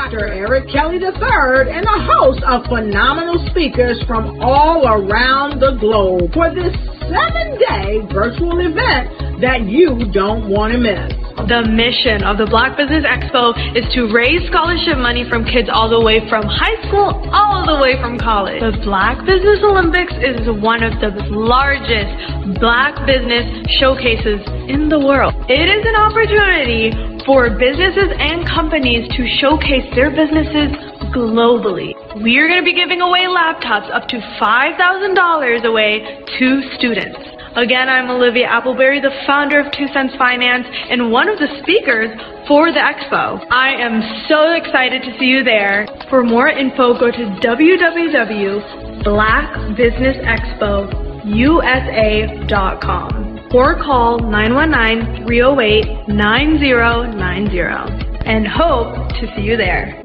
Dr. Eric Kelly III and a host of phenomenal speakers from all around the globe for this 7-day virtual event that you don't want to miss. The mission of the Black Business Expo is to raise scholarship money from kids all the way from high school all the way from college. The Black Business Olympics is one of the largest Black business showcases in the world. It is an opportunity for businesses and companies to showcase their businesses globally. We are going to be giving away laptops up to $5,000 away to students. Again, I'm Olivia Appleberry, the founder of 2 Cents Finance and one of the speakers for the expo. I am so excited to see you there. For more info, go to www.blackbusinessexpousa.com or call 919-308-9090 and hope to see you there.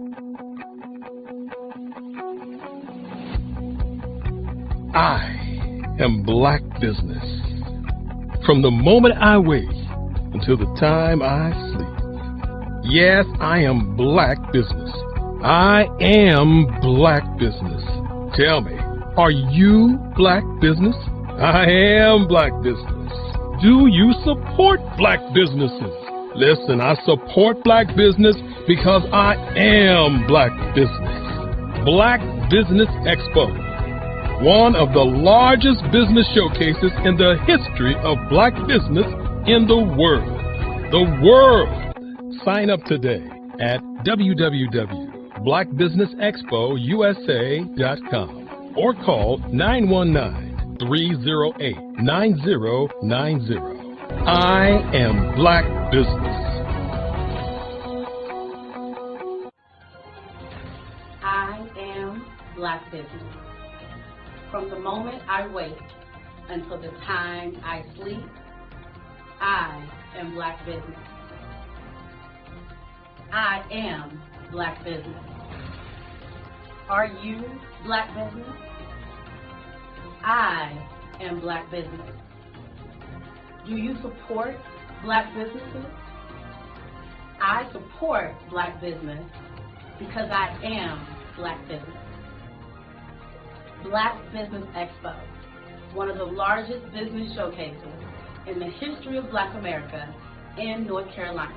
I am Black Business. From the moment I wake until the time I sleep. Yes, I am Black Business. I am Black Business. Tell me, are you Black Business? I am Black Business. Do you support Black businesses? Listen, I support Black business because I am Black Business. Black Business Expo, one of the largest business showcases in the history of Black business in the world. The world! Sign up today at www.blackbusinessexpousa.com or call 919-308-9090. I am Black Business. I am Black Business. From the moment I wake until the time I sleep, I am Black Business. I am Black Business. Are you Black Business? I am Black Business. Do you support Black businesses? I support Black business because I am Black Business. Black Business Expo, one of the largest business showcases in the history of Black America in North Carolina.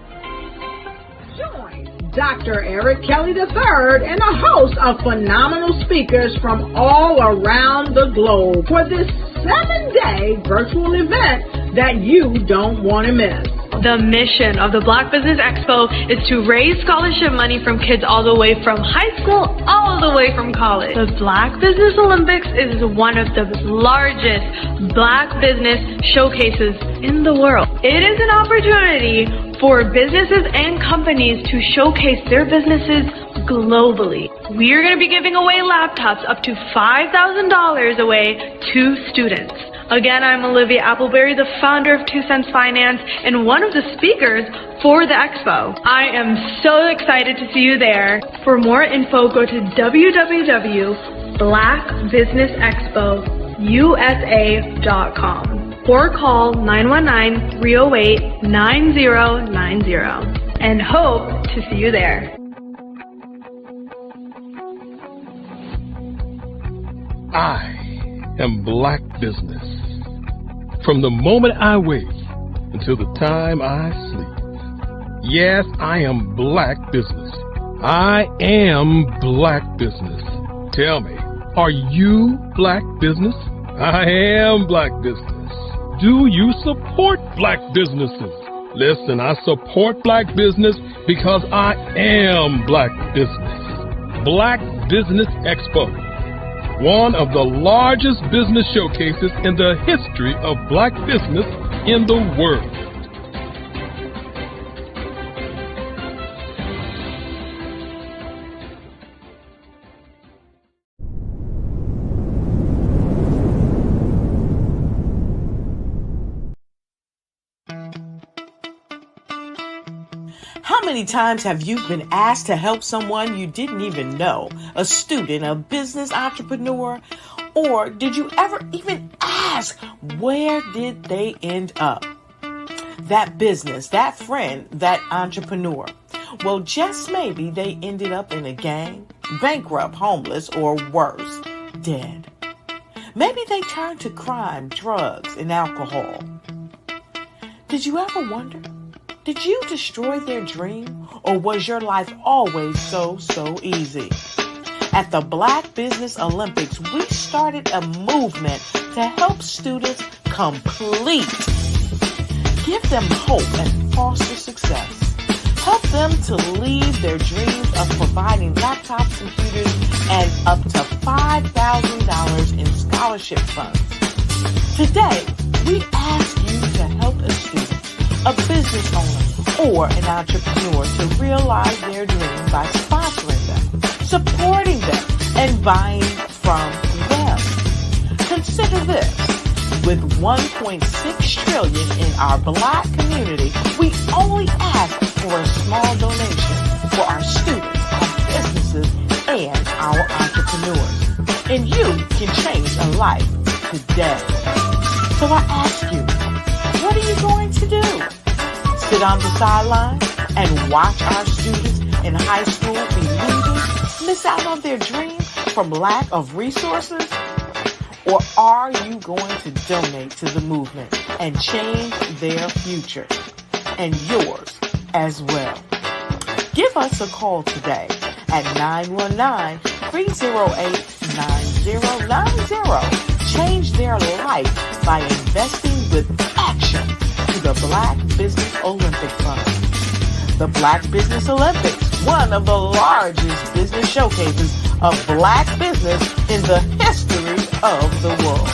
Join Dr. Eric Kelly III and a host of phenomenal speakers from all around the globe for this 7-day virtual event that you don't want to miss. The mission of the Black Business Expo is to raise scholarship money from kids all the way from high school all the way from college. The Black Business Olympics is one of the largest Black business showcases in the world. It is an opportunity for businesses and companies to showcase their businesses globally. We are going to be giving away laptops up to $5,000 away to students. Again, I'm Olivia Appleberry, the founder of 2 Cents Finance and one of the speakers for the expo. I am so excited to see you there. For more info, go to www.blackbusinessexpousa.com or call 919-308-9090 and hope to see you there. I am Black Business. From the moment I wake until the time I sleep. Yes, I am Black Business. I am Black Business. Tell me, are you Black Business? I am Black Business. Do you support Black businesses? Listen, I support Black business because I am Black Business. Black Business Expo, one of the largest business showcases in the history of Black business in the world. How many times have you been asked to help someone you didn't even know, a student, a business entrepreneur, or did you ever even ask, where did they end up? That business, that friend, that entrepreneur. Well, just maybe they ended up in a gang, bankrupt, homeless, or worse, dead. Maybe they turned to crime, drugs, and alcohol. Did you ever wonder? Did you destroy their dream, or was your life always so easy? At the Black Business Olympics, we started a movement to help students complete. Give them hope and foster success. Help them to leave their dreams of providing laptops, computers, and up to $5,000 in scholarship funds. Today, we ask you to help a student, a business owner, or an entrepreneur to realize their dreams by sponsoring them, supporting them, and buying from them. Consider this. With $1.6 trillion in our Black community, we only ask for a small donation for our students, our businesses, and our entrepreneurs. And you can change a life today. So I ask you, what are you going to do? Sit on the sideline and watch our students in high school be losers, miss out on their dreams from lack of resources? Or are you going to donate to the movement and change their future and yours as well? Give us a call today at 919-308-9090. Change their life by investing with action to the Black Business Olympic Fund. The Black Business Olympics, one of the largest business showcases of Black business in the history of the world.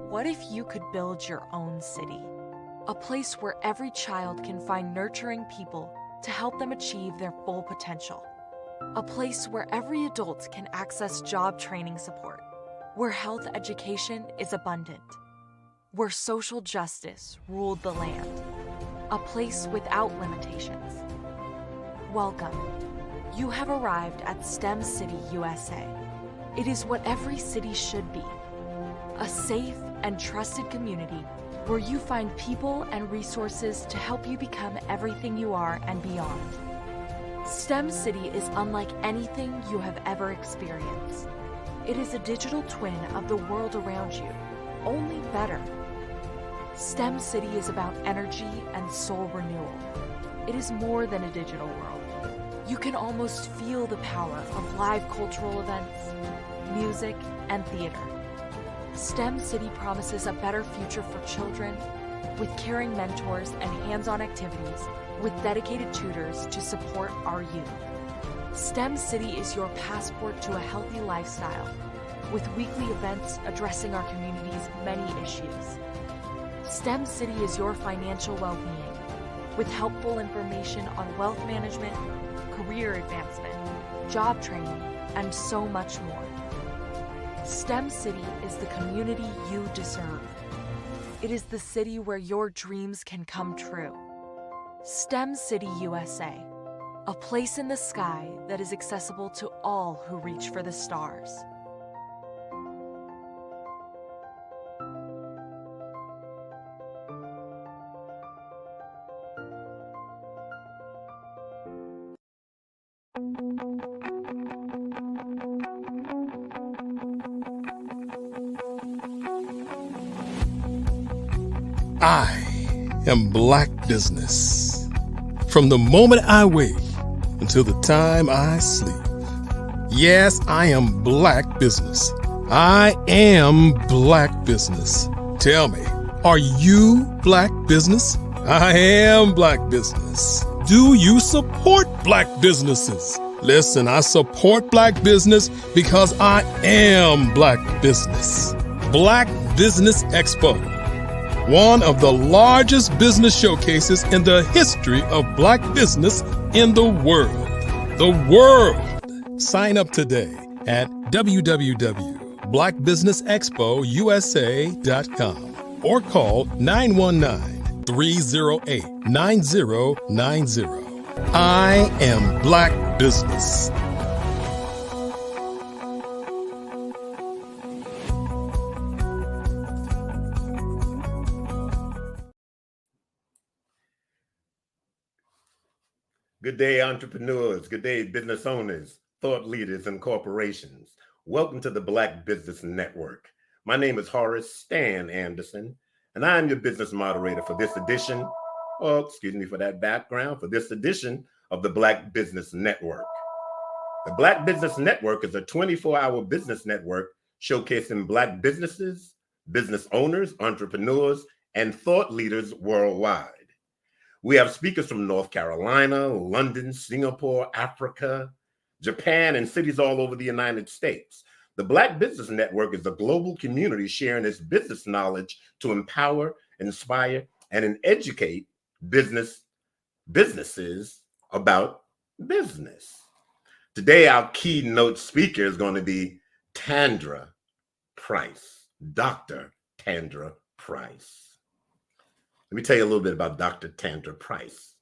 What if you could build your own city? A place where every child can find nurturing people to help them achieve their full potential. A place where every adult can access job training support, where health education is abundant, where social justice ruled the land. A place without limitations. Welcome. You have arrived at STEM City USA. It is what every city should be. A safe and trusted community where you find people and resources to help you become everything you are and beyond. STEM City is unlike anything you have ever experienced. It is a digital twin of the world around you, only better. STEM City is about energy and soul renewal. It is more than a digital world. You can almost feel the power of live cultural events, music, and theater. STEM City promises a better future for children with caring mentors and hands-on activities with dedicated tutors to support our youth. STEM City is your passport to a healthy lifestyle with weekly events addressing our community's many issues. STEM City is your financial well-being with helpful information on wealth management, career advancement, job training, and so much more. STEM City is the community you deserve. It is the city where your dreams can come true. STEM City USA, a place in the sky that is accessible to all who reach for the stars. I am Black Business. From the moment I wake until the time I sleep. Yes, I am Black Business. I am Black Business. Tell me, are you Black Business? I am Black Business. Do you support Black businesses? Listen, I support Black business because I am Black Business. Black Business Expo, one of the largest business showcases in the history of Black business in the world. The world! Sign up today at www.blackbusinessexpousa.com or call 919-308-9090. I am Black Business. Good day, entrepreneurs. Good day, business owners, thought leaders, and corporations. Welcome to the Black Business Network. My name is Horace Stan Anderson, and I'm your business moderator for this edition, for that background, for this edition of the Black Business Network. The Black Business Network is a 24-hour business network showcasing Black businesses, business owners, entrepreneurs, and thought leaders worldwide. We have speakers from North Carolina, London, Singapore, Africa, Japan, and cities all over the United States. The Black Business Network is a global community sharing its business knowledge to empower, inspire, and educate businesses about business. Today, our keynote speaker is going to be Tandra Price, Dr. Tandra Price. Let me tell you a little bit about Dr. Tandra Price.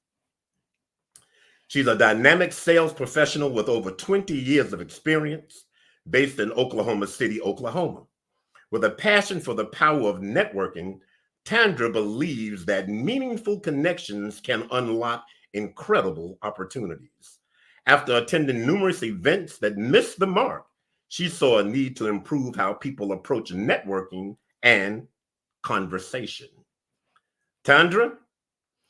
She's a dynamic sales professional with over 20 years of experience based in Oklahoma City, Oklahoma. With a passion for the power of networking, Tandra believes that meaningful connections can unlock incredible opportunities. After attending numerous events that missed the mark, she saw a need to improve how people approach networking and conversation. Tandra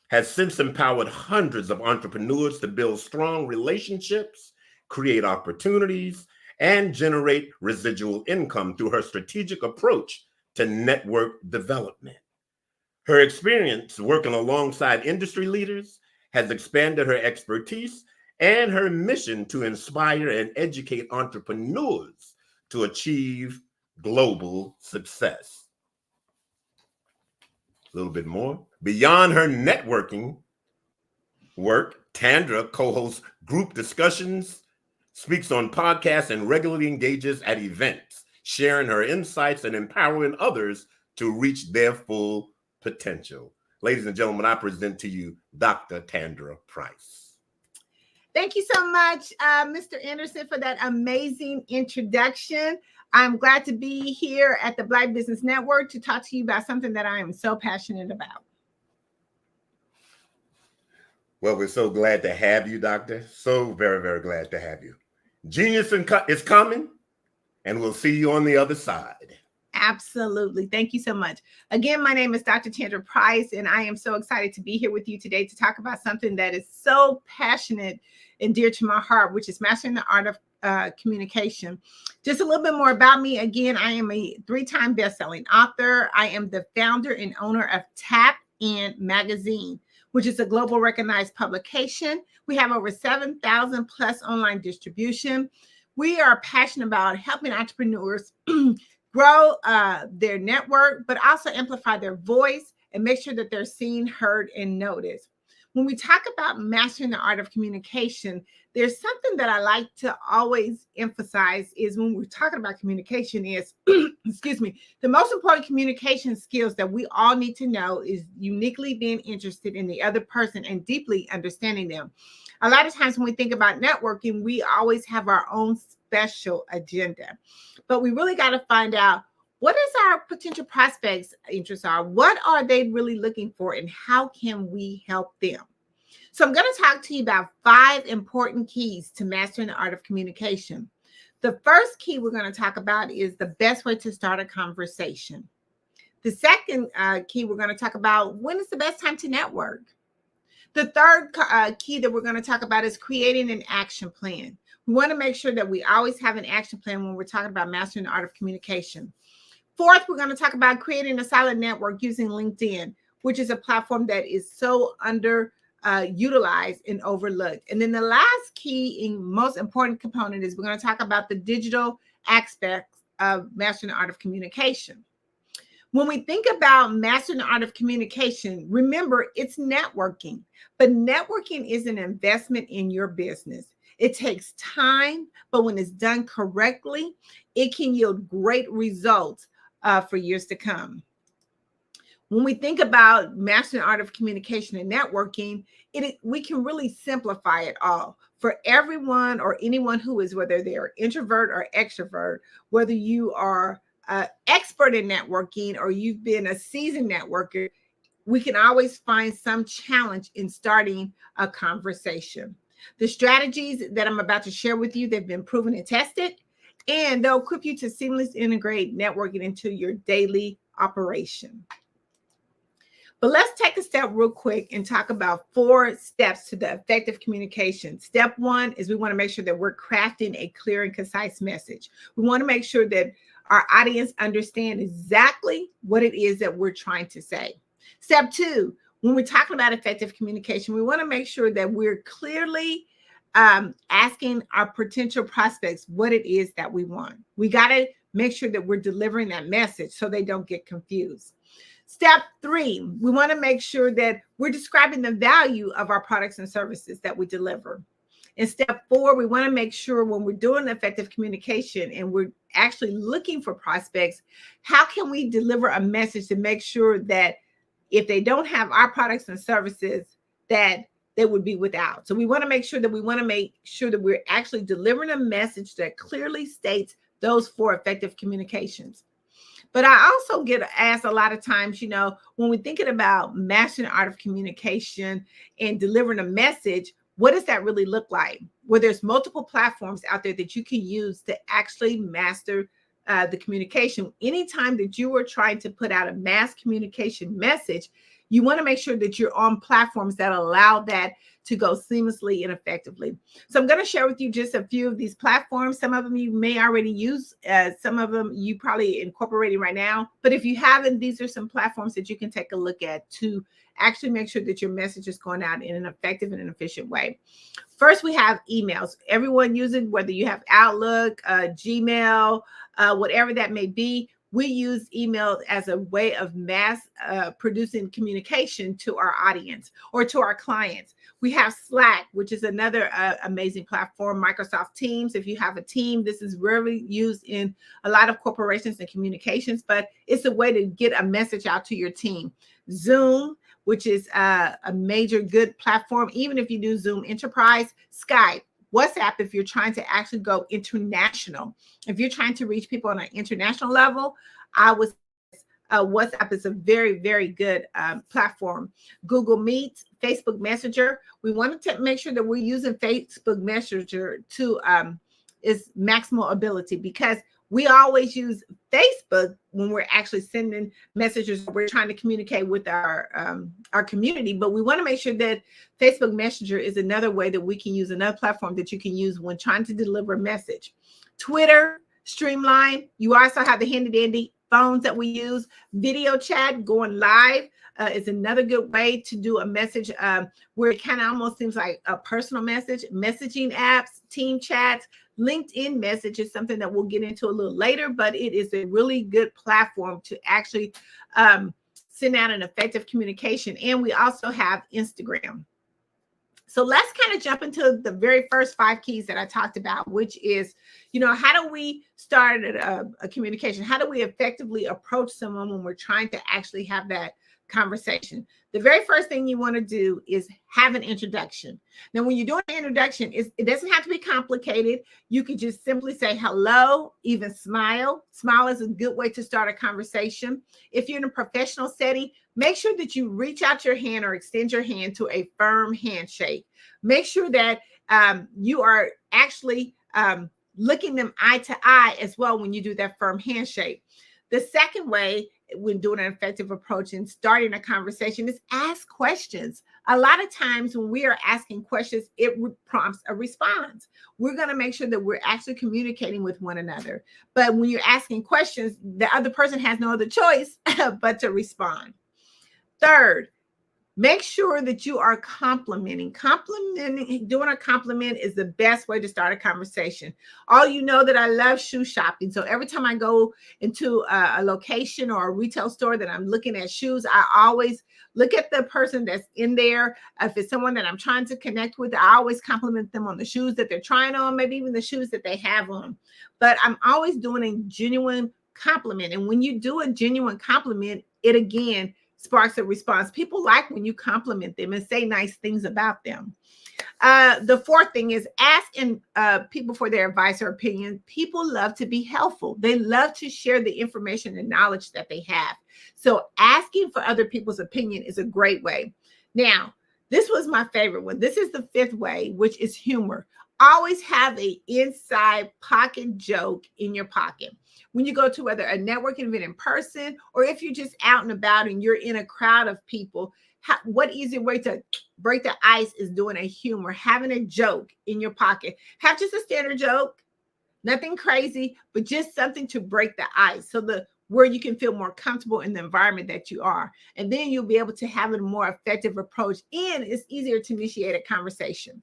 has since empowered hundreds of entrepreneurs to build strong relationships, create opportunities, and generate residual income through her strategic approach to network development. Her experience working alongside industry leaders has expanded her expertise and her mission to inspire and educate entrepreneurs to achieve global success. A little bit more. Beyond her networking work, Tandra co-hosts group discussions, speaks on podcasts, and regularly engages at events, sharing her insights and empowering others to reach their full potential. Ladies and gentlemen, I present to you Dr. Tandra Price. Thank you so much, Mr. Anderson, for that amazing introduction. I'm glad to be here at the Black Business Network to talk to you about something that I am so passionate about. Well, we're so glad to have you, Doctor. So very, very glad to have you. Genius is coming, and we'll see you on the other side. Absolutely. Thank you so much. Again, my name is Dr. Tandra Price, and I am so excited to be here with you today to talk about something that is so passionate and dear to my heart, which is mastering the art of communication. Just a little bit more about me. Again, I am a 3-time best-selling author. I am the founder and owner of Tap In Magazine, which is a global recognized publication. We have over 7,000 plus online distribution. We are passionate about helping entrepreneurs grow their network, but also amplify their voice and make sure that they're seen, heard, and noticed. When we talk about mastering the art of communication, there's something that I like to always emphasize is when we're talking about communication is, excuse me, the most important communication skills that we all need to know is uniquely being interested in the other person and deeply understanding them. A lot of times when we think about networking, we always have our own special agenda, but we really got to find out what is our potential prospects' interests are, what are they really looking for, and how can we help them? So I'm going to talk to you about 5 important keys to mastering the art of communication. The first key we're going to talk about is the best way to start a conversation. The second key we're going to talk about, when is the best time to network? The third key that we're going to talk about is creating an action plan. We want to make sure that we always have an action plan when we're talking about mastering the art of communication. Fourth, we're going to talk about creating a solid network using LinkedIn, which is a platform that is so utilized and overlooked. And then the last key and most important component is we're going to talk about the digital aspects of mastering the art of communication. When we think about mastering the art of communication, remember it's networking, but networking is an investment in your business. It takes time, but when it's done correctly, it can yield great results for years to come. When we think about mastering the art of communication and networking, we can really simplify it all for everyone or anyone who is, whether they're introvert or extrovert, whether you are an expert in networking or you've been a seasoned networker, we can always find some challenge in starting a conversation. The strategies that I'm about to share with you, they've been proven and tested, and they'll equip you to seamlessly integrate networking into your daily operation. But let's take a step real quick and talk about 4 steps to the effective communication. Step 1 is we want to make sure that we're crafting a clear and concise message. We want to make sure that our audience understand exactly what it is that we're trying to say. Step 2, when we're talking about effective communication, we want to make sure that we're clearly asking our potential prospects what it is that we want. We got to make sure that we're delivering that message so they don't get confused. Step 3, we want to make sure that we're describing the value of our products and services that we deliver. And step 4, we want to make sure when we're doing effective communication and we're actually looking for prospects, how can we deliver a message to make sure that if they don't have our products and services, that they would be without. So we want to make sure that we're actually delivering a message that clearly states those 4 effective communications. But I also get asked a lot of times, when we're thinking about mastering the art of communication and delivering a message, what does that really look like? Well, there's multiple platforms out there that you can use to actually master the communication. Anytime that you are trying to put out a mass communication message, you want to make sure that you're on platforms that allow that to go seamlessly and effectively. So I'm going to share with you just a few of these platforms. Some of them you may already use. Some of them you probably incorporating right now. But if you haven't, these are some platforms that you can take a look at to actually make sure that your message is going out in an effective and an efficient way. First, we have emails. Everyone uses, whether you have Outlook, Gmail, whatever that may be. We use email as a way of mass producing communication to our audience or to our clients. We have Slack, which is another amazing platform. Microsoft Teams. If you have a team, this is rarely used in a lot of corporations and communications, but it's a way to get a message out to your team. Zoom, which is a major good platform, even if you do Zoom Enterprise. Skype. WhatsApp, if you're trying to actually go international. If you're trying to reach people on an international level, WhatsApp is a very, very good platform. Google Meet, Facebook Messenger. We wanted to make sure that we're using Facebook Messenger to its maximal ability, because we always use Facebook when we're actually sending messages. We're trying to communicate with our community, but we want to make sure that Facebook Messenger is another way that we can use, another platform that you can use when trying to deliver a message. Twitter, Streamline. You also have the handy dandy phones that we use. Video chat, going live is another good way to do a message where it kind of almost seems like a personal message. Messaging apps, team chats, LinkedIn message is something that we'll get into a little later, but it is a really good platform to actually send out an effective communication. And we also have Instagram. So let's kind of jump into the very first 5 keys that I talked about, which is, how do we start a communication? How do we effectively approach someone when we're trying to actually have that conversation? The very first thing you want to do is have an introduction. Now, when you're doing an introduction, it doesn't have to be complicated. You can just simply say hello, even smile. Smile is a good way to start a conversation. If you're in a professional setting, make sure that you reach out your hand or extend your hand to a firm handshake. Make sure that you are actually looking them eye to eye as well when you do that firm handshake. The second way when doing an effective approach and starting a conversation is ask questions. A lot of times when we are asking questions, it prompts a response. We're going to make sure that we're actually communicating with one another. But when you're asking questions, the other person has no other choice but to respond. Third, make sure that you are complimenting. Doing a compliment is the best way to start a conversation. All you know that I love shoe shopping. So every time I go into a location or a retail store that I'm looking at shoes, I always look at the person that's in there. If it's someone that I'm trying to connect with, I always compliment them on the shoes that they're trying on, maybe even the shoes that they have on. But I'm always doing a genuine compliment. And when you do a genuine compliment, it again sparks a response. People like when you compliment them and say nice things about them. The fourth thing is asking people for their advice or opinion. People love to be helpful. They love to share the information and knowledge that they have. So asking for other people's opinion is a great way. Now, this was my favorite one. This is the fifth way, which is humor. Always have an inside pocket joke in your pocket. When you go to whether a networking event in person, or if you're just out and about and you're in a crowd of people, what easier way to break the ice is doing a humor, having a joke in your pocket. Have just a standard joke, nothing crazy, but just something to break the ice. So where you can feel more comfortable in the environment that you are. And then you'll be able to have a more effective approach, and it's easier to initiate a conversation.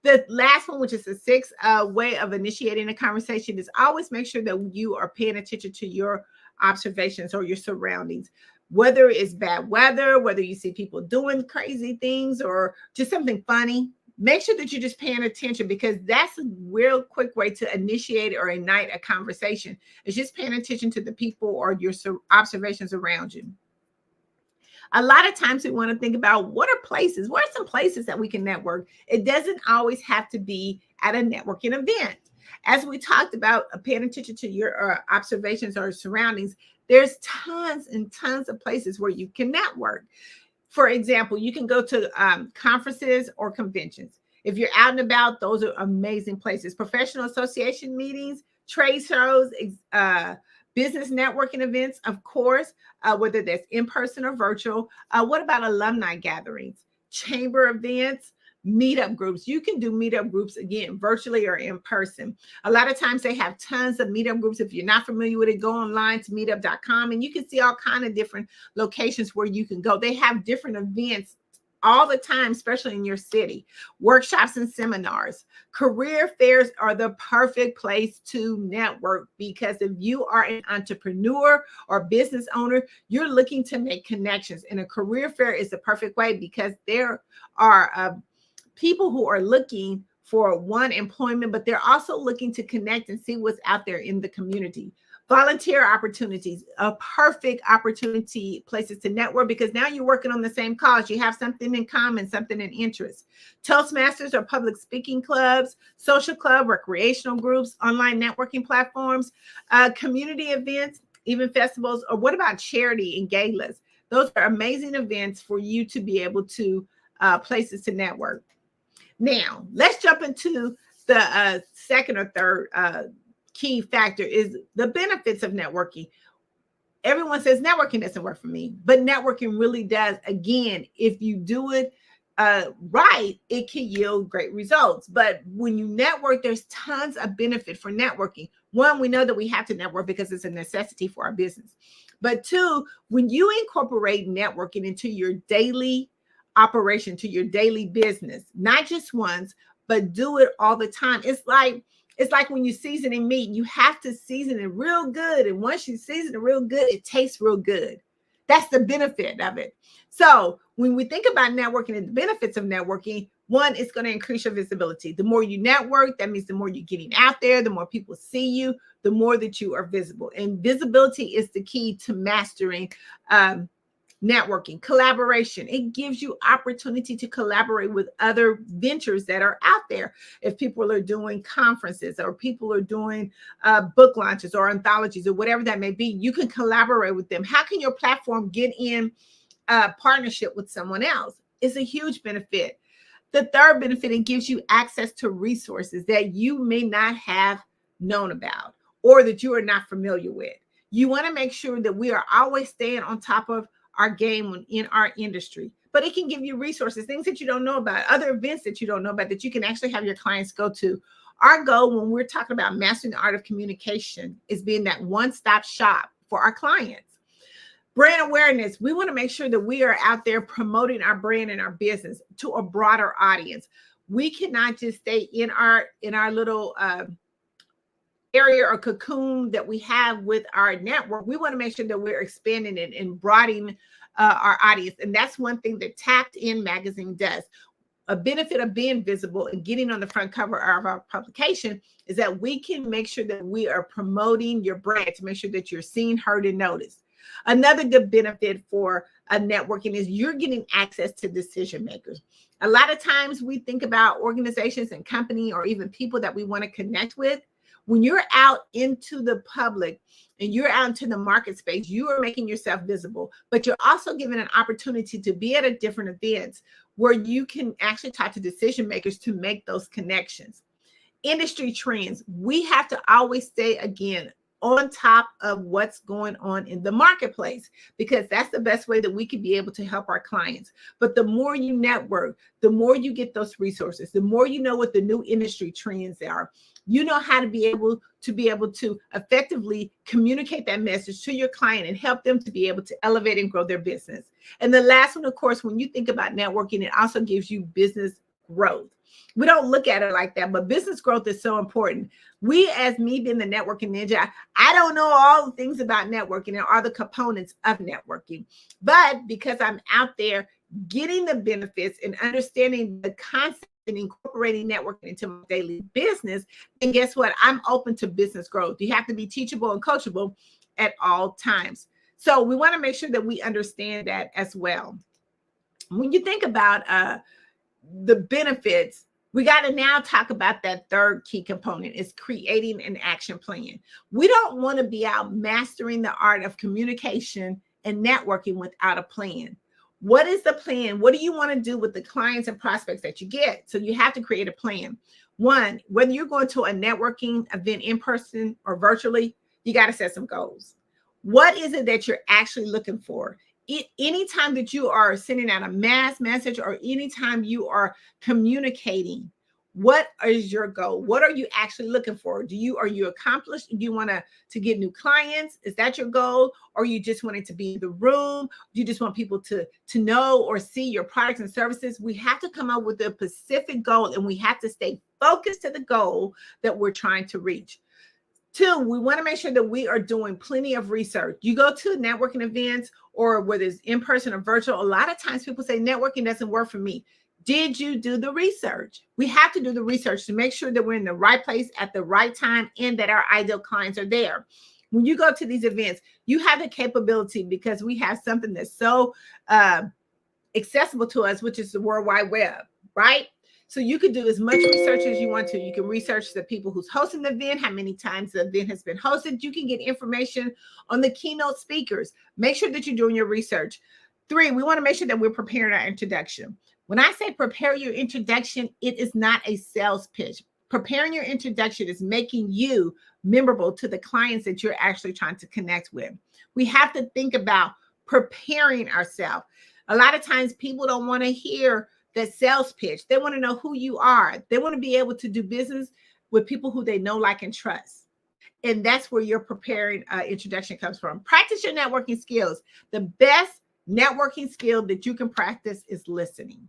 The last one, which is the sixth way of initiating a conversation, is always make sure that you are paying attention to your observations or your surroundings. Whether it's bad weather, whether you see people doing crazy things or just something funny, make sure that you're just paying attention, because that's a real quick way to initiate or ignite a conversation. It's just paying attention to the people or your observations around you. A lot of times we want to think about what are some places that we can network. It doesn't always have to be at a networking event. As we talked about, paying attention to your observations or surroundings, there's tons and tons of places where you can network. For example, you can go to conferences or conventions. If you're out and about, those are amazing places. Professional association meetings, trade shows, business networking events, of course, whether that's in person or virtual. What about alumni gatherings, chamber events, meetup groups? You can do meetup groups, again, virtually or in person. A lot of times they have tons of meetup groups. If you're not familiar with it, go online to meetup.com and you can see all kinds of different locations where you can go. They have different events all the time, especially in your city. Workshops and seminars. Career fairs are the perfect place to network, because if you are an entrepreneur or business owner, you're looking to make connections. And a career fair is the perfect way, because there are people who are looking for employment, but they're also looking to connect and see what's out there in the community. Volunteer opportunities, a perfect opportunity, places to network, because now you're working on the same cause. You have something in common, something in interest. Toastmasters or public speaking clubs, social club, recreational groups, online networking platforms, community events, even festivals, or what about charity and galas? Those are amazing events for you to be able to places to network. Now, let's jump into the second or third key factor, is the benefits of networking. Everyone says networking doesn't work for me, but networking really does. Again, if you do it right, it can yield great results. But when you network, there's tons of benefit for networking. One, we know that we have to network because it's a necessity for our business. But two, when you incorporate networking into your daily operation, to your daily business, not just once, but do it all the time. It's like when you're seasoning meat, you have to season it real good. And once you season it real good, it tastes real good. That's the benefit of it. So when we think about networking and the benefits of networking, one, it's going to increase your visibility. The more you network, that means the more you're getting out there, the more people see you, the more that you are visible. And visibility is the key to mastering networking. Collaboration, it gives you opportunity to collaborate with other ventures that are out there. If people are doing conferences or people are doing book launches or anthologies or whatever that may be, you can collaborate with them. How can your platform get in partnership with someone else? It's a huge benefit. The third benefit, it gives you access to resources that you may not have known about or that you are not familiar with. You want to make sure that we are always staying on top of our game in our industry, but it can give you resources, things that you don't know about, other events that you don't know about that you can actually have your clients go to. Our goal when we're talking about mastering the art of communication is being that one-stop shop for our clients. Brand awareness, we want to make sure that we are out there promoting our brand and our business to a broader audience. We cannot just stay in our little area or cocoon that we have with our network. We want to make sure that we're expanding it and broadening our audience. And that's one thing that Tapped In magazine does. A benefit of being visible and getting on the front cover of our publication is that we can make sure that we are promoting your brand to make sure that you're seen, heard, and noticed. Another good benefit for networking is you're getting access to decision makers. A lot of times we think about organizations and company or even people that we want to connect with. When you're out into the public and you're out into the market space, you are making yourself visible, but you're also given an opportunity to be at a different events where you can actually talk to decision makers to make those connections. Industry trends, we have to always stay, again, on top of what's going on in the marketplace, because that's the best way that we can be able to help our clients. But the more you network, the more you get those resources, the more you know what the new industry trends are. You know how to be able to effectively communicate that message to your client and help them to be able to elevate and grow their business. And the last one, of course, when you think about networking, it also gives you business growth. We don't look at it like that, but business growth is so important. We, as me being the networking ninja, I don't know all the things about networking and all the components of networking, but because I'm out there getting the benefits and understanding the concept and incorporating networking into my daily business, and guess what? I'm open to business growth. You have to be teachable and coachable at all times. So we want to make sure that we understand that as well. When you think about the benefits, we got to now talk about that third key component, is creating an action plan. We don't want to be out mastering the art of communication and networking without a plan. What is the plan? What do you want to do with the clients and prospects that you get? So you have to create a plan. One, whether you're going to a networking event in person or virtually, you got to set some goals. What is it that you're actually looking for? Anytime that you are sending out a mass message or anytime you are communicating, what is your goal? What are you actually looking for? Are you accomplished? Do you want to get new clients? Is that your goal? Or you just wanting to be in the room? Do you just want people to know or see your products and services? We have to come up with a specific goal, and we have to stay focused to the goal that we're trying to reach. Two, we want to make sure that we are doing plenty of research. You go to networking events, or whether it's in person or virtual, a lot of times people say networking doesn't work for me. Did you do the research? We have to do the research to make sure that we're in the right place at the right time and that our ideal clients are there. When you go to these events, you have the capability, because we have something that's so accessible to us, which is the World Wide Web, right? So you can do as much research as you want to. You can research the people who's hosting the event, how many times the event has been hosted. You can get information on the keynote speakers. Make sure that you're doing your research. Three, we want to make sure that we're preparing our introduction. When I say prepare your introduction, it is not a sales pitch. Preparing your introduction is making you memorable to the clients that you're actually trying to connect with. We have to think about preparing ourselves. A lot of times people don't want to hear that sales pitch. They want to know who you are. They want to be able to do business with people who they know, like, and trust. And that's where your preparing introduction comes from. Practice your networking skills. The best networking skill that you can practice is listening.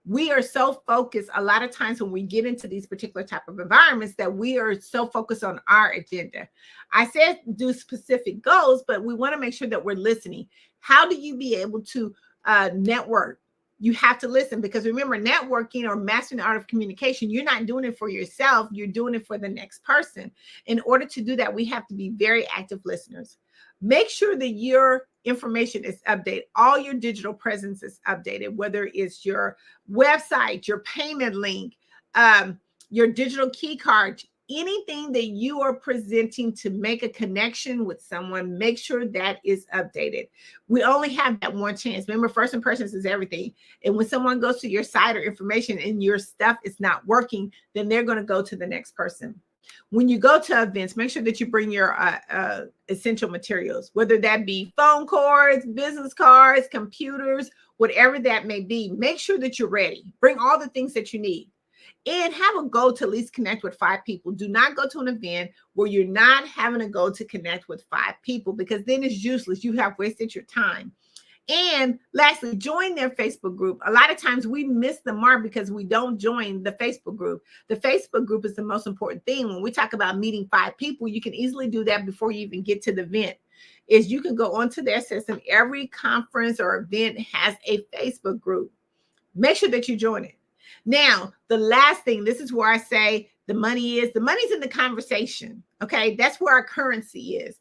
We are so focused a lot of times when we get into these particular type of environments that we are so focused on our agenda. I said do specific goals, but we want to make sure that we're listening. How do you be able to network? You have to listen, because remember, networking or mastering the art of communication, you're not doing it for yourself. You're doing it for the next person. In order to do that, we have to be very active listeners. Make sure that your information is updated. All your digital presence is updated, whether it's your website, your payment link, your digital key card, anything that you are presenting to make a connection with someone, make sure that is updated. We only have that one chance. Remember, first impressions is everything. And when someone goes to your site or information and your stuff is not working, then they're going to go to the next person. When you go to events, make sure that you bring your essential materials, whether that be phone cords, business cards, computers, whatever that may be. Make sure that you're ready. Bring all the things that you need. And have a goal to at least connect with 5 people. Do not go to an event where you're not having a goal to connect with 5 people, because then it's useless. You have wasted your time. And lastly, join their Facebook group. A lot of times we miss the mark because we don't join the Facebook group. The Facebook group is the most important thing. When we talk about meeting 5 people, you can easily do that before you even get to the event. Is you can go onto their system. Every conference or event has a Facebook group. Make sure that you join it. Now, the last thing, this is where I say the money's in the conversation. Okay, that's where our currency is.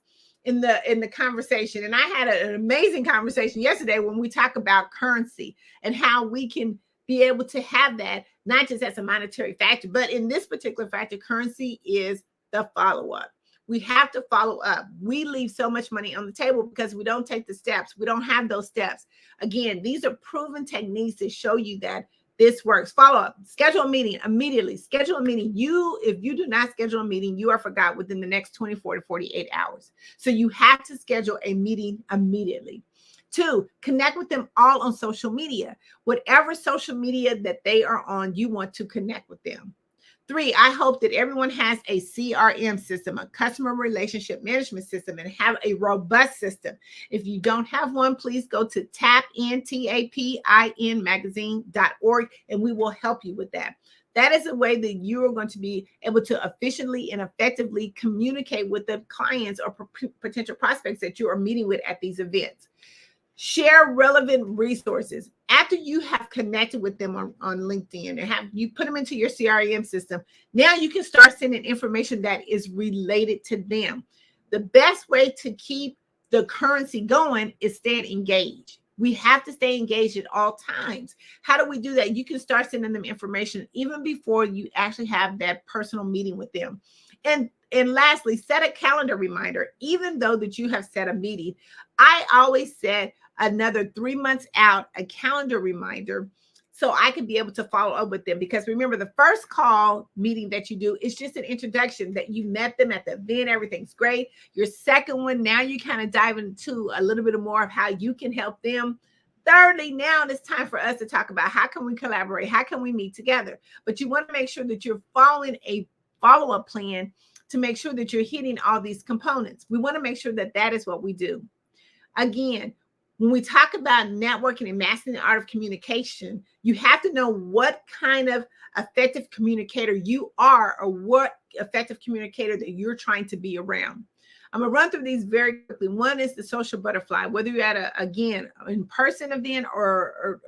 in the conversation. And I had an amazing conversation yesterday when we talk about currency and how we can be able to have that, not just as a monetary factor, but in this particular factor, currency is the follow-up. We have to follow up. We leave so much money on the table because we don't take the steps. We don't have those steps. Again, these are proven techniques to show you that this works. Follow up. Schedule a meeting immediately. Schedule a meeting. If you do not schedule a meeting, you are forgot within the next 24 to 48 hours. So you have to schedule a meeting immediately. 2, connect with them all on social media. Whatever social media that they are on, you want to connect with them. 3, I hope that everyone has a CRM system, a customer relationship management system, and have a robust system. If you don't have one, please go to tapinmagazine.org and we will help you with that. That is a way that you are going to be able to efficiently and effectively communicate with the clients or potential prospects that you are meeting with at these events. Share relevant resources. After you have connected with them on LinkedIn and have you put them into your CRM system, now you can start sending information that is related to them. The best way to keep the currency going is staying engaged. We have to stay engaged at all times. How do we do that? You can start sending them information even before you actually have that personal meeting with them. And lastly, set a calendar reminder. Even though that you have set a meeting, I always set another 3 months out a calendar reminder so I can be able to follow up with them. Because remember, the first call meeting that you do is just an introduction that you met them at the event. Everything's great. Your second one, now you kind of dive into a little bit more of how you can help them. Thirdly, now it's time for us to talk about how can we collaborate? How can we meet together? But you want to make sure that you're following a follow-up plan to make sure that you're hitting all these components. We want to make sure that that is what we do. Again, when we talk about networking and mastering the art of communication, you have to know what kind of effective communicator you are or what effective communicator that you're trying to be around. I'm going to run through these very quickly. One is the social butterfly. Whether you're at an in-person event or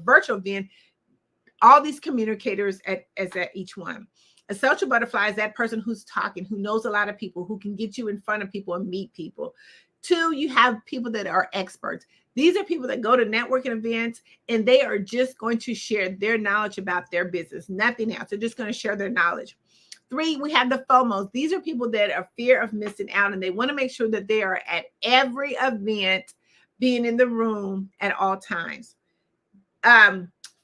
virtual event, all these communicators as at each one. A social butterfly is that person who's talking, who knows a lot of people, who can get you in front of people and meet people. 2, you have people that are experts. These are people that go to networking events and they are just going to share their knowledge about their business, nothing else. They're just going to share their knowledge. 3, we have the FOMOs. These are people that are fear of missing out and they want to make sure that they are at every event, being in the room at all times.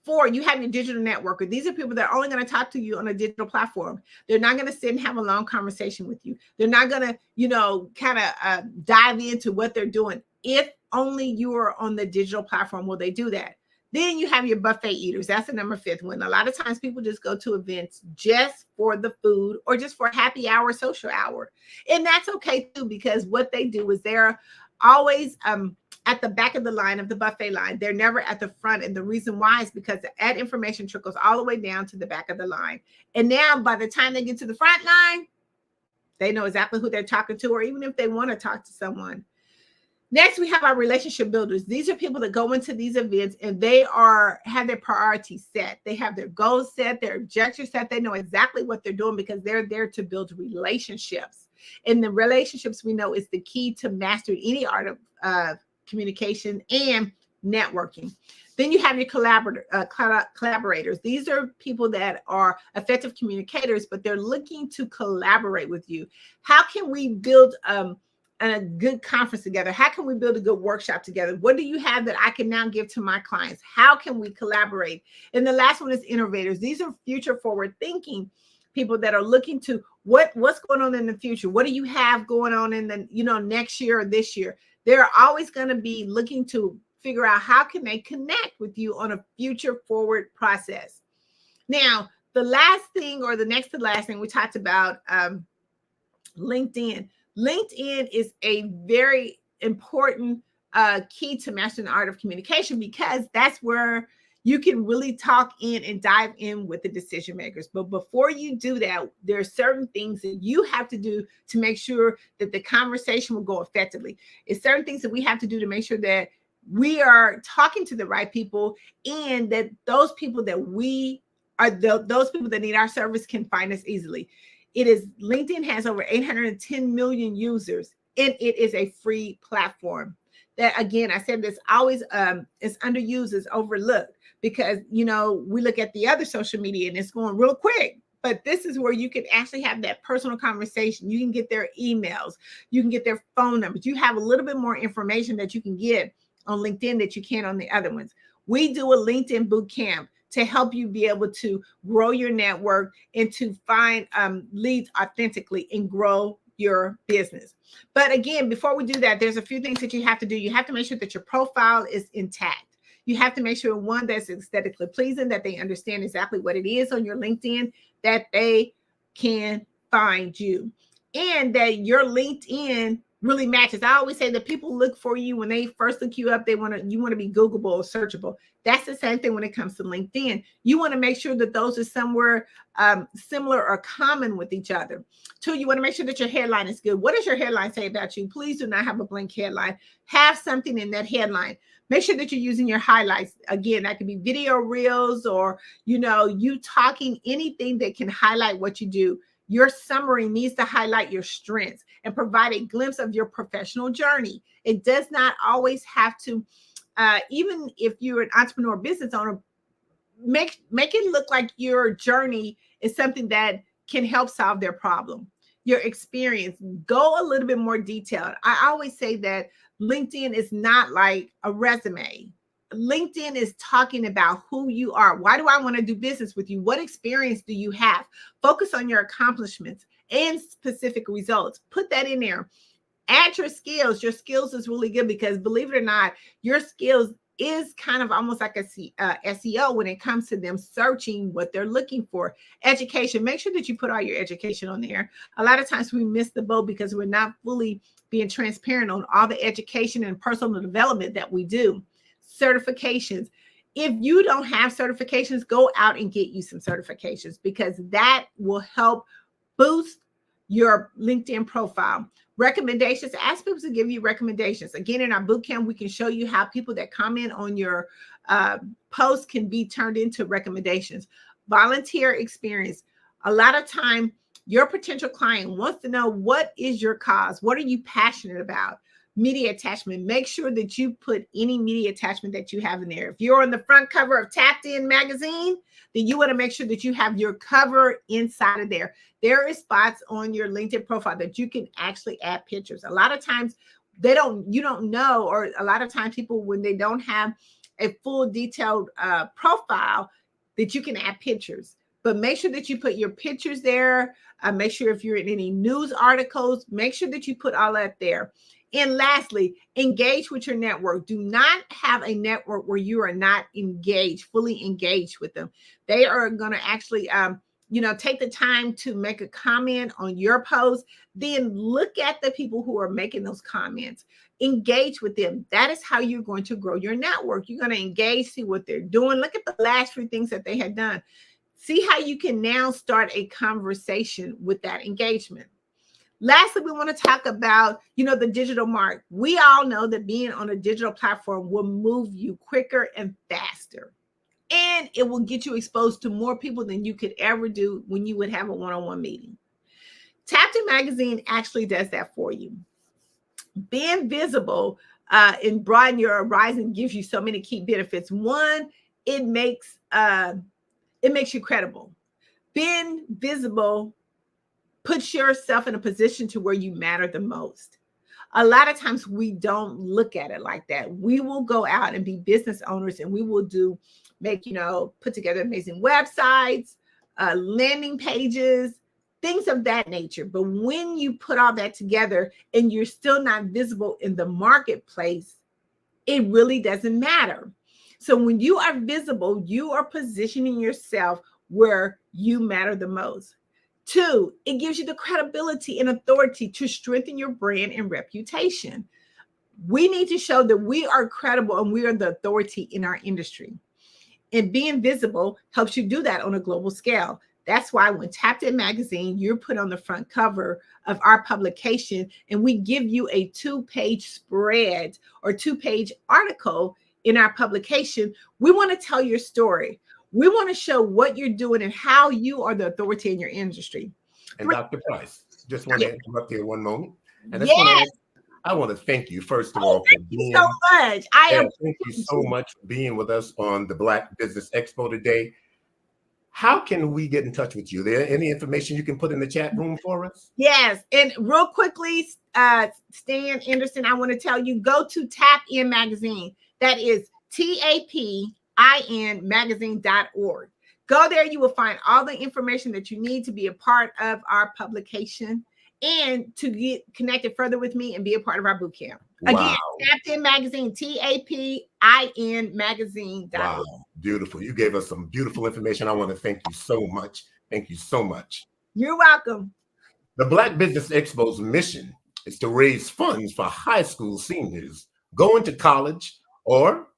4, you have your digital networker. These are people that are only going to talk to you on a digital platform. They're not going to sit and have a long conversation with you. They're not going to, kind of dive into what they're doing. If only you are on the digital platform, will they do that? Then you have your buffet eaters. That's the number 5th one. A lot of times people just go to events just for the food or just for a happy hour, social hour. And that's okay too, because what they do is they're always at the back of the line of the buffet line. They're never at the front. And the reason why is because the ad information trickles all the way down to the back of the line. And now by the time they get to the front line, they know exactly who they're talking to, or even if they want to talk to someone. Next, we have our relationship builders. These are people that go into these events and they have their priorities set. They have their goals set, their objectives set. They know exactly what they're doing because they're there to build relationships. And the relationships, we know, is the key to mastering any art of communication and networking. Then you have your collaborators. These are people that are effective communicators, but they're looking to collaborate with you. How can we build a good conference together? How can we build a good workshop together? What do you have that I can now give to my clients? How can we collaborate? And the last one is innovators. These are future forward thinking people that are looking to what's going on in the future. What do you have going on in the next year or this year? They're always going to be looking to figure out how can they connect with you on a future forward process. Now, the last thing, or the next to last thing, we talked about LinkedIn. LinkedIn is a very important key to mastering the art of communication, because that's where you can really talk in and dive in with the decision makers. But before you do that, there are certain things that you have to do to make sure that the conversation will go effectively. It's certain things that we have to do to make sure that we are talking to the right people, and that those people that those people that need our service can find us easily. LinkedIn has over 810 million users. And it is a free platform. That, again, I said this always is underused, is overlooked, because, you know, we look at the other social media and it's going real quick. But this is where you can actually have that personal conversation. You can get their emails, you can get their phone numbers. You have a little bit more information that you can get on LinkedIn that you can on the other ones. We do a LinkedIn boot camp to help you be able to grow your network and to find leads authentically and grow your business. But again, before we do that, there's a few things that you have to do. You have to make sure that your profile is intact. You have to make sure, one, that's aesthetically pleasing, that they understand exactly what it is on your LinkedIn, that they can find you, and that your LinkedIn really matches. I always say that people look for you when they first look you up. You want to be Googleable or searchable. That's the same thing when it comes to LinkedIn. You want to make sure that those are somewhere similar or common with each other. Two, you want to make sure that your headline is good. What does your headline say about you? Please do not have a blank headline. Have something in that headline. Make sure that you're using your highlights. Again, that could be video reels, or, you know, you talking, anything that can highlight what you do. Your summary needs to highlight your strengths and provide a glimpse of your professional journey. It does not always have to, even if you're an entrepreneur business owner, make it look like your journey is something that can help solve their problem. Your experience, go a little bit more detailed. I always say that LinkedIn is not like a resume. LinkedIn is talking about who you are. Why do I want to do business with you? What experience do you have? Focus on your accomplishments and specific results. Put that in there. Add your skills. Your skills is really good, because, believe it or not, your skills is kind of almost like a SEO when it comes to them searching what they're looking for. Education. Make sure that you put all your education on there. A lot of times we miss the boat because we're not fully being transparent on all the education and personal development that we do. Certifications. If you don't have certifications, go out and get you some certifications, because that will help boost your LinkedIn profile. Recommendations. Ask people to give you recommendations. Again, in our bootcamp, we can show you how people that comment on your post can be turned into recommendations. Volunteer experience. A lot of time, your potential client wants to know, what is your cause? What are you passionate about? Media attachment. Make sure that you put any media attachment that you have in there. If you're on the front cover of Tapped In magazine, then you want to make sure that you have your cover inside of there. There is spots on your LinkedIn profile that you can actually add pictures. A lot of times you don't know, or a lot of times people, when they don't have a full detailed profile, that you can add pictures. But make sure that you put your pictures there. Make sure if you're in any news articles, make sure that you put all that there. And lastly, engage with your network. Do not have a network where you are not engaged, fully engaged with them. They are going to actually, take the time to make a comment on your post. Then look at the people who are making those comments. Engage with them. That is how you're going to grow your network. You're going to engage, see what they're doing. Look at the last few things that they had done. See how you can now start a conversation with that engagement. Lastly, we want to talk about, the digital mark. We all know that being on a digital platform will move you quicker and faster. And it will get you exposed to more people than you could ever do when you would have a one-on-one meeting. Tapped In magazine actually does that for you. Being visible and broaden your horizon gives you so many key benefits. One, it makes you credible. Being visible puts yourself in a position to where you matter the most. A lot of times we don't look at it like that. We will go out and be business owners, and we will put together amazing websites, landing pages, things of that nature. But when you put all that together and you're still not visible in the marketplace, it really doesn't matter. So when you are visible, you are positioning yourself where you matter the most. Two, it gives you the credibility and authority to strengthen your brand and reputation. We need to show that we are credible and we are the authority in our industry. And being visible helps you do that on a global scale. That's why when Tapped In magazine, you're put on the front cover of our publication, and we give you a 2-page spread or 2-page article in our publication. We want to tell your story. We want to show what you're doing and how you are the authority in your industry. And Dr. Price, just want to interrupt you one moment. And I just want to I want to thank you, first of all, for Thank you so much. Thank you so much for being with us on the Black Business Expo today. How can we get in touch with you? There any information you can put in the chat room for us? Yes. And real quickly, Stan Anderson, I want to tell you, go to Tap In Magazine. That is TAPIN magazine.org. Go there. You will find all the information that you need to be a part of our publication and to get connected further with me and be a part of our boot camp. Again, Wow. Tapped In Magazine, TAPIN magazine.org. Wow, beautiful. You gave us some beautiful information. I want to thank you so much. Thank you so much. You're welcome. The Black Business Expo's mission is to raise funds for high school seniors going to college or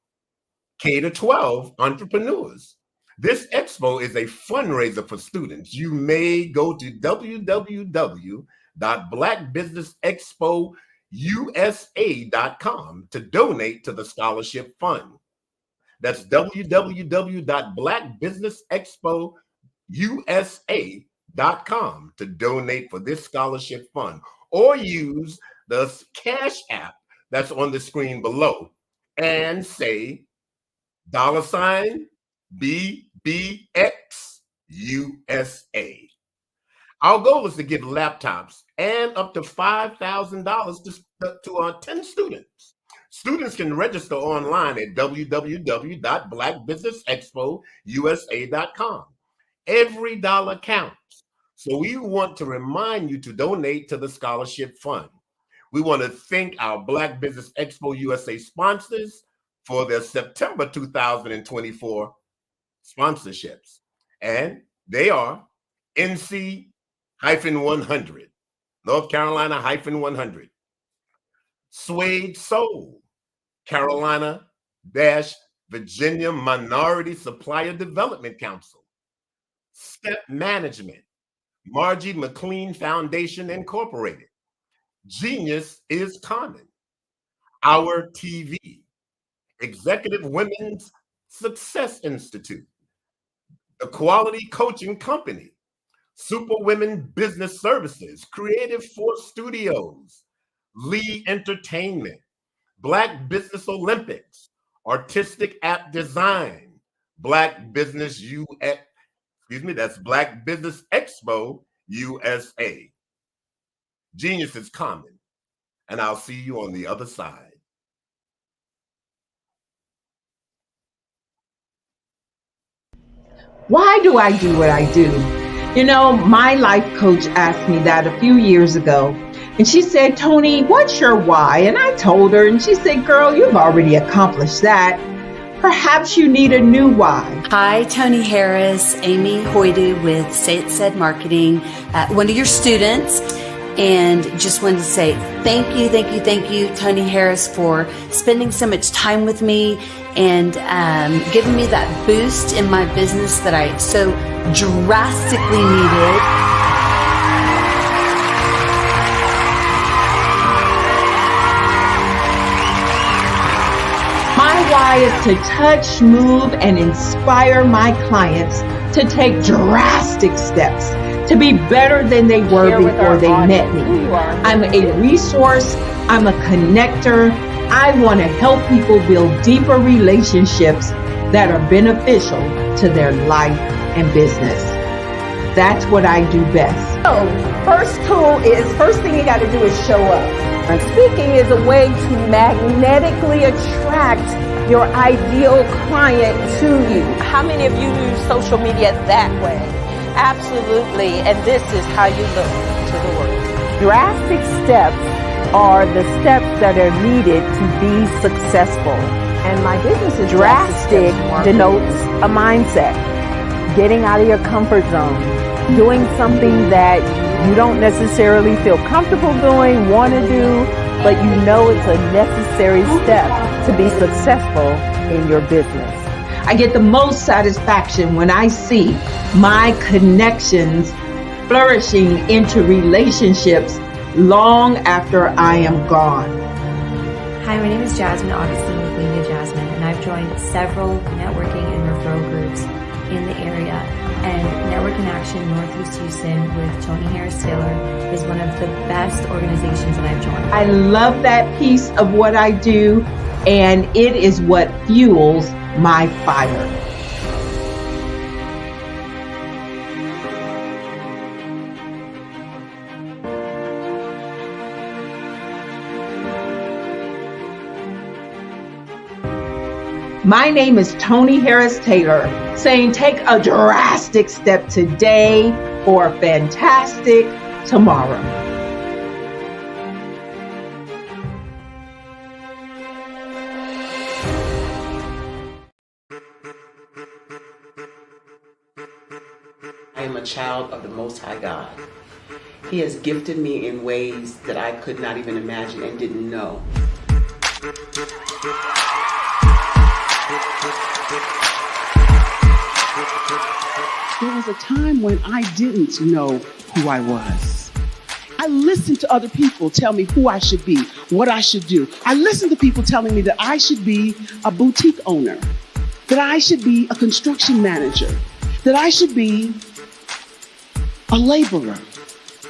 K-12 entrepreneurs. This expo is a fundraiser for students. You may go to www.blackbusinessexpousa.com to donate to the scholarship fund. That's www.blackbusinessexpousa.com to donate for this scholarship fund, or use the Cash App that's on the screen below and say $BBXUSA. Our goal is to give laptops and up to $5,000 to 10 students. Students can register online at www.blackbusinessexpousa.com. Every dollar counts. So we want to remind you to donate to the scholarship fund. We want to thank our Black Business Expo USA sponsors for their September 2024 sponsorships. And they are NC-100, North Carolina-100, Suede Soul, Carolina-Virginia Minority Supplier Development Council, Step Management, Margie McLean Foundation Incorporated, Genius is Common, Our TV, Executive Women's Success Institute, the Quality Coaching Company, Super Women Business Services, Creative Force Studios, Lee Entertainment, Black Business Olympics, Artistic App Design, Black Business that's Black Business Expo USA. Genius is Common, and I'll see you on the other side. Why do I do what I do? You know, my life coach asked me that a few years ago, and she said, Tony, what's your why? And I told her, and she said, girl, you've already accomplished that. Perhaps you need a new why. Hi, Tony Harris, Amy Hoydu with Say It Said Marketing, one of your students. And just wanted to say thank you, Tony Harris, for spending so much time with me and giving me that boost in my business that I so drastically needed. My why is to touch, move, and inspire my clients to take drastic steps to be better than they were before they met me. I'm a resource. I'm a connector. I want to help people build deeper relationships that are beneficial to their life and business. That's what I do best. So, first thing you got to do is show up. And speaking is a way to magnetically attract your ideal client to you. How many of you use social media that way? Absolutely, and this is how you look to the world. Drastic steps are the steps that are needed to be successful. And my business is drastic denotes a mindset. Getting out of your comfort zone. Doing something that you don't necessarily feel comfortable doing, want to do, but you know it's a necessary step to be successful in your business. I get the most satisfaction when I see my connections flourishing into relationships long after I am gone. Hi, my name is Jasmine Augustine with Media Jasmine, and I've joined several networking and referral groups in the area. And Network in Action Northeast Houston with Tony Harris Taylor is one of the best organizations that I've joined. I love that piece of what I do, and it is what fuels my fire. My name is Tony Harris Taylor, saying take a drastic step today for a fantastic tomorrow. I am a child of the Most High God. He has gifted me in ways that I could not even imagine and didn't know. There was a time when I didn't know who I was. I listened to other people tell me who I should be, what I should do. I listened to people telling me that I should be a boutique owner, that I should be a construction manager, that I should be a laborer.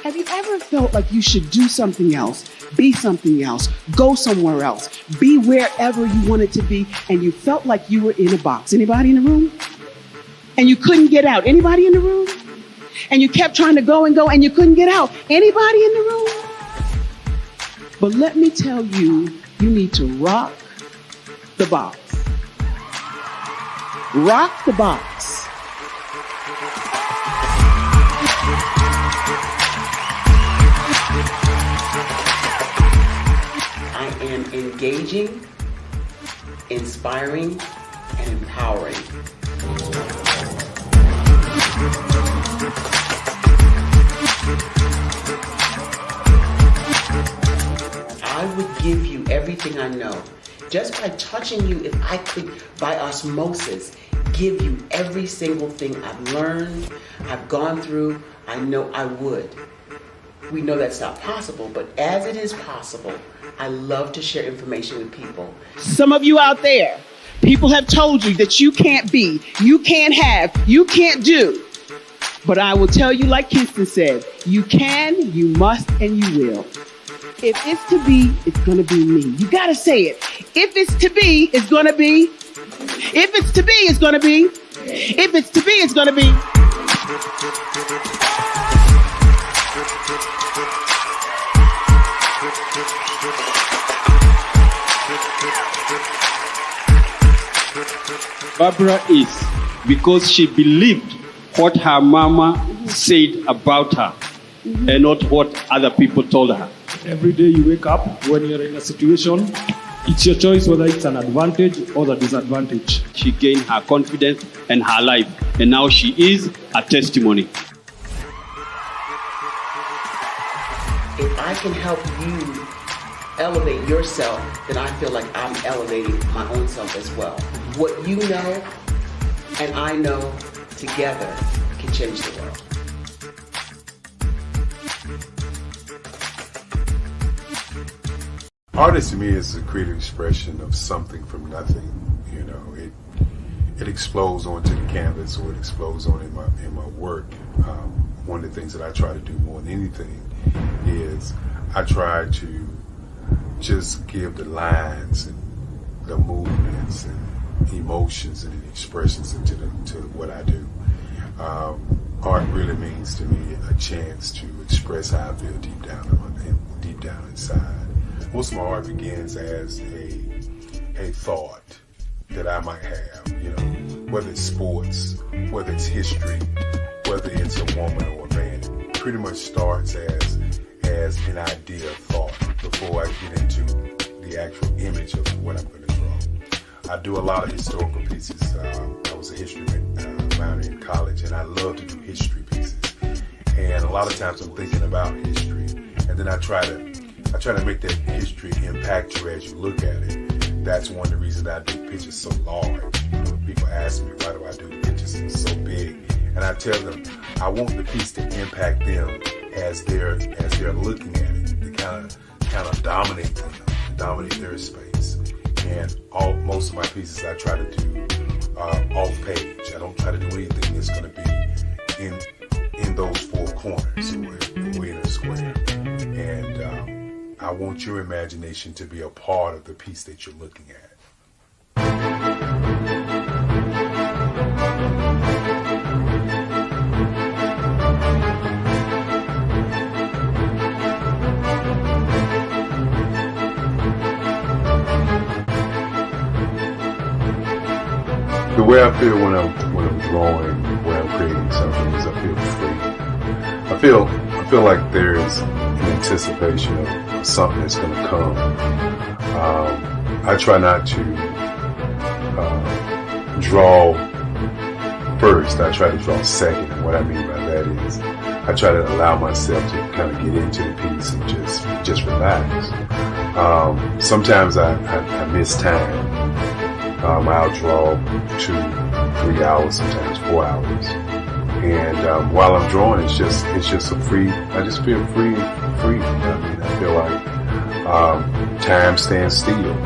Have you ever felt like you should do something else, be something else, go somewhere else, be wherever you wanted to be, and you felt like you were in a box? Anybody in the room? And you couldn't get out? Anybody in the room? And you kept trying to go and you couldn't get out? Anybody in the room? But let me tell you, you need to rock the box. Rock the box. I am engaging, inspiring, and empowering. I would give you everything I know. Just by touching you, if I could, by osmosis, give you every single thing I've learned, I've gone through, I know I would. We know that's not possible, but as it is possible, I love to share information with people. Some of you out there, people have told you that you can't be, you can't have, you can't do. But I will tell you, like Kinston said, you can, you must, and you will. If it's to be, it's going to be me. You got to say it. If it's to be, it's going to be. If it's to be, it's going to be. If it's to be, it's going to be. Barbara is because she believed what her mama said about her and not what other people told her. Every day you wake up, when you're in a situation, it's your choice whether it's an advantage or the disadvantage. She gained her confidence and her life, and now she is a testimony. If I can help you elevate yourself, then I feel like I'm elevating my own self as well. What you know and I know together can change the world. Artist to me is a creative expression of something from nothing. You know, it explodes onto the canvas, or it explodes on in my work. One of the things that I try to do more than anything is I try to just give the lines and the movements and emotions and expressions into to what I do. Art really means to me a chance to express how I feel deep down inside. Most of my art begins as a thought that I might have, you know, whether it's sports, whether it's history, whether it's a woman or a man. It pretty much starts as an idea of thought before I get into the actual image of what I'm going to draw. I do a lot of historical pieces. I was a history minor in college, and I love to do history pieces. And a lot of times I'm thinking about history, and then I try to make that history impact you as you look at it. That's one of the reasons I do pictures so large. People ask me, why do I do pictures so big? And I tell them, I want the piece to impact them as they're looking at it, to kind of dominate them, dominate their space. And most of my pieces I try to do off page. I don't don't try to do anything that's going to be in those four corners or in a square. And I want your imagination to be a part of the piece that you're looking at. The way I feel when I'm drawing, when I'm creating something, is I feel free. I feel like there's an anticipation of something that's going to come. I try not to draw first. I try to draw second. And what I mean by that is I try to allow myself to kind of get into the piece and just relax. Sometimes I miss time. I'll draw 2-3 hours, sometimes 4 hours. And while I'm drawing, it's just a free. I just feel free. I mean, I feel like time stands still.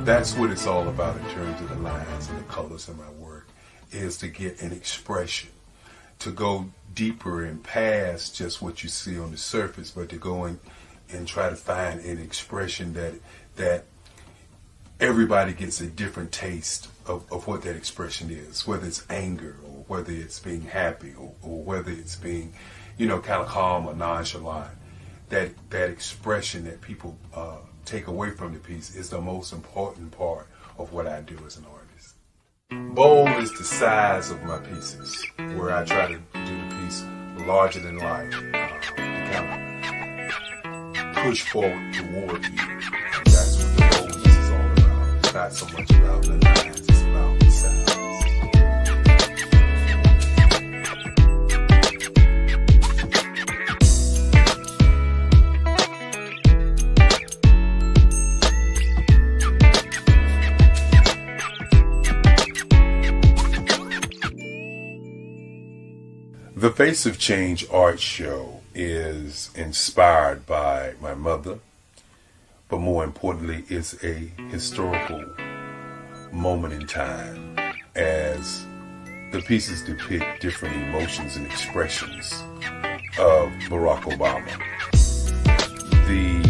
That's what it's all about in terms of the lines and the colors in my work, is to get an expression, to go deeper and past just what you see on the surface, but to go in and try to find an expression that everybody gets a different taste of what that expression is, whether it's anger or whether it's being happy or whether it's being, kind of calm or nonchalant. That expression that people take away from the piece is the most important part of what I do as an artist. Bold is the size of my pieces, where I try to do the piece larger than life, to kind of push forward toward you. And that's what the boldness is all about. It's not so much about the lines, it's about the size. The Face of Change art show is inspired by my mother, but more importantly, it's a historical moment in time as the pieces depict different emotions and expressions of Barack Obama. The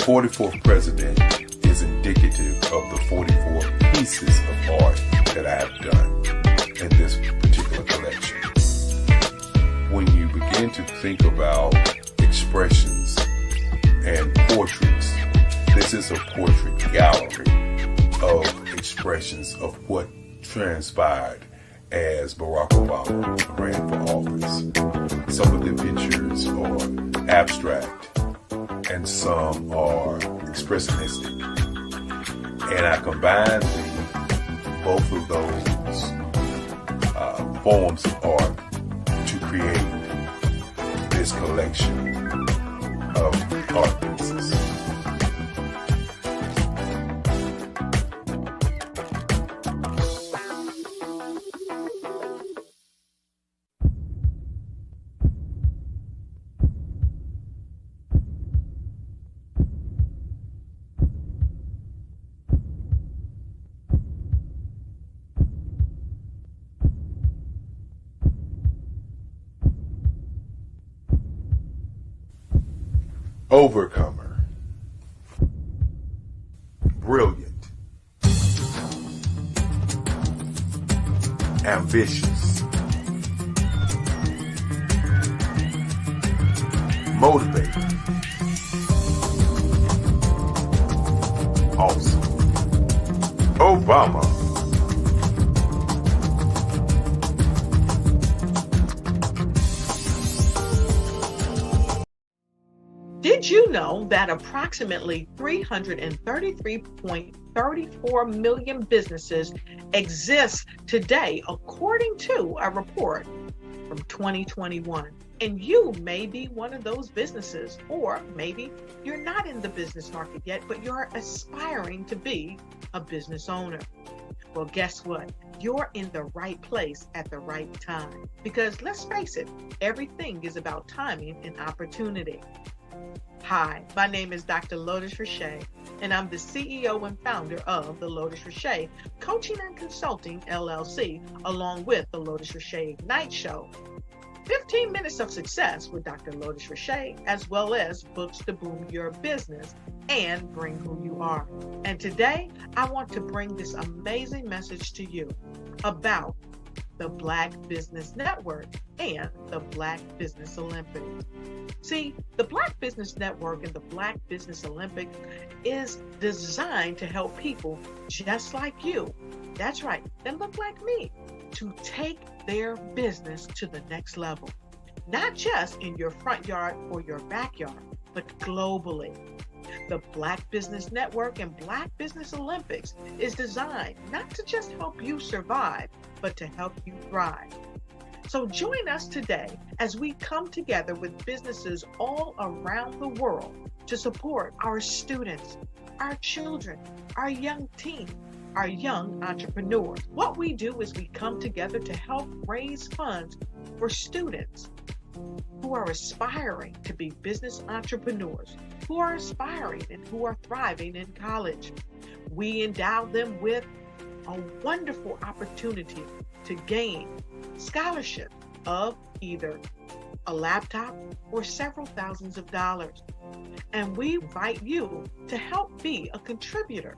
44th president is indicative of the 44 pieces of art that I have done in this particular collection. When you begin to think about expressions and portraits, this is a portrait gallery of expressions of what transpired as Barack Obama ran for office. Some of the pictures are abstract and some are expressionistic. And I combined both of those forms of art to create this collection of art pieces. Overcomer, brilliant, ambitious, motivated, awesome. Obama. Did you know that approximately 333.34 million businesses exist today, according to a report from 2021? And you may be one of those businesses, or maybe you're not in the business market yet, but you're aspiring to be a business owner. Well, guess what? You're in the right place at the right time. Because let's face it, everything is about timing and opportunity. Hi, my name is Dr. Lotus Richey, and I'm the CEO and founder of the Lotus Richey Coaching and Consulting LLC, along with the Lotus Richey Ignite Show. 15 minutes of success with Dr. Lotus Richey, as well as books to boom your business and bring who you are. And today, I want to bring this amazing message to you about the Black Business Network and the Black Business Olympics. See, the Black Business Network and the Black Business Olympics is designed to help people just like you, that's right, that look like me, to take their business to the next level. Not just in your front yard or your backyard, but globally. The Black Business Network and Black Business Olympics is designed not to just help you survive, but to help you thrive. So join us today as we come together with businesses all around the world to support our students, our children, our young teens, our young entrepreneurs. What we do is we come together to help raise funds for students who are aspiring to be business entrepreneurs, who are aspiring and who are thriving in college. We endow them with a wonderful opportunity to gain scholarship of either a laptop or several thousands of dollars. And we invite you to help be a contributor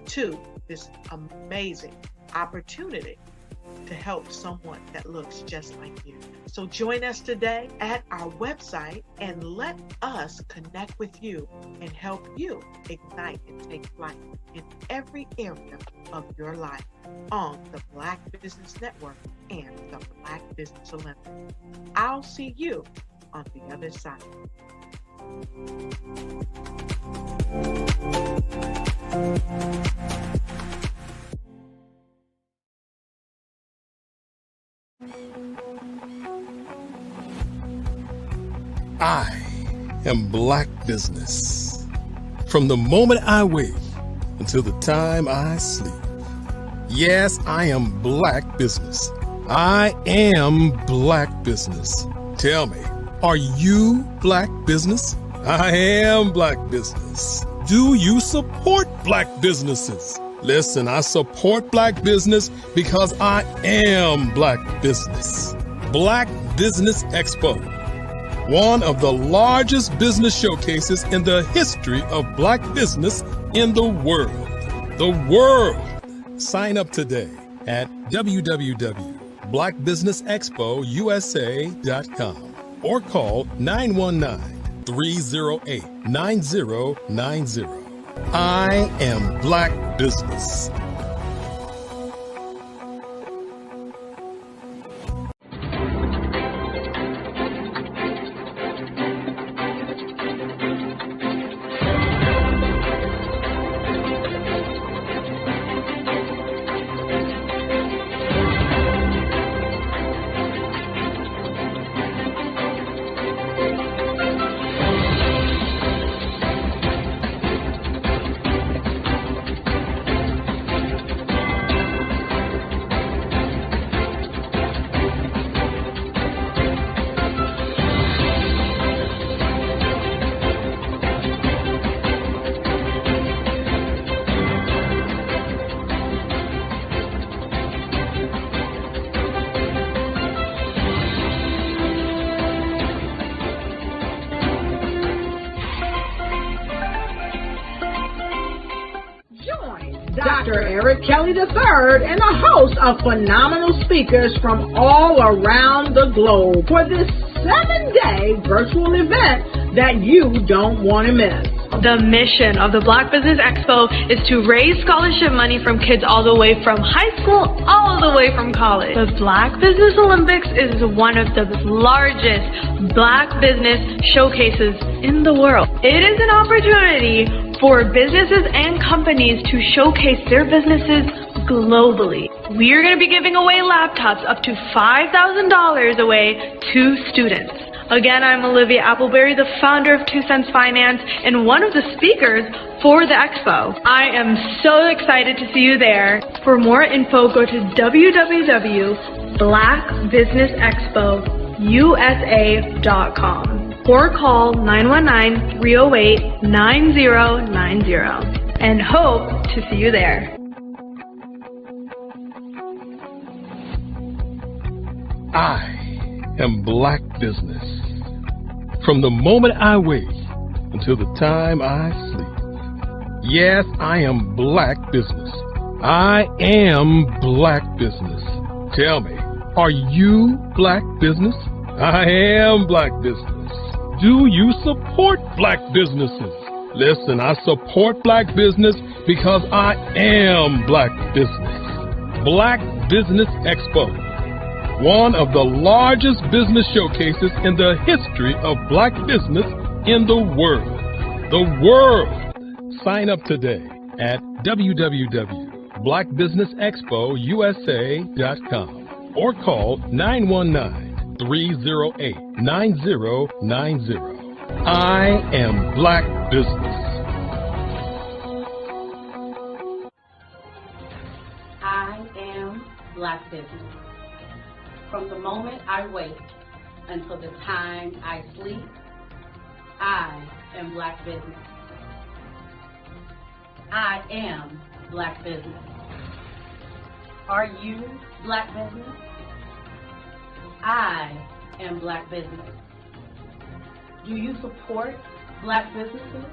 to this amazing opportunity to help someone that looks just like you. So join us today at our website and let us connect with you and help you ignite and take flight in every area of your life on the Black Business Network and the Black Business Olympics. I'll see you on the other side. I am Black Business. From the moment I wake until the time I sleep. Yes, I am Black Business. I am Black Business. Tell me, are you Black Business? I am Black Business. Do you support Black businesses? Listen, I support Black business because I am Black Business. Black Business Expo, one of the largest business showcases in the history of Black business in the world. The world! Sign up today at www.blackbusinessexpousa.com or call 919-308-9090. I am Black Business. Dr. Eric Kelly III and a host of phenomenal speakers from all around the globe for this 7-day virtual event that you don't want to miss. The mission of the Black Business Expo is to raise scholarship money from kids all the way from high school, all the way from college. The Black Business Olympics is one of the largest Black business showcases in the world. It is an opportunity for businesses and companies to showcase their businesses globally. We are going to be giving away laptops up to $5,000 away to students. Again, I'm Olivia Appleberry, the founder of 2 Cents Finance and one of the speakers for the expo. I am so excited to see you there. For more info, go to www.blackbusinessexpousa.com or call 919-308-9090 and hope to see you there. I am Black Business. From the moment I wake until the time I sleep. Yes, I am Black Business. I am Black Business. Tell me, are you Black Business? I am Black Business. Do you support Black businesses? Listen, I support Black business because I am Black Business. Black Business Expo, one of the largest business showcases in the history of Black business in the world. The world! Sign up today at www.blackbusinessexpousa.com or call 919-308-9090. I am Black Business. I am Black Business. From the moment I wake until the time I sleep, I am Black Business. I am Black Business. Are you Black Business? I am Black Business. Do you support Black businesses?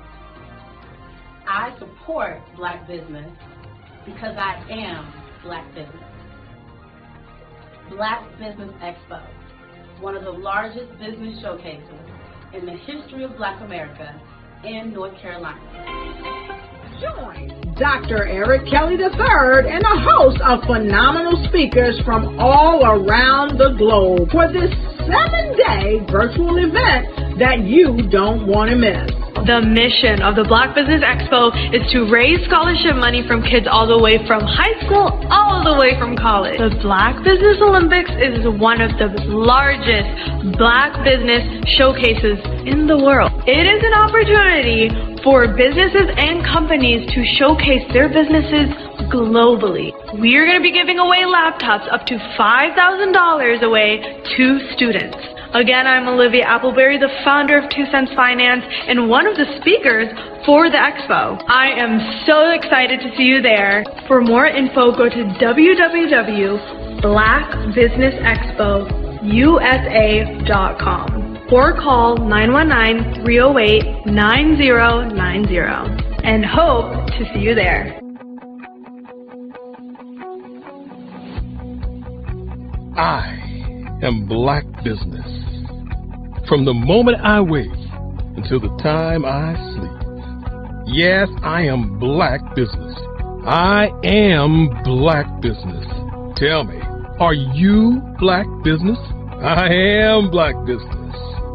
I support Black business because I am Black Business. Black Business Expo, one of the largest business showcases in the history of Black America in North Carolina. Join Dr. Eric Kelly III and a host of phenomenal speakers from all around the globe for this 7-day virtual event that you don't want to miss. The mission of the Black Business Expo is to raise scholarship money from kids all the way from high school, all the way from college. The Black Business Olympics is one of the largest Black business showcases in the world. It is an opportunity for businesses and companies to showcase their businesses globally. We are going to be giving away laptops up to $5,000 away to students. Again, I'm Olivia Appleberry, the founder of 2 Cents Finance and one of the speakers for the expo. I am so excited to see you there. For more info, go to www.blackbusinessexpousa.com or call 919-308-9090 and hope to see you there. I am Black Business. From the moment I wake until the time I sleep. Yes, I am Black Business. I am Black Business. Tell me, are you Black Business? I am Black Business.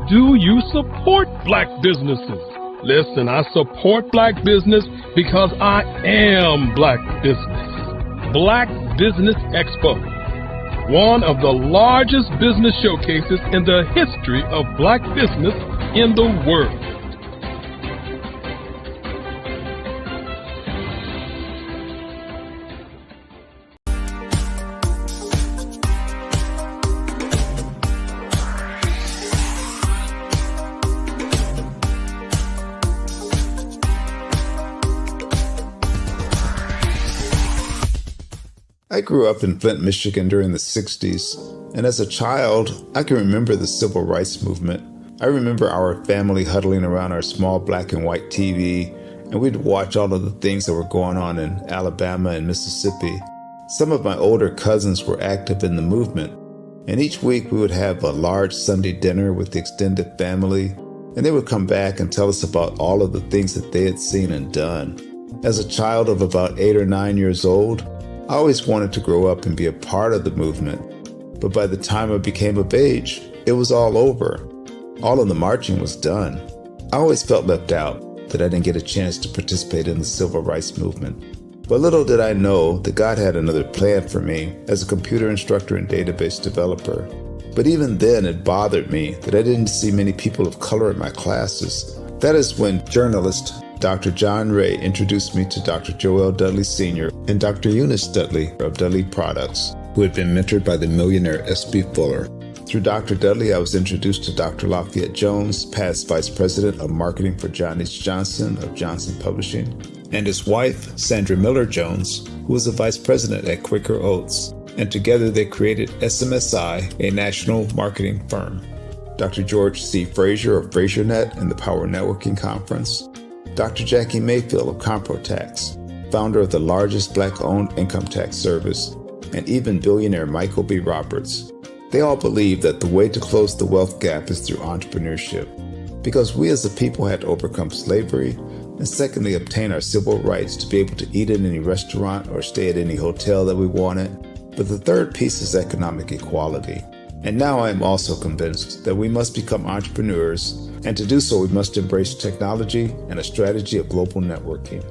Do you support Black businesses? Listen, I support Black business because I am Black Business. Black Business Expo, one of the largest business showcases in the history of Black business in the world. I grew up in Flint, Michigan during the 60s, and as a child, I can remember the civil rights movement. I remember our family huddling around our small black and white TV, and we'd watch all of the things that were going on in Alabama and Mississippi. Some of my older cousins were active in the movement, and each week we would have a large Sunday dinner with the extended family. and they would come back and tell us about all of the things that they had seen and done. As a child of about 8 or 9 years old, I always wanted to grow up and be a part of the movement. But by the time I became of age, it was all over. All of the marching was done. I always felt left out, that I didn't get a chance to participate in the civil rights movement. But little did I know that God had another plan for me as a computer instructor and database developer. But even then, it bothered me that I didn't see many people of color in my classes. That is when journalist Dr. John Ray introduced me to Dr. Joel Dudley Sr. and Dr. Eunice Dudley of Dudley Products, who had been mentored by the millionaire S.B. Fuller. Through Dr. Dudley, I was introduced to Dr. Lafayette Jones, past Vice President of Marketing for John H. Johnson of Johnson Publishing, and his wife, Sandra Miller Jones, who was the Vice President at Quaker Oats, and together they created SMSI, a national marketing firm. Dr. George C. Frazier of FrazierNet and the Power Networking Conference, Dr. Jackie Mayfield of ComproTax, founder of the largest Black-owned income tax service, and even billionaire Michael B. Roberts. They all believe that the way to close the wealth gap is through entrepreneurship, because we as a people had to overcome slavery, and secondly, obtain our civil rights to be able to eat in any restaurant or stay at any hotel that we wanted. But the third piece is economic equality. And now I am also convinced that we must become entrepreneurs, and to do so we must embrace technology and a strategy of global networking.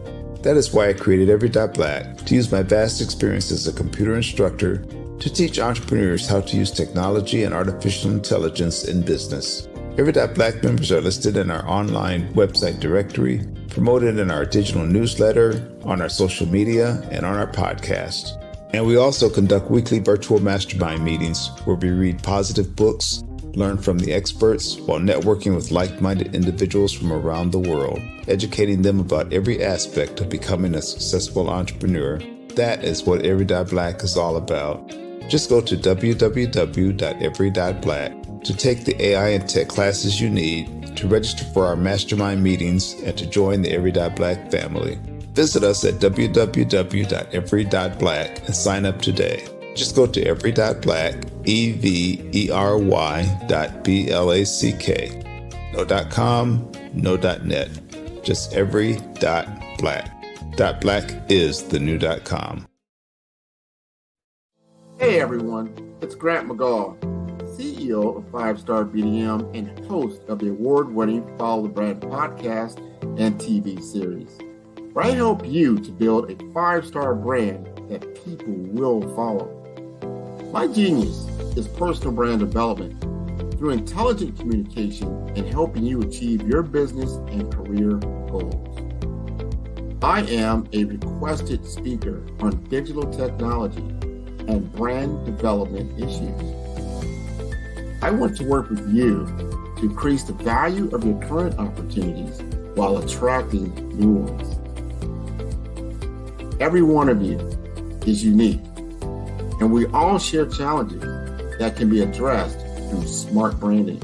That is why I created Every.Black, to use my vast experience as a computer instructor to teach entrepreneurs how to use technology and artificial intelligence in business. Every.Black members are listed in our online website directory, promoted in our digital newsletter, on our social media, and on our podcast. And we also conduct weekly virtual mastermind meetings where we read positive books, learn from the experts, while networking with like-minded individuals from around the world, educating them about every aspect of becoming a successful entrepreneur. That is what Every.Black is all about. Just go to www.every.black to take the AI and tech classes you need, to register for our mastermind meetings, and to join the Every.Black family. Visit us at www.every.black and sign up today. Just go to every.black, every.black. No .com, no .net, just every.black. .black is the new .com. Hey everyone, it's Grant McGaugh, CEO of 5-Star BDM and host of the award-winning Follow the Brand podcast and TV series, where I help you to build a 5-star brand that people will follow. My genius is personal brand development through intelligent communication and helping you achieve your business and career goals. I am a requested speaker on digital technology and brand development issues. I want to work with you to increase the value of your current opportunities while attracting new ones. Every one of you is unique, and we all share challenges that can be addressed through smart branding.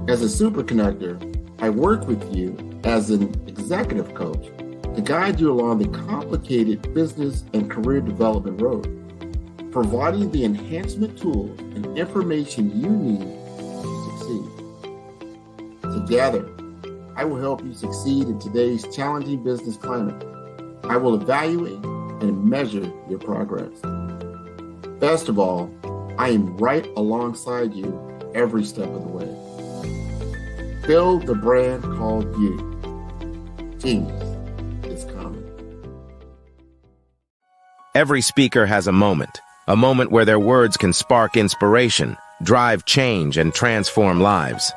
As a superconnector, I work with you as an executive coach to guide you along the complicated business and career development road, providing the enhancement tools and information you need to succeed. Together, I will help you succeed in today's challenging business climate. I will evaluate and measure your progress. Best of all, I am right alongside you every step of the way. Build the brand called you. Genius is coming. Every speaker has a moment where their words can spark inspiration, drive change, and transform lives.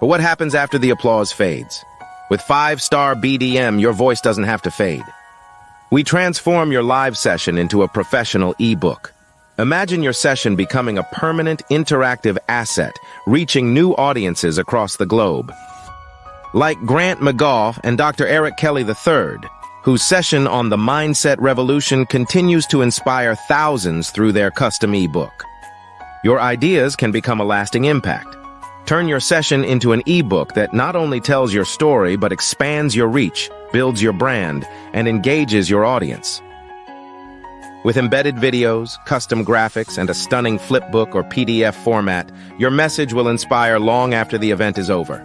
But what happens after the applause fades? With 5-Star BDM, your voice doesn't have to fade. We transform your live session into a professional ebook. Imagine your session becoming a permanent, interactive asset, reaching new audiences across the globe. Like Grant McGaugh and Dr. Eric Kelly III, whose session on the Mindset Revolution continues to inspire thousands through their custom ebook. Your ideas can become a lasting impact. Turn your session into an ebook that not only tells your story, but expands your reach, builds your brand, and engages your audience. With embedded videos, custom graphics, and a stunning flipbook or PDF format, your message will inspire long after the event is over.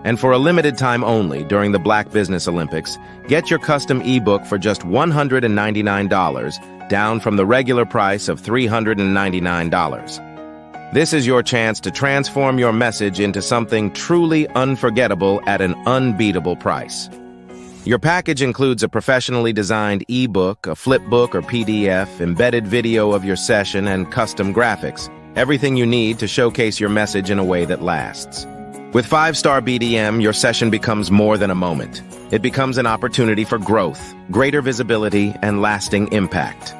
And for a limited time only during the Black Business Olympics, get your custom ebook for just $199, down from the regular price of $399. This is your chance to transform your message into something truly unforgettable at an unbeatable price. Your package includes a professionally designed ebook, a flipbook or PDF, embedded video of your session, and custom graphics. Everything you need to showcase your message in a way that lasts. With 5-star BDM, your session becomes more than a moment. It becomes an opportunity for growth, greater visibility, and lasting impact.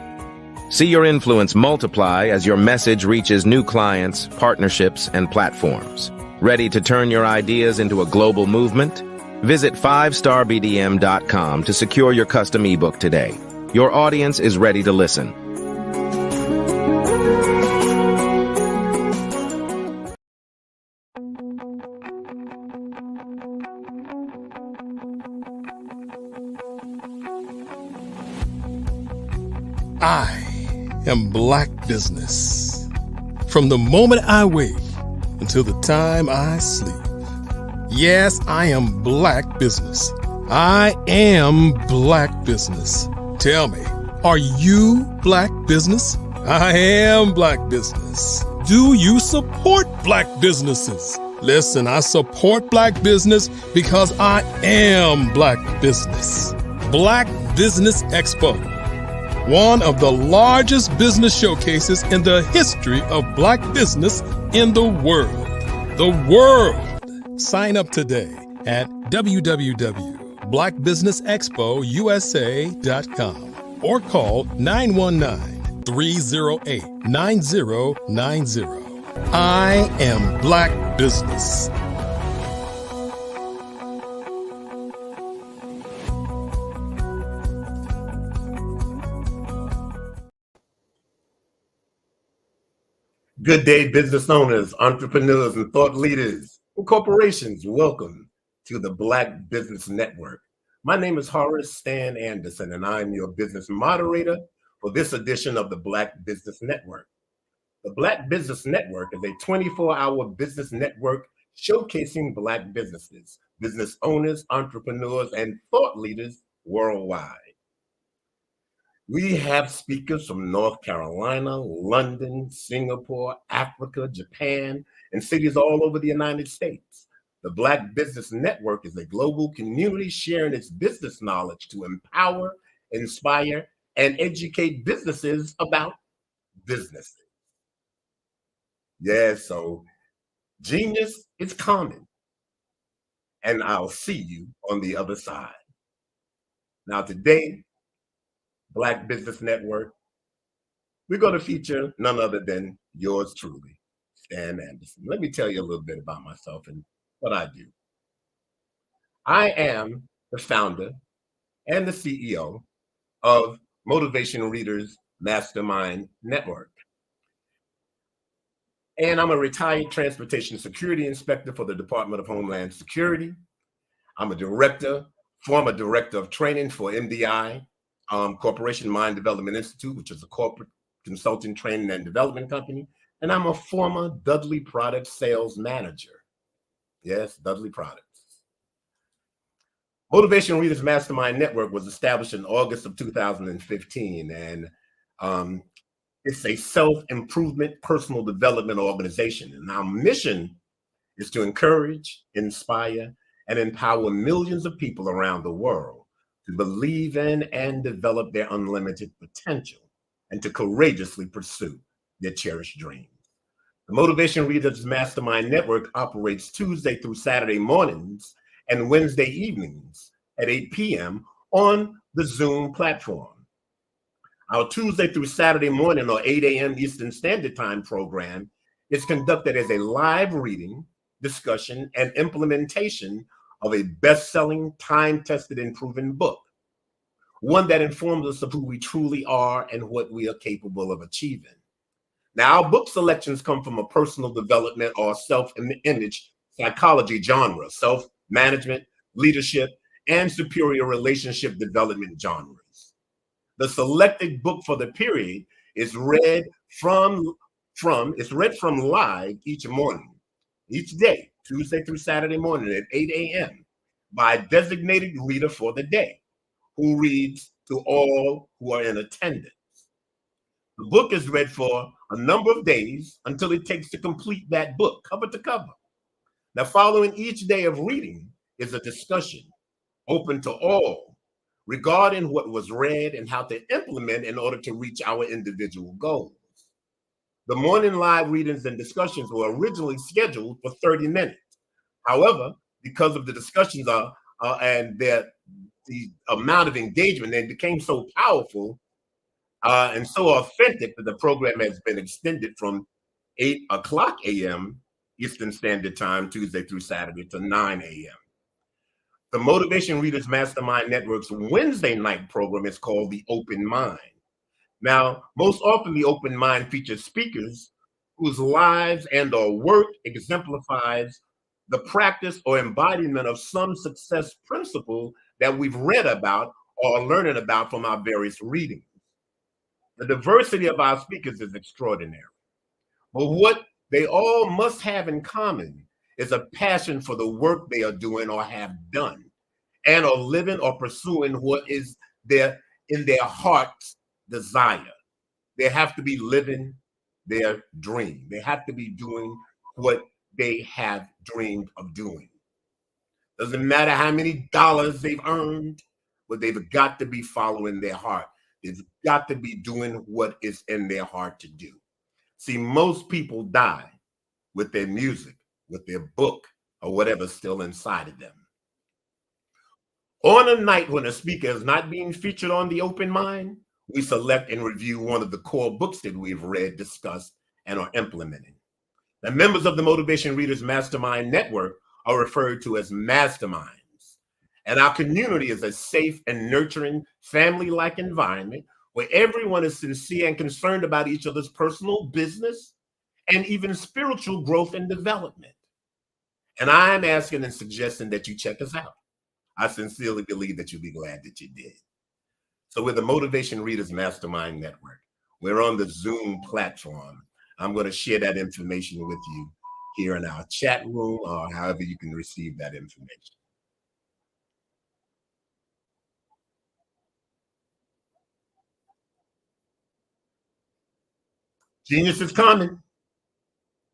See your influence multiply as your message reaches new clients, partnerships, and platforms. Ready to turn your ideas into a global movement? Visit 5starbdm.com to secure your custom ebook today. Your audience is ready to listen. I am Black Business. From the moment I wake until the time I sleep. Yes, I am Black Business. I am Black Business. Tell me, are you Black Business? I am Black Business. Do you support Black businesses? Listen, I support Black business because I am Black Business. Black Business Expo, one of the largest business showcases in the history of Black business in the world. The world! Sign up today at www.blackbusinessexpousa.com or call 919-308-9090. I am Black Business. Good day, business owners, entrepreneurs, and thought leaders, and corporations. Welcome to the Black Business Network. My name is Horace Stan Anderson, and I'm your business moderator for this edition of the Black Business Network. The Black Business Network is a 24-hour business network showcasing Black businesses, business owners, entrepreneurs, and thought leaders worldwide. We have speakers from North Carolina, London, Singapore, Africa, Japan, and cities all over the United States. The Black Business Network is a global community sharing its business knowledge to empower, inspire, and educate businesses about businesses. Yeah, so genius is common, and I'll see you on the other side. Now today, Black Business Network, we're going to feature none other than yours truly, Stan Anderson. Let me tell you a little bit about myself and what I do. I am the founder and the CEO of Motivation Readers Mastermind Network. And I'm a retired transportation security inspector for the Department of Homeland Security. I'm a former director of training for MDI, Corporation Mind Development Institute, which is a corporate consulting, training, and development company. And I'm a former Dudley Products sales manager. Yes, Dudley Products. Motivation Readers Mastermind Network was established in August of 2015, and it's a self-improvement, personal development organization. And our mission is to encourage, inspire, and empower millions of people around the world to believe in and develop their unlimited potential and to courageously pursue their cherished dreams. The Motivation Readers Mastermind Network operates Tuesday through Saturday mornings and Wednesday evenings at 8 p.m. on the Zoom platform. Our Tuesday through Saturday morning or 8 a.m. Eastern Standard Time program is conducted as a live reading, discussion, and implementation of a best-selling, time-tested, and proven book, one that informs us of who we truly are and what we are capable of achieving. Now, our book selections come from a personal development or self-image psychology genre, self-management, leadership, and superior relationship development genres. The selected book for the period is read from live each morning, each day, Tuesday through Saturday morning at 8 a.m. by a designated reader for the day, who reads to all who are in attendance. The book is read for a number of days until it takes to complete that book, cover to cover. Now, following each day of reading is a discussion open to all regarding what was read and how to implement in order to reach our individual goals. The morning live readings and discussions were originally scheduled for 30 minutes. However, because of the discussions and the amount of engagement, they became so powerful and so authentic that the program has been extended from 8 o'clock a.m. Eastern Standard Time, Tuesday through Saturday, to 9 a.m. The Motivation Readers Mastermind Network's Wednesday night program is called The Open Mind. Now, most often the Open Mind features speakers whose lives and or work exemplifies the practice or embodiment of some success principle that we've read about or learning about from our various readings. The diversity of our speakers is extraordinary. But what they all must have in common is a passion for the work they are doing or have done, and are living or pursuing what is in their heart's desire. They have to be living their dream. They have to be doing what they have dreamed of doing. Doesn't matter how many dollars they've earned, but they've got to be following their heart. They've got to be doing what is in their heart to do. See, most people die with their music, with their book, or whatever's still inside of them. On a night when a speaker is not being featured on The Open Mind, we select and review one of the core books that we've read, discussed, and are implementing. The members of the Motivation Readers Mastermind Network are referred to as masterminds. And our community is a safe and nurturing family-like environment where everyone is sincere and concerned about each other's personal, business, and even spiritual growth and development. And I'm asking and suggesting that you check us out. I sincerely believe that you'll be glad that you did. So we're the Motivation Readers Mastermind Network. We're on the Zoom platform. I'm going to share that information with you here in our chat room, or however you can receive that information. Genius is coming,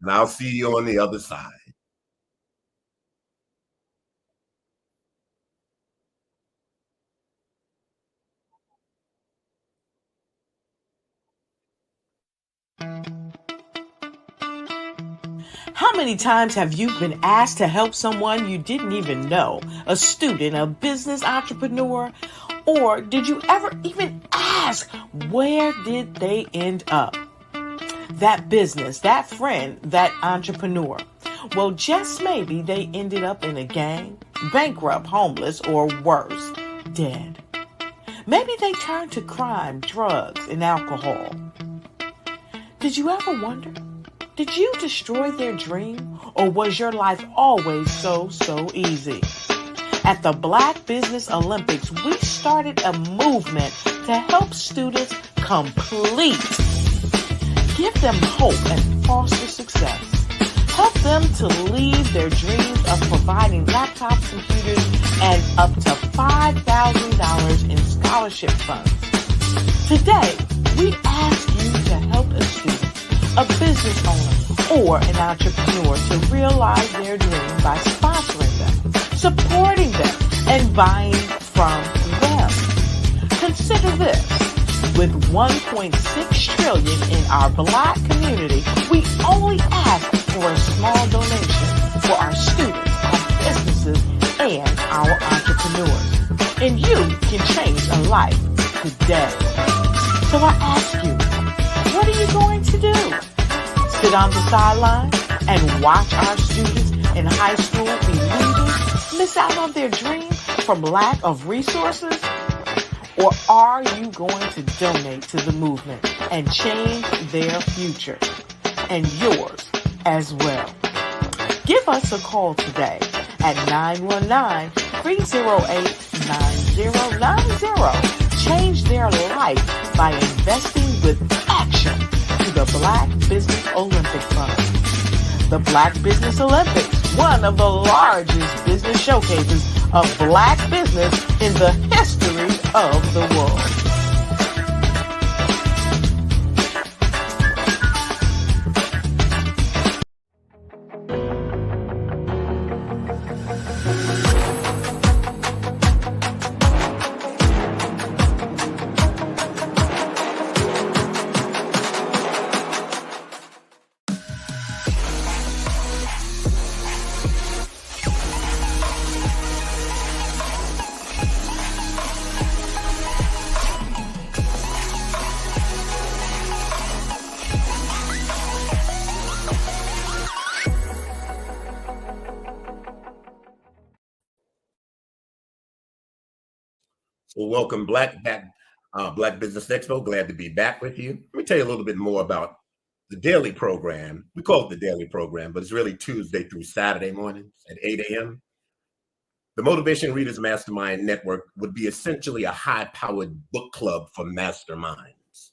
and I'll see you on the other side. How many times have you been asked to help someone you didn't even know, a student, a business entrepreneur, or did you ever even ask, where did they end up? That business, that friend, that entrepreneur. Well, just maybe they ended up in a gang, bankrupt, homeless, or worse, dead. Maybe they turned to crime, drugs, and alcohol. Did you ever wonder? Did you destroy their dream, or was your life always so easy? At the Black Business Olympics, we started a movement to help students complete. Give them hope and foster success. Help them to leave their dreams of providing laptops, computers, and up to $5,000 in scholarship funds. Today, we ask you to help a student, a business owner, or an entrepreneur to realize their dream by sponsoring them, supporting them, and buying from them. Consider this. With $1.6 trillion in our Black community, we only ask for a small donation for our students, our businesses, and our entrepreneurs. And you can change a life today. So I ask you, what are you going to do? Sit on the sideline and watch our students in high school be losers, miss out on their dream from lack of resources? Or are you going to donate to the movement and change their future and yours as well? Give us a call today at 919-308-9090. Change their life by investing with action to the Black Business Olympic Fund. The Black Business Olympics, one of the largest business showcases of Black business in the history of the world. Well, welcome Black Business Expo. Glad to be back with you. Let me tell you a little bit more about the daily program. We call it the daily program, but it's really Tuesday through Saturday mornings at 8 a.m. The Motivation Readers Mastermind Network would be essentially a high-powered book club for masterminds.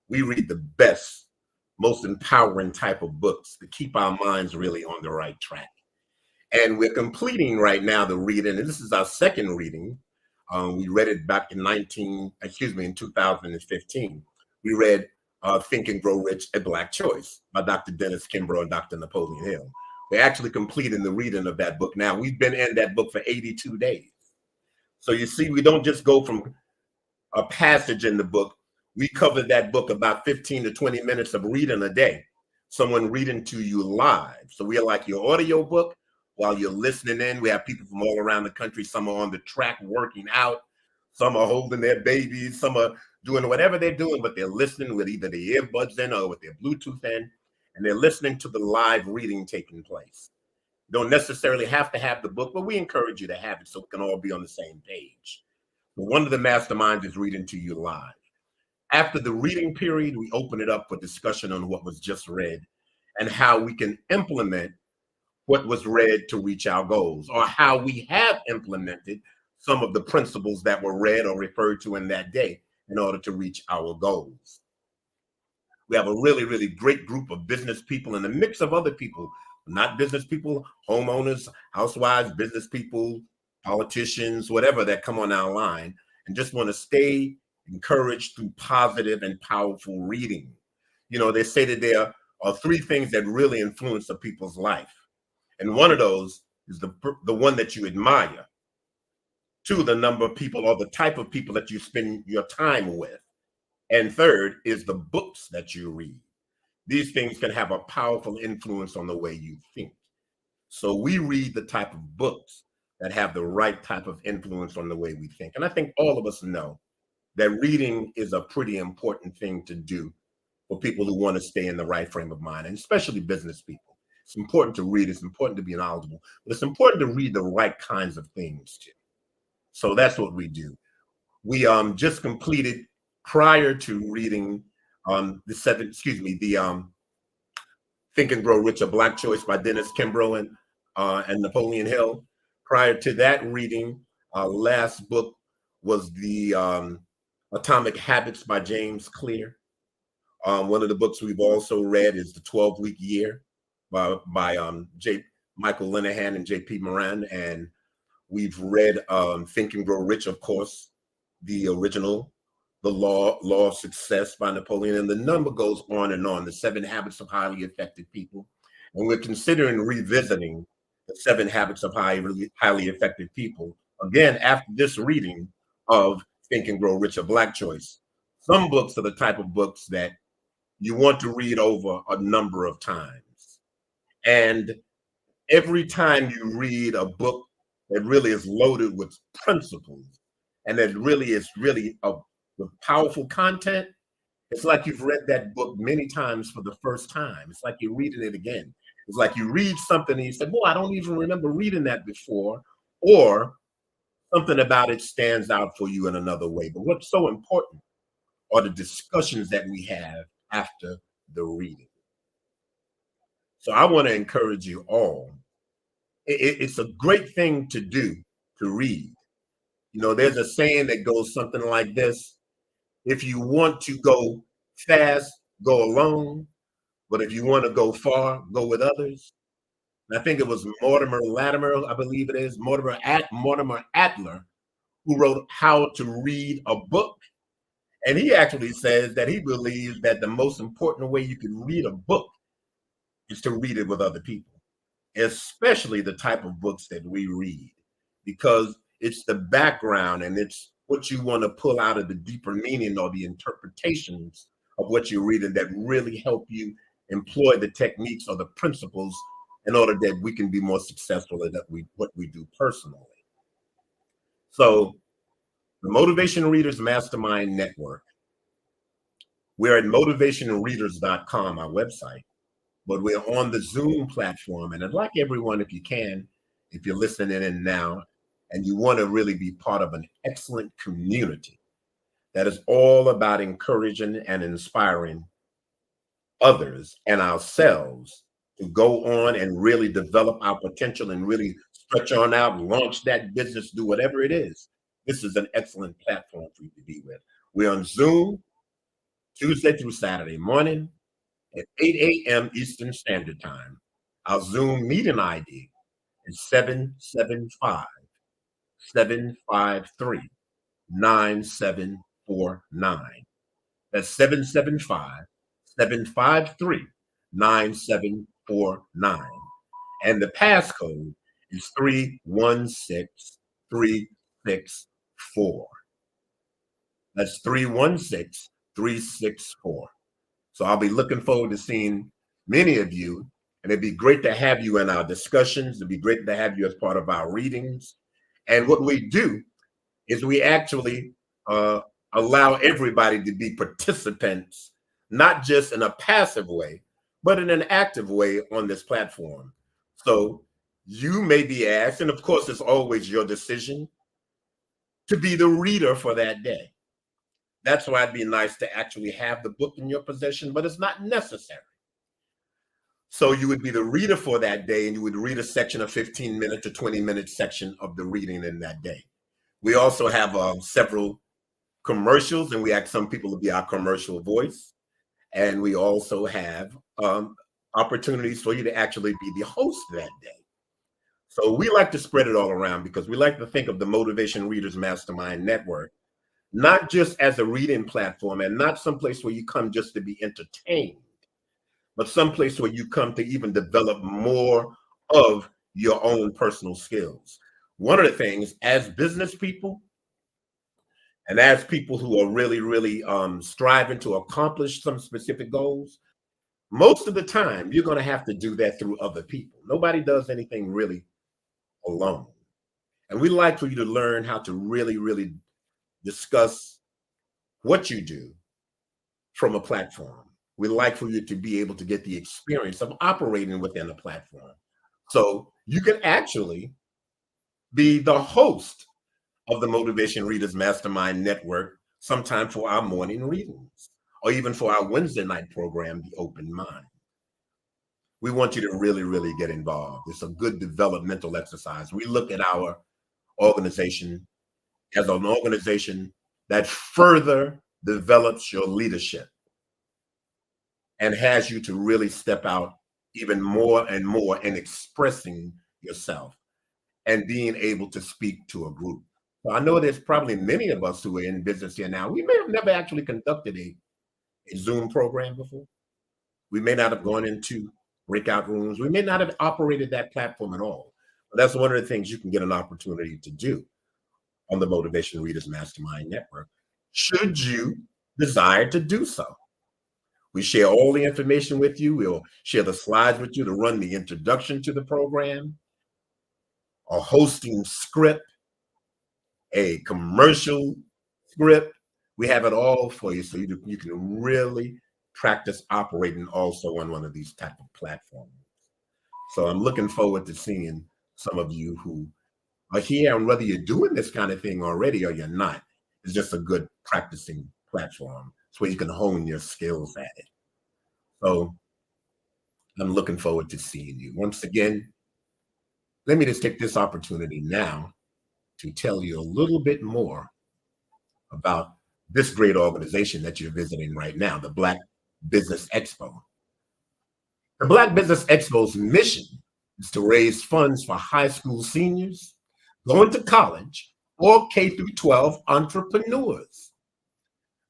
We read the best, most empowering type of books to keep our minds really on the right track. And we're completing right now the reading, and this is our second reading. We read it back in 2015. We read Think and Grow Rich, A Black Choice by Dr. Dennis Kimbrough and Dr. Napoleon Hill. We're actually completing the reading of that book now. We've been in that book for 82 days. So you see, we don't just go from a passage in the book. We cover that book about 15 to 20 minutes of reading a day. Someone reading to you live. So we are like your audio book. While you're listening in, we have people from all around the country. Some are on the track working out. Some are holding their babies. Some are doing whatever they're doing, but they're listening with either the earbuds in or with their Bluetooth in, and they're listening to the live reading taking place. You don't necessarily have to have the book, but we encourage you to have it so we can all be on the same page. But one of the masterminds is reading to you live. After the reading period, we open it up for discussion on what was just read and how we can implement what was read to reach our goals, or how we have implemented some of the principles that were read or referred to in that day in order to reach our goals. We have a really, really great group of business people and a mix of other people, not business people, homeowners, housewives, business people, politicians, whatever, that come on our line and just want to stay encouraged through positive and powerful reading. You know, they say that there are three things that really influence a people's life. And one of those is the one that you admire. Two, the number of people or the type of people that you spend your time with. And third is the books that you read. These things can have a powerful influence on the way you think. So we read the type of books that have the right type of influence on the way we think. And I think all of us know that reading is a pretty important thing to do for people who want to stay in the right frame of mind, and especially business people. It's important to read. It's important to be knowledgeable, but it's important to read the right kinds of things too. So that's what we do. We just completed, prior to reading the Think and Grow Rich, A Black Choice by Dennis Kimbrough and Napoleon Hill. Prior to that reading, our last book was the Atomic Habits by James Clear. One of the books we've also read is The 12-Week Year by Michael Linehan and J.P. Moran. And we've read Think and Grow Rich, of course, the original, The Law of Success by Napoleon. And the number goes on and on, The 7 Habits of Highly Effective People. And we're considering revisiting The 7 Habits of Highly Effective People, again, after this reading of Think and Grow Rich, A Black Choice. Some books are the type of books that you want to read over a number of times. And every time you read a book that really is loaded with principles and that really is with powerful content, it's like you've read that book many times for the first time. It's like you're reading it again. It's like you read something and you say, boy, I don't even remember reading that before, or something about it stands out for you in another way. But what's so important are the discussions that we have after the reading. So I want to encourage you all. It's a great thing to do, to read. You know, there's a saying that goes something like this: if you want to go fast, go alone. But if you want to go far, go with others. And I think it was Mortimer Latimer, I believe it is, Mortimer Adler, who wrote How to Read a Book. And he actually says that he believes that the most important way you can read a book is to read it with other people, especially the type of books that we read, because it's the background and it's what you want to pull out of the deeper meaning or the interpretations of what you're reading that really help you employ the techniques or the principles in order that we can be more successful at what we do personally. So the Motivation Readers Mastermind Network, we're at motivationreaders.com, our website, but we're on the Zoom platform. And I'd like everyone, if you can, if you're listening in now, and you want to really be part of an excellent community that is all about encouraging and inspiring others and ourselves to go on and really develop our potential and really stretch on out, launch that business, do whatever it is. This is an excellent platform for you to be with. We're on Zoom Tuesday through Saturday morning at 8 a.m. Eastern Standard Time. Our Zoom meeting ID is 775-753-9749. That's 775-753-9749. And the passcode is 316364. That's 316364. So I'll be looking forward to seeing many of you, and it'd be great to have you in our discussions. It'd be great to have you as part of our readings. And what we do is we actually allow everybody to be participants, not just in a passive way, but in an active way on this platform. So you may be asked, and of course, it's always your decision, to be the reader for that day. That's why it'd be nice to actually have the book in your possession, but it's not necessary. So you would be the reader for that day, and you would read a section of 15-minute to 20-minute section of the reading in that day. We also have several commercials, and we ask some people to be our commercial voice. And we also have opportunities for you to actually be the host that day. So we like to spread it all around because we like to think of the Motivation Readers Mastermind Network not just as a reading platform and not someplace where you come just to be entertained, but someplace where you come to even develop more of your own personal skills. One of the things as business people and as people who are really striving to accomplish some specific goals, most of the time you're going to have to do that through other people. Nobody does anything really alone. And we like for you to learn how to really discuss what you do from a platform. We like for you to be able to get the experience of operating within a platform. So you can actually be the host of the Motivation Readers Mastermind Network sometime for our morning readings, or even for our Wednesday night program, The Open Mind. We want you to really get involved. It's a good developmental exercise. We look at our organization as an organization that further develops your leadership and has you to really step out even more and more in expressing yourself and being able to speak to a group. So I know there's probably many of us who are in business here now. We may have never actually conducted a Zoom program before. We may not have gone into breakout rooms. We may not have operated that platform at all. But that's one of the things you can get an opportunity to do on the Motivation Readers Mastermind Network, should you desire to do so. We share all the information with you. We'll share the slides with you to run the introduction to the program, a hosting script, a commercial script. We have it all for you so you can really practice operating also on one of these type of platforms. So I'm looking forward to seeing some of you who are here, and whether you're doing this kind of thing already or you're not, it's just a good practicing platform. It's where you can hone your skills at it. So I'm looking forward to seeing you. Once again, let me just take this opportunity now to tell you a little bit more about this great organization that you're visiting right now, the Black Business Expo. The Black Business Expo's mission It's to raise funds for high school seniors, going to college, or K through 12 entrepreneurs.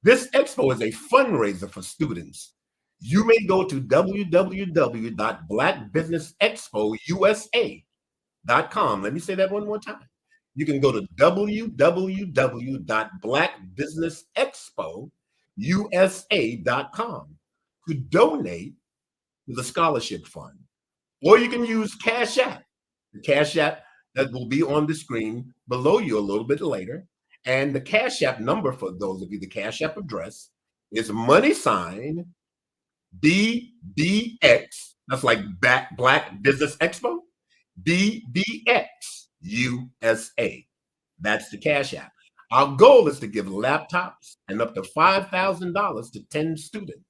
This expo is a fundraiser for students. You may go to www.blackbusinessexpousa.com. Let me say that one more time. You can go to www.blackbusinessexpousa.com to donate to the scholarship fund. Or you can use Cash App, the Cash App that will be on the screen below you a little bit later. And the Cash App number for those of you, the Cash App address is $BBX. That's like Black Business Expo. BBX USA. That's the Cash App. Our goal is to give laptops and up to $5,000 to 10 students.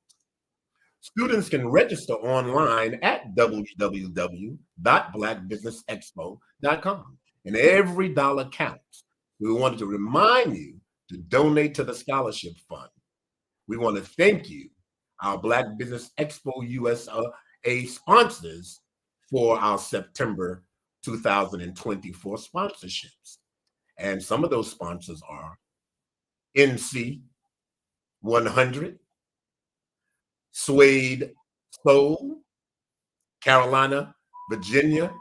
Students can register online at www.blackbusinessexpo.com, and every dollar counts. We wanted to remind you to donate to the scholarship fund. We want to thank you, our Black Business Expo USA sponsors, for our September 2024 sponsorships. And some of those sponsors are NC 100, Suede Soul, Carolina, Virginia,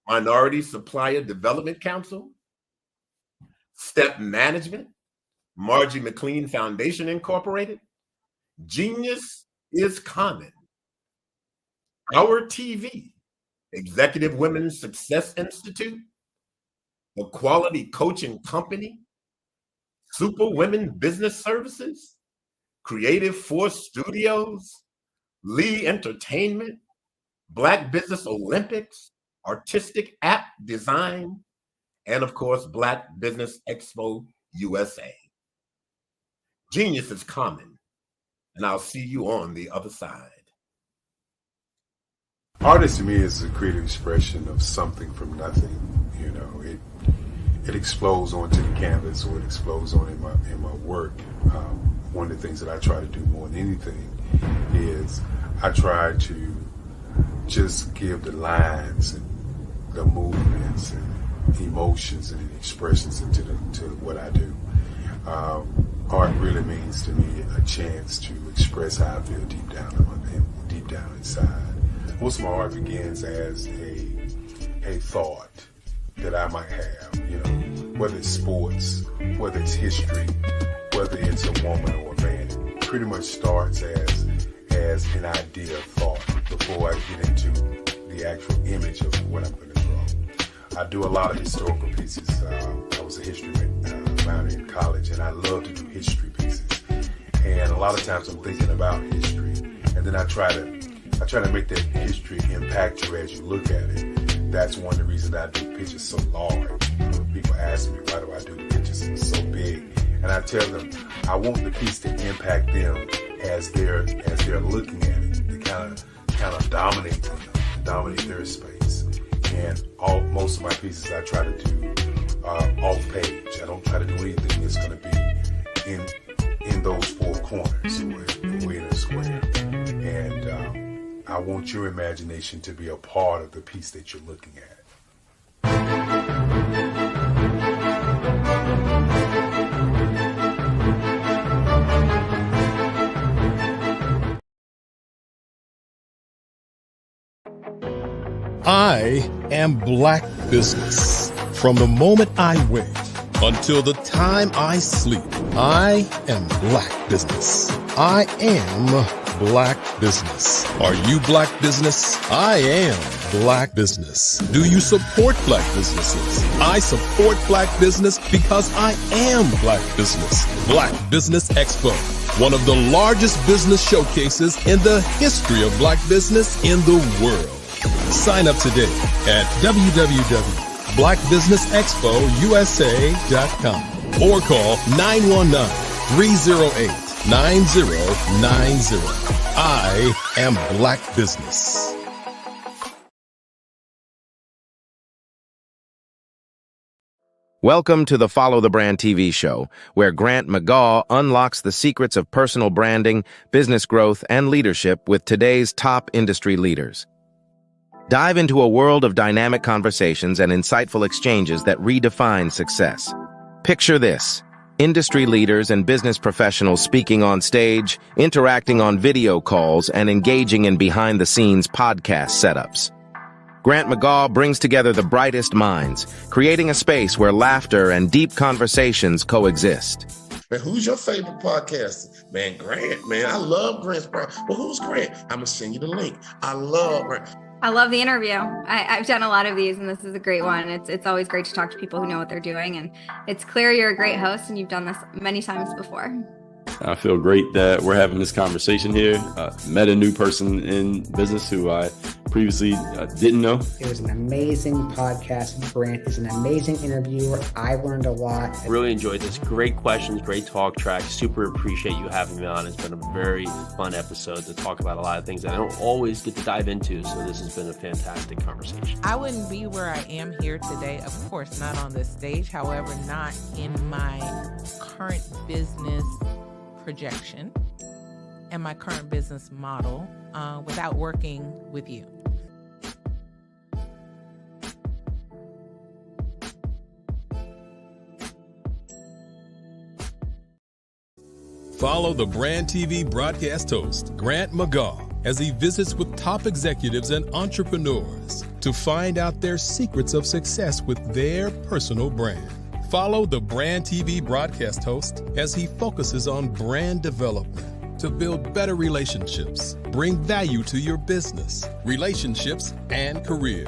Minority Supplier Development Council, Step Management, Margie McLean Foundation Incorporated, Genius is Common, Our TV, Executive Women's Success Institute, the Quality Coaching Company, Super Women Business Services, Creative Force Studios, Lee Entertainment, Black Business Olympics, Artistic App Design, and of course, Black Business Expo USA. Genius is common, and I'll see you on the other side. Art to me is a creative expression of something from nothing. You know, it explodes onto the canvas, or it explodes on in my work. One of the things that I try to do more than anything is I try to just give the lines and the movements and emotions and expressions into what I do. Art really means to me a chance to express how I feel deep down inside. Most of my art begins as a thought that I might have, you know, whether it's sports, whether it's history, whether it's a woman or a man. It pretty much starts as an idea of thought before I get into the actual image of what I'm going to draw. I do a lot of historical pieces. I was a history minor in college, and I love to do history pieces. And a lot of times I'm thinking about history, and then I try to make that history impact you as you look at it. That's one of the reasons I do pictures so large. You know, people ask me, why do I do the pictures so big? And I tell them, I want the piece to impact them as they're looking at it. To kind of dominate them, dominate their space. And most of my pieces I try to do off page. I don't try to do anything that's going to be in those four corners or in a square. And I want your imagination to be a part of the piece that you're looking at. I am Black Business. From the moment I wake until the time I sleep, I am Black Business. I am Black Business. Are you Black Business? I am Black Business. Do you support Black businesses? I support Black business because I am Black Business. Black Business Expo, one of the largest business showcases in the history of Black business in the world. Sign up today at www.blackbusinessexpousa.com or call 919-308-9090. I am Black Business. Welcome to the Follow the Brand TV show, where Grant McGaw unlocks the secrets of personal branding, business growth, and leadership with today's top industry leaders. Dive into a world of dynamic conversations and insightful exchanges that redefine success. Picture this: industry leaders and business professionals speaking on stage, interacting on video calls, and engaging in behind-the-scenes podcast setups. Grant McGaw brings together the brightest minds, creating a space where laughter and deep conversations coexist. Man, who's your favorite podcaster? Man, Grant, man. I love Grant's podcast. Well, who's Grant? I'm going to send you the link. I love Grant. I love the interview. I've done a lot of these, and this is a great one. It's always great to talk to people who know what they're doing, and it's clear you're a great host, and you've done this many times before. I feel great that we're having this conversation here. Met a new person in business who I previously didn't know. It was an amazing podcast. Grant is an amazing interviewer. I learned a lot. I really enjoyed this. Great questions, great talk track. Super appreciate you having me on. It's been a very fun episode to talk about a lot of things that I don't always get to dive into. So this has been a fantastic conversation. I wouldn't be where I am here today, of course, not on this stage. However, not in my current business projection and my current business model without working with you. Follow the Brand TV broadcast host, Grant McGaw, as he visits with top executives and entrepreneurs to find out their secrets of success with their personal brand. Follow the Brand TV broadcast host as he focuses on brand development to build better relationships, bring value to your business, relationships, and career.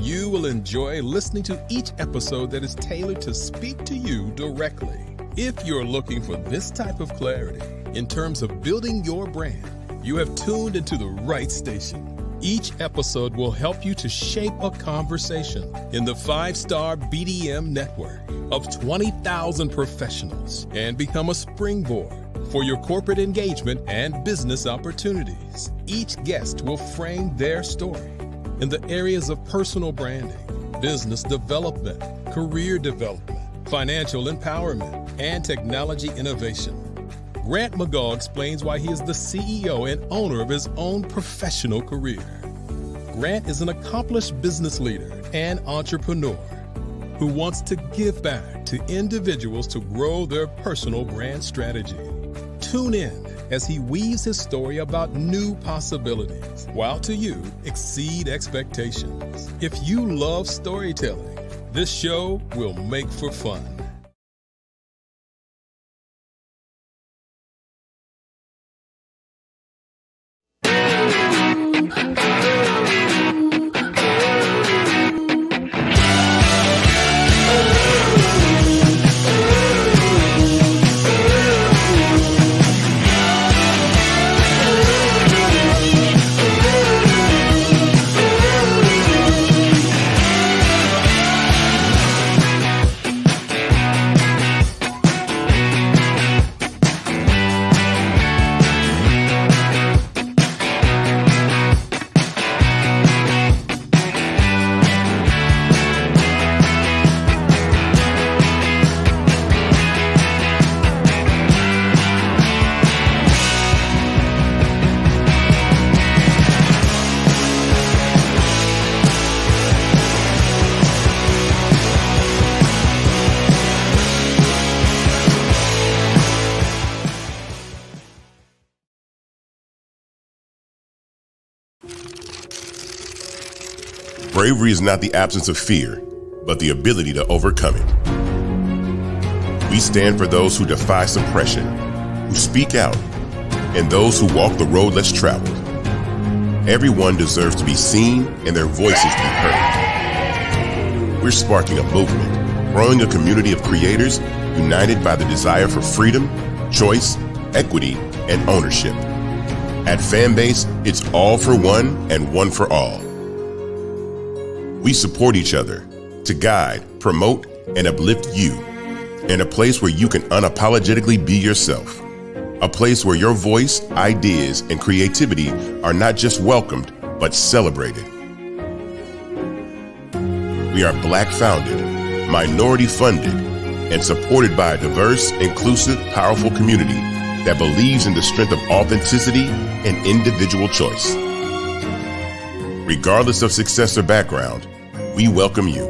You will enjoy listening to each episode that is tailored to speak to you directly. If you're looking for this type of clarity in terms of building your brand, you have tuned into the right station. Each episode will help you to shape a conversation in the 5-star BDM network of 20,000 professionals and become a springboard for your corporate engagement and business opportunities. Each guest will frame their story in the areas of personal branding, business development, career development, financial empowerment, and technology innovation. Grant McGaw explains why he is the CEO and owner of his own professional career. Grant is an accomplished business leader and entrepreneur who wants to give back to individuals to grow their personal brand strategy. Tune in as he weaves his story about new possibilities, while to you exceed expectations. If you love storytelling, this show will make for fun. Bravery is not the absence of fear, but the ability to overcome it. We stand for those who defy suppression, who speak out, and those who walk the road less traveled. Everyone deserves to be seen and their voices be heard. We're sparking a movement, growing a community of creators united by the desire for freedom, choice, equity, and ownership. At Fanbase, it's all for one and one for all. We support each other to guide, promote, and uplift you in a place where you can unapologetically be yourself. A place where your voice, ideas, and creativity are not just welcomed, but celebrated. We are Black founded, minority funded, and supported by a diverse, inclusive, powerful community that believes in the strength of authenticity and individual choice. Regardless of success or background, we welcome you.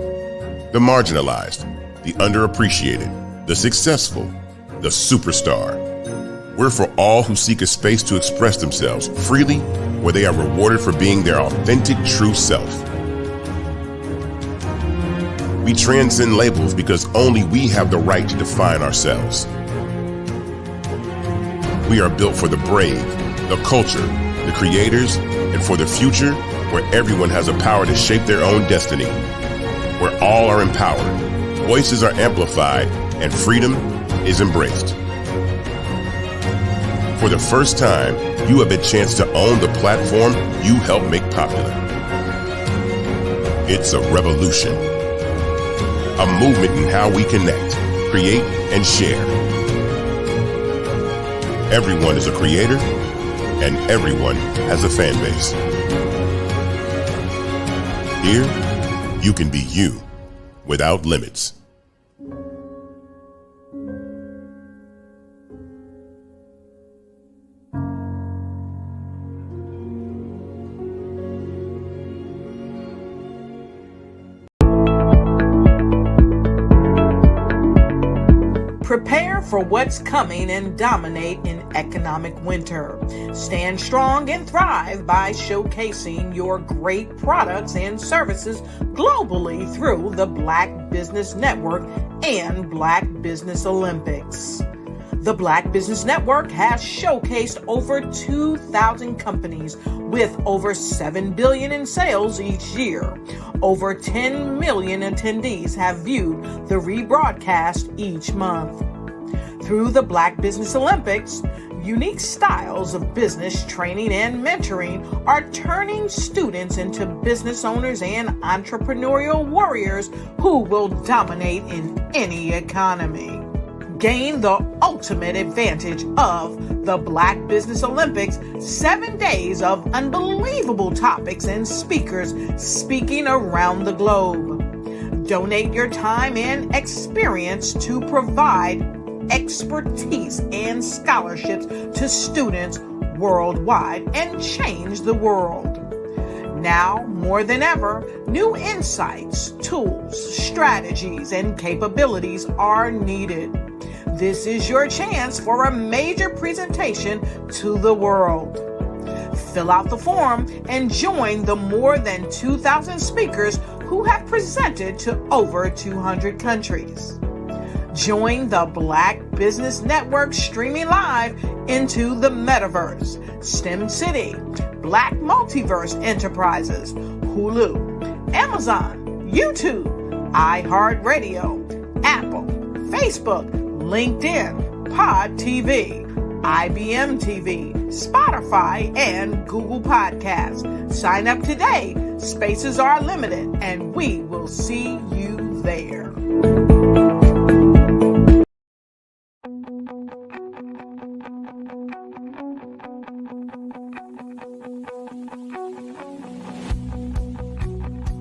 The marginalized, the underappreciated, the successful, the superstar. We're for all who seek a space to express themselves freely, where they are rewarded for being their authentic, true self. We transcend labels because only we have the right to define ourselves. We are built for the brave, the culture, the creators, and for the future where everyone has the power to shape their own destiny, where all are empowered, voices are amplified, and freedom is embraced. For the first time, you have a chance to own the platform you helped make popular. It's a revolution, a movement in how we connect, create, and share. Everyone is a creator, and everyone has a fan base. Here, you can be you without limits. Prepare for what's coming and dominate in economic winter. Stand strong and thrive by showcasing your great products and services globally through the Black Business Network and Black Business Olympics. The Black Business Network has showcased over 2,000 companies with over $7 billion in sales each year. Over 10 million attendees have viewed the rebroadcast each month. Through the Black Business Olympics, unique styles of business training and mentoring are turning students into business owners and entrepreneurial warriors who will dominate in any economy. Gain the ultimate advantage of the Black Business Olympics, 7 days of unbelievable topics and speakers speaking around the globe. Donate your time and experience to provide expertise and scholarships to students worldwide and change the world. Now, more than ever, new insights, tools, strategies, and capabilities are needed. This is your chance for a major presentation to the world. Fill out the form and join the more than 2,000 speakers who have presented to over 200 countries. Join the Black Business Network streaming live into the Metaverse, STEM City, Black Multiverse Enterprises, Hulu, Amazon, YouTube, iHeartRadio, Apple, Facebook, LinkedIn, Pod TV, IBM TV, Spotify, and Google Podcasts. Sign up today. Spaces are limited, and we will see you there.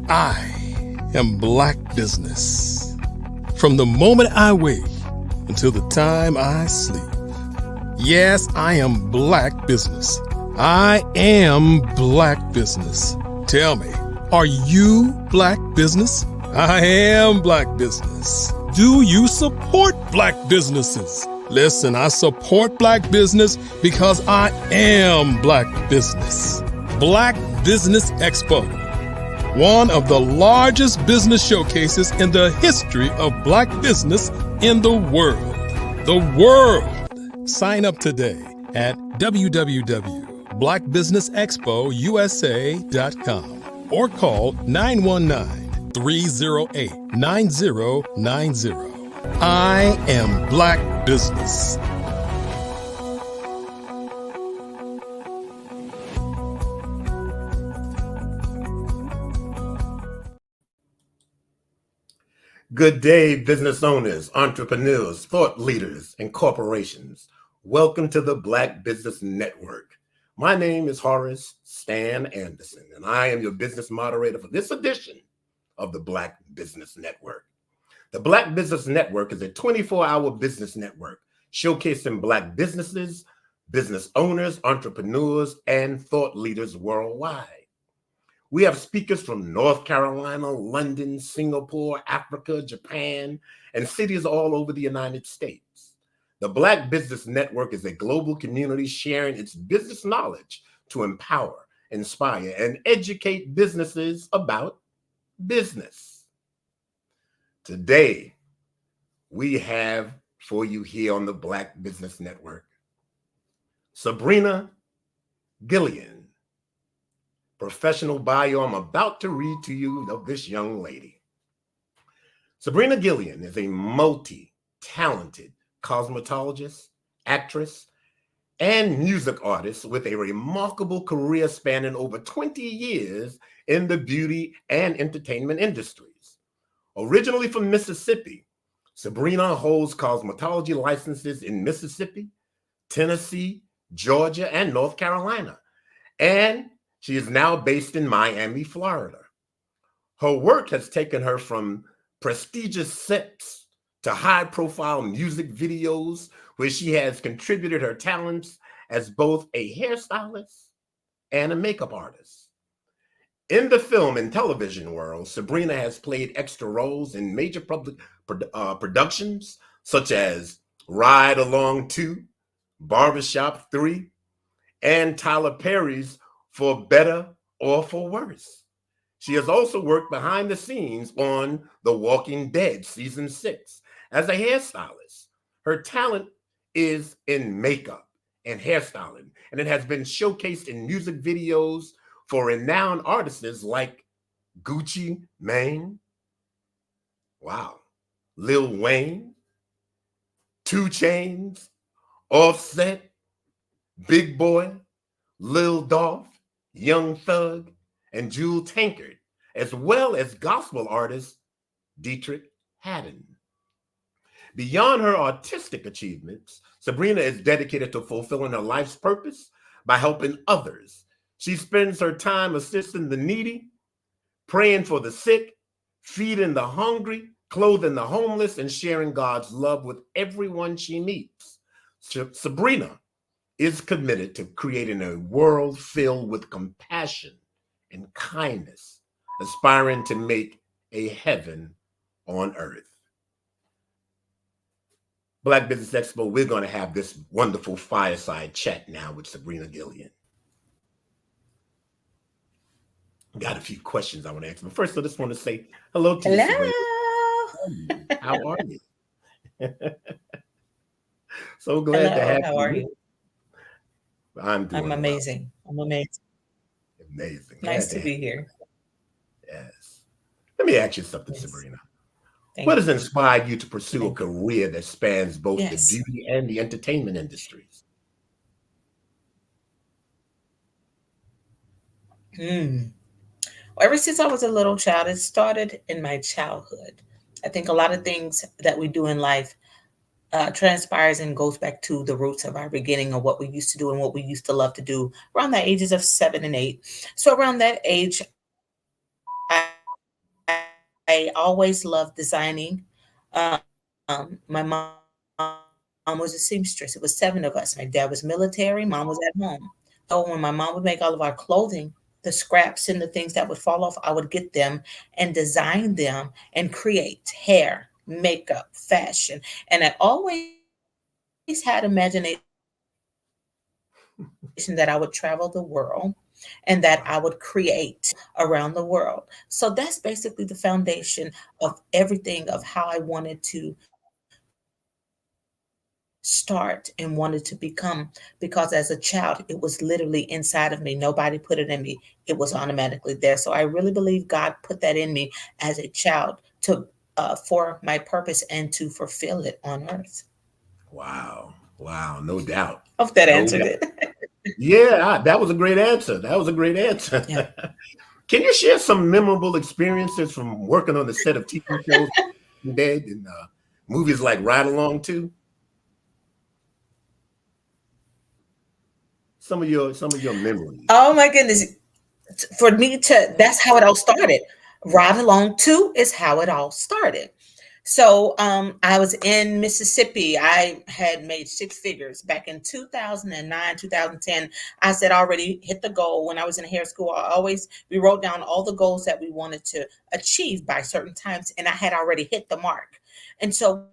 I am Black Business. From the moment I wake until the time I sleep. Yes, I am Black Business. I am Black Business. Tell me, are you Black Business? I am Black Business. Do you support Black businesses? Listen, I support Black business because I am Black Business. Black Business Expo, one of the largest business showcases in the history of Black business in the world. The world! Sign up today at www.blackbusinessexpousa.com or call 919-308-9090. I am Black Business. Good day, business owners, entrepreneurs, thought leaders, and corporations. Welcome to the Black Business Network. My name is Horace Stan Anderson, and I am your business moderator for this edition of the Black Business Network. The Black Business Network is a 24-hour business network showcasing Black businesses, business owners, entrepreneurs, and thought leaders worldwide. We have speakers from North Carolina, London, Singapore, Africa, Japan, and cities all over the United States. The Black Business Network is a global community sharing its business knowledge to empower, inspire, and educate businesses about business. Today, we have for you here on the Black Business Network, Sabrina Gillian, professional bio I'm about to read to you of this young lady. Sabrina Gillian is a multi-talented cosmetologist, actress, and music artist with a remarkable career spanning over 20 years in the beauty and entertainment industries. Originally from Mississippi, Sabrina holds cosmetology licenses in Mississippi, Tennessee, Georgia, and North Carolina, and she is now based in Miami, Florida. Her work has taken her from prestigious sets to high-profile music videos, where she has contributed her talents as both a hairstylist and a makeup artist. In the film and television world, Sabrina has played extra roles in major public productions such as Ride Along 2, Barbershop 3, and Tyler Perry's For Better or For Worse. She has also worked behind the scenes on The Walking Dead Season 6 as a hairstylist. Her talent is in makeup and hairstyling, and it has been showcased in music videos for renowned artists like Gucci Mane, wow, Lil Wayne, 2 Chainz, Offset, Big Boy, Lil Dolph, Young Thug, and Jewel Tankard, as well as gospel artist Dietrich Haddon. Beyond her artistic achievements, Sabrina is dedicated to fulfilling her life's purpose by helping others. She spends her time assisting the needy, praying for the sick, feeding the hungry, clothing the homeless, and sharing God's love with everyone she meets. Sabrina is committed to creating a world filled with compassion and kindness, aspiring to make a heaven on earth. Black Business Expo, we're going to have this wonderful fireside chat now with Sabrina Gillian. Got a few questions I want to ask, but first I just want to say hello to you, Sabrina. How are you? So glad to have you. How are you? I'm amazing. Well. I'm amazing. Amazing. Nice to be here. Yes. Let me ask you something, Sabrina. What has inspired you to pursue a career that spans both the beauty and the entertainment industries? Well, ever since I was a little child, it started in my childhood. I think a lot of things that we do in life transpires and goes back to the roots of our beginning of what we used to do and what we used to love to do around the ages of 7 and 8. So around that age, I always loved designing. My mom was a seamstress. It was 7 of us. My dad was military. Mom was at home. So when my mom would make all of our clothing, the scraps and the things that would fall off, I would get them and design them and create hair, makeup, fashion. And I always had imagination that I would travel the world and that I would create around the world. So that's basically the foundation of everything of how I wanted to start and wanted to become, because as a child, it was literally inside of me. Nobody put it in me. It was automatically there. So I really believe God put that in me as a child to for my purpose and to fulfill it on earth. Wow. Wow. No doubt. Hope that answered it. Yeah, that was a great answer. Yeah. Can you share some memorable experiences from working on the set of TV shows and movies like Ride Along 2? Some of your memories. Oh my goodness. For me that's how it all started. Ride Along 2 is how it all started. So I was in Mississippi. I had made six figures back in 2009, 2010. I said I already hit the goal when I was in hair school. We wrote down all the goals that we wanted to achieve by certain times, and I had already hit the mark. And so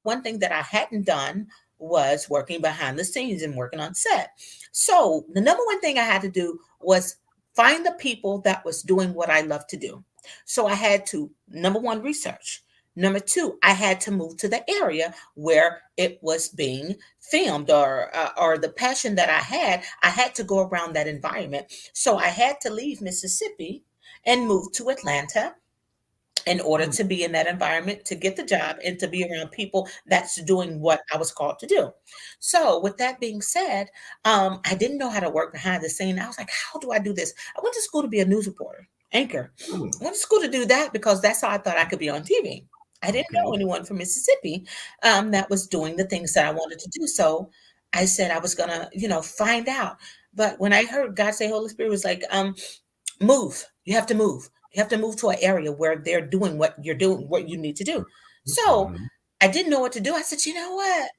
one thing that I hadn't done was working behind the scenes and working on set. So the number one thing I had to do was find the people that was doing what I love to do. So I had to, number one, research. Number two, I had to move to the area where it was being filmed, or the passion that I had to go around that environment. So I had to leave Mississippi and move to Atlanta in order to be in that environment, to get the job, and to be around people that's doing what I was called to do. So, with that being said, I didn't know how to work behind the scene. I was like, how do I do this? I went to school to be a news reporter, anchor. I went to school to do that because that's how I thought I could be on TV. I didn't know anyone from Mississippi that was doing the things that I wanted to do. So I said I was gonna, find out. But when I heard God say, Holy Spirit was like, move. You have to move. You have to move to an area where they're doing what you're doing, what you need to do. So I didn't know what to do. I said, you know what?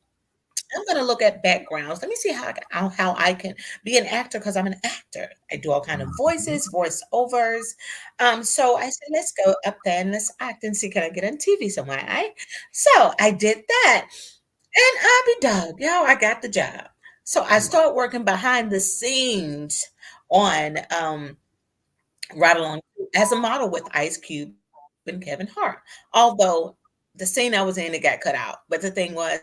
I'm going to look at backgrounds. Let me see how I can be an actor, because I'm an actor. I do all kind of voices, voiceovers. So I said, let's go up there and let's act and see, can I get on TV somewhere? Right? So I did that, and I'll be done. I got the job. So I started working behind the scenes on right along as a model with Ice Cube and Kevin Hart. Although the scene I was in, it got cut out. But the thing was,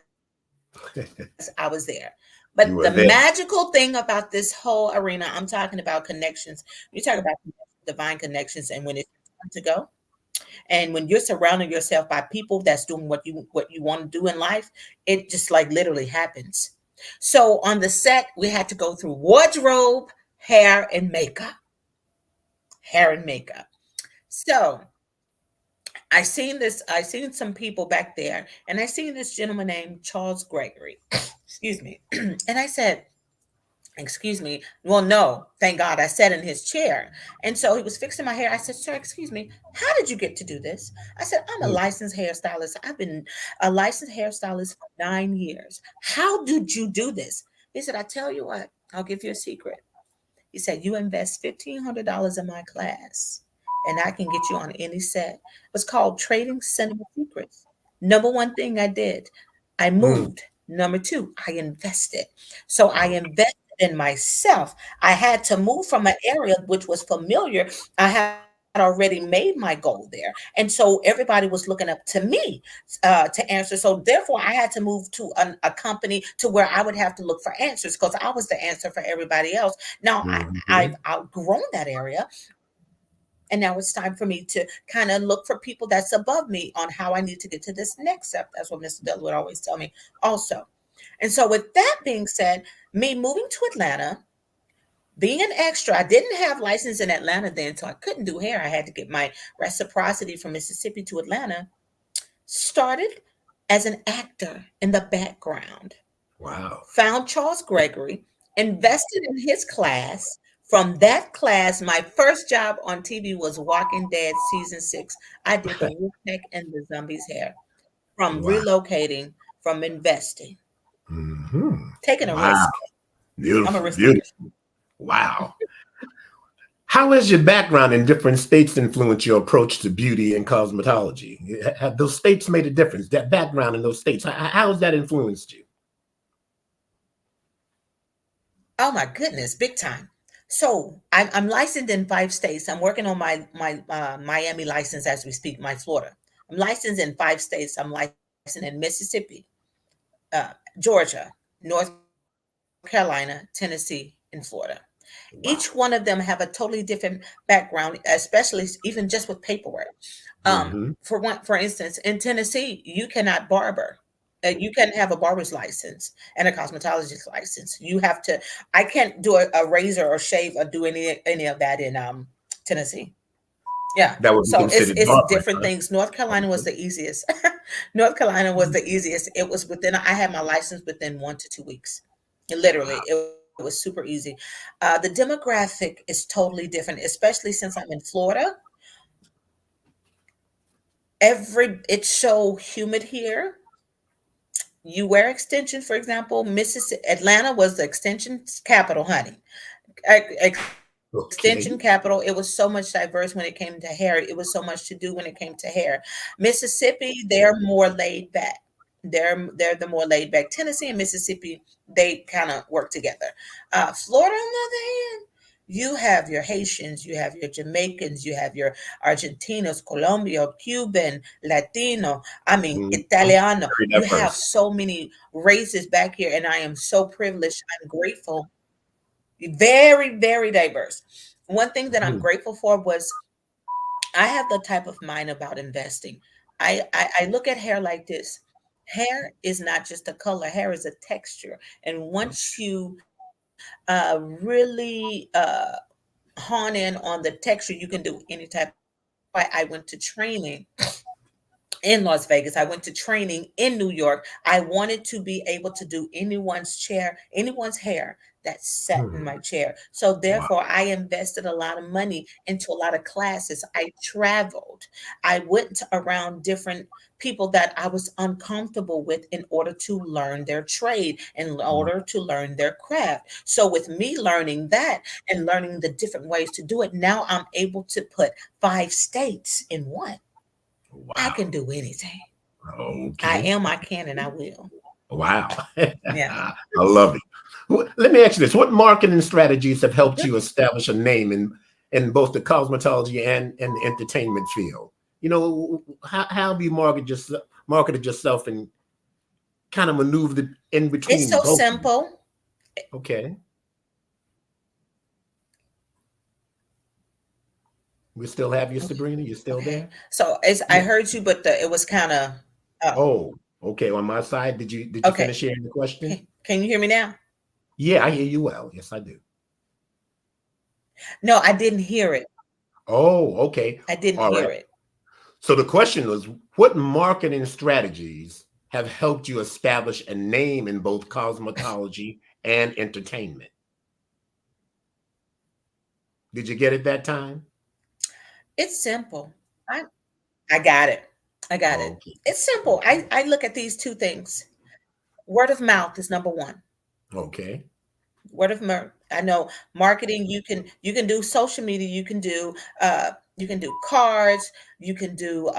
I was there. But the magical thing about this whole arena, I'm talking about connections. You talk about divine connections, and when it's time to go, and when you're surrounding yourself by people that's doing what you want to do in life, it just like literally happens. So on the set, we had to go through wardrobe, hair, and makeup. So I seen some people back there, and I seen this gentleman named Charles Gregory. Excuse me. And I said, excuse me. Well, no, thank God I sat in his chair. And so he was fixing my hair. I said, sir, excuse me, how did you get to do this? I said, I'm a licensed hairstylist. I've been a licensed hairstylist for 9 years. How did you do this? He said, I tell you what, I'll give you a secret. He said, you invest $1,500 in my class, and I can get you on any set. It was called Trading Cinema Secrets. Number one thing I did, I moved. Number two, I invested. So I invested in myself. I had to move from an area which was familiar. I had already made my goal there. And so everybody was looking up to me to answer. So therefore, I had to move to a company to where I would have to look for answers, because I was the answer for everybody else. Now, I've outgrown that area. And now it's time for me to kind of look for people that's above me on how I need to get to this next step. That's what Mr. Bell would always tell me also. And so with that being said, me moving to Atlanta, being an extra, I didn't have license in Atlanta then, so I couldn't do hair. I had to get my reciprocity from Mississippi to Atlanta. Started as an actor in the background. Wow. Found Charles Gregory, invested in his class. From that class, my first job on TV was Walking Dead season 6. I did the Wolfpack and the zombies' hair. From relocating, from investing, taking a risk. Beautiful. I'm a risk Beautiful. Wow. How has your background in different states influenced your approach to beauty and cosmetology? Have those states made a difference? That background in those states, how has that influenced you? Oh my goodness, big time. So I'm licensed in 5 states. I'm working on my Miami license as we speak, my Florida. I'm licensed in 5 states. I'm licensed in Mississippi, Georgia, North Carolina, Tennessee, and Florida. Wow. Each one of them have a totally different background, especially even just with paperwork. For instance, in Tennessee, you cannot barber. You can have a barber's license and a cosmetologist license. You have to. I can't do a razor or shave or do any of that in Tennessee. Yeah. That would be so it's barber, different things. North Carolina was the easiest. North Carolina was the easiest. It was within. I had my license within 1 to 2 weeks. Literally, it was super easy. The demographic is totally different, especially since I'm in Florida. It's so humid here. You wear extensions, for example. Mississippi, Atlanta was the extension capital, honey. Extension Okay. capital. It was so much diverse when it came to hair. It was so much to do when it came to hair. Mississippi, they're more laid back. They're the more laid back. Tennessee and Mississippi, they kind of work together. Florida, on the other hand, you have your Haitians, you have your Jamaicans, you have your Argentinos, Colombia, Cuban, Latino. I mean, Italiano. Very You have diverse. so many races back here, and I am so privileged. I'm grateful. Very, very diverse. One thing that I'm Mhm. grateful for was I have the type of mind about investing. I look at hair like this. Hair is not just a color. Hair is a texture. And once you really hone in on the texture, you can do any type. I went to training in Las Vegas. I went to training in New York. I wanted to be able to do anyone's hair that sat in Hmm. my chair. So Wow. therefore, I invested a lot of money into a lot of classes. I traveled. I went around different people that I was uncomfortable with in order to learn their trade, in order to learn their craft. So with me learning that and learning the different ways to do it, now I'm able to put 5 states in one. I can do anything. I Okay. am, I can, and I will. Wow. Yeah. I love it. Let me ask you this. What marketing strategies have helped you establish a name in both the cosmetology and entertainment field? You know, how have you marketed yourself and kind of maneuvered it in It's between so both? simple. Okay. We still have you, Sabrina. You still Okay. there? So I Yeah. heard you, but it was kind of, oh, Oh, okay. On my side, did you okay. finish hearing the question? Can you hear me now? Yeah, I hear you well. Yes, I do. No, I didn't hear it. Oh, okay. I didn't All hear right. it. So the question was, what marketing strategies have helped you establish a name in both cosmetology and entertainment? Did you get it that time? It's simple. I I got it. I got it. Okay. It's simple. Okay. I look at these two things. Word of mouth is number one. Okay. Word of mouth. I know marketing. You can do social media. You can do cards. You can do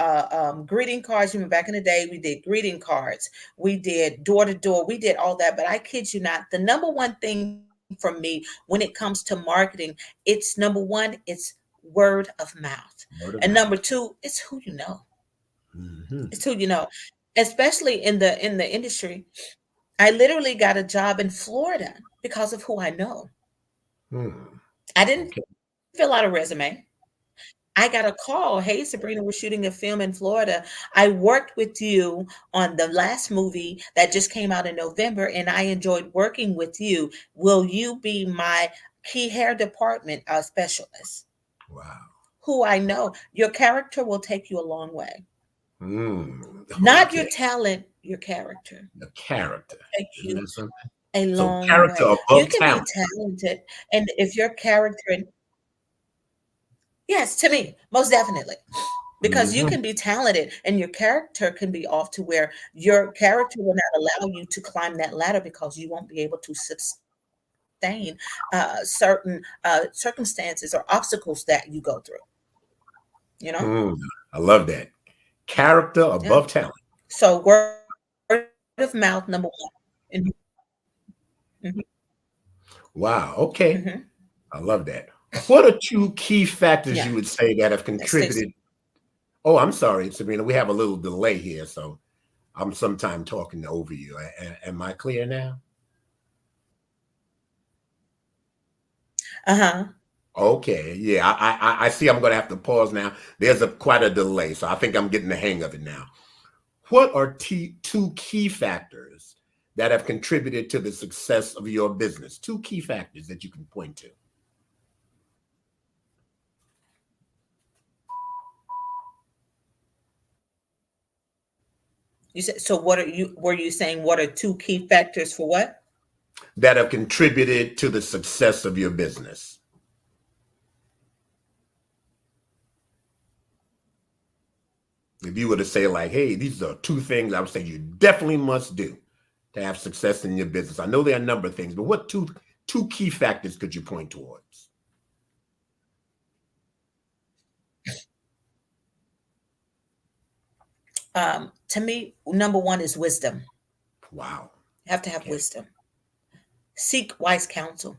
greeting cards. You know, back in the day, we did greeting cards. We did door to door. We did all that. But I kid you not, the number one thing for me when it comes to marketing, it's number one. It's word of mouth, Word of and number mouth. two, it's who you know. Hmm. It's who you know, especially in the industry. I literally got a job in Florida because of who I know. Hmm. I didn't Okay. fill out a resume. I got a call. Hey, Sabrina, we're shooting a film in Florida. I worked with you on the last movie that just came out in November, and I enjoyed working with you. Will you be my key hair department specialist? Wow. Who I know. Your character will take you a long way. Hmm. Not your Okay. talent, your character. The character. Take Isn't you that something? a So long character way. You above can be talent. talented, and if your character, yes, to me, most definitely. Because you Hmm. can be talented and your character can be off to where your character will not allow you to climb that ladder because you won't be able to sustain certain circumstances or obstacles that you go through, you know? Hmm. I love that. Character Yeah. above talent. So word of mouth, number one. Mhm, mhm, Wow. Okay. mhm. I love that. What are two key factors Yeah, you would say that have that sticks. contributed? Oh, I'm sorry, Sabrina. We have a little delay here, so I'm sometime talking over you. Am I clear now? Uh-huh. Okay. Yeah, I see. I'm going to have to pause now. There's quite a delay, so I think I'm getting the hang of it now. What are two key factors that have contributed to the success of your business? Two key factors that you can point to. You said so were you saying what are two key factors for what? That have contributed to the success of your business. If you were to say like, hey, these are two things I would say you definitely must do to have success in your business. I know there are a number of things, but what two key factors could you point towards? To me, number one is wisdom. Wow. You have to have wisdom. Seek wise counsel.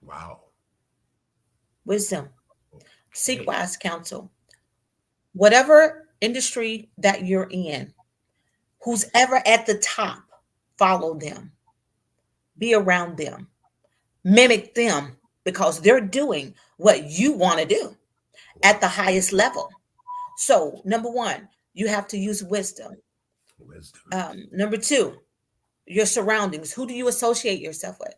Wow. Wisdom. Seek wise counsel. Whatever industry that you're in, who's ever at the top, follow them. Be around them. Mimic them because they're doing what you want to do at the highest level. So, number one, you have to use wisdom. Number two, your surroundings. Who do you associate yourself with?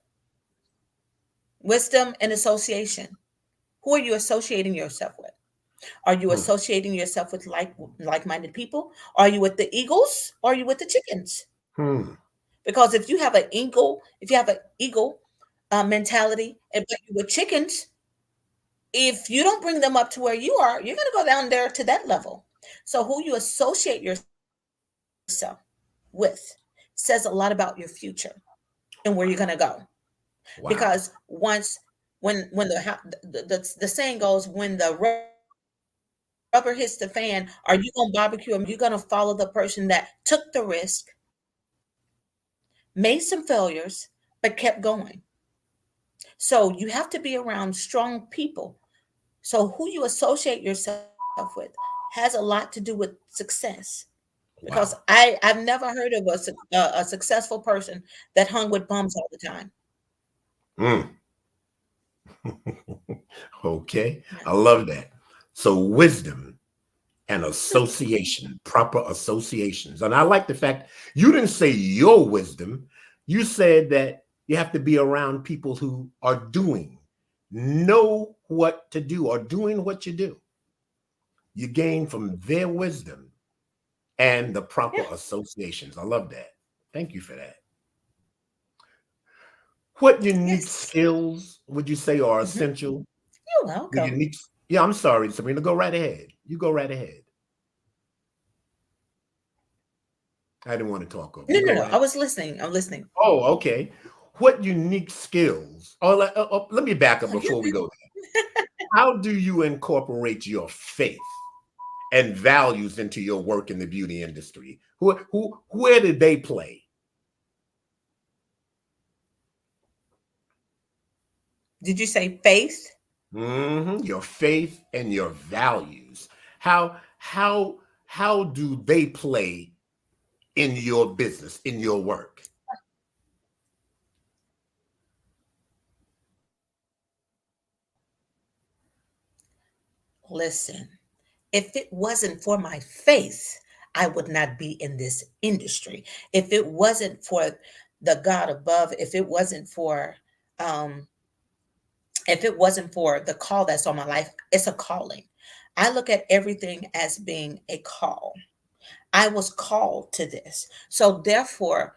Wisdom and association. Who are you associating yourself with? Are you associating yourself with like-minded people? Are you with the eagles? Or are you with the chickens? Because if you have an eagle, mentality, and but you with chickens, if you don't bring them up to where you are, you're going to go down there to that level. So who you associate yourself with says a lot about your future and where you're going to go. Wow. Because when the saying goes, when the rubber hits the fan, are you going to barbecue? Are you going to follow the person that took the risk, made some failures, but kept going? So you have to be around strong people. So who you associate yourself with has a lot to do with success. Because I've never heard of a successful person that hung with bums all the time. Okay, I love that. So wisdom and association, proper associations. And I like the fact you didn't say your wisdom. You said that you have to be around people who are know what to do or doing what you do. You gain from their wisdom and the proper associations. I love that. Thank you for that. What unique skills would you say are essential? You're welcome. Yeah, I'm sorry, Sabrina. Go right ahead. You go right ahead. I didn't want to talk over. No. I was listening. I'm listening. Oh, okay. What unique skills? Let me back up before we go there. How do you incorporate your faith and values into your work in the beauty industry? Where did they play? Did you say faith? Your faith and your values. How do they play in your business, in your work? Listen, if it wasn't for my faith, I would not be in this industry. If it wasn't for the God above, if it wasn't for the call that's on my life, it's a calling. I look at everything as being a call. I was called to this. So therefore,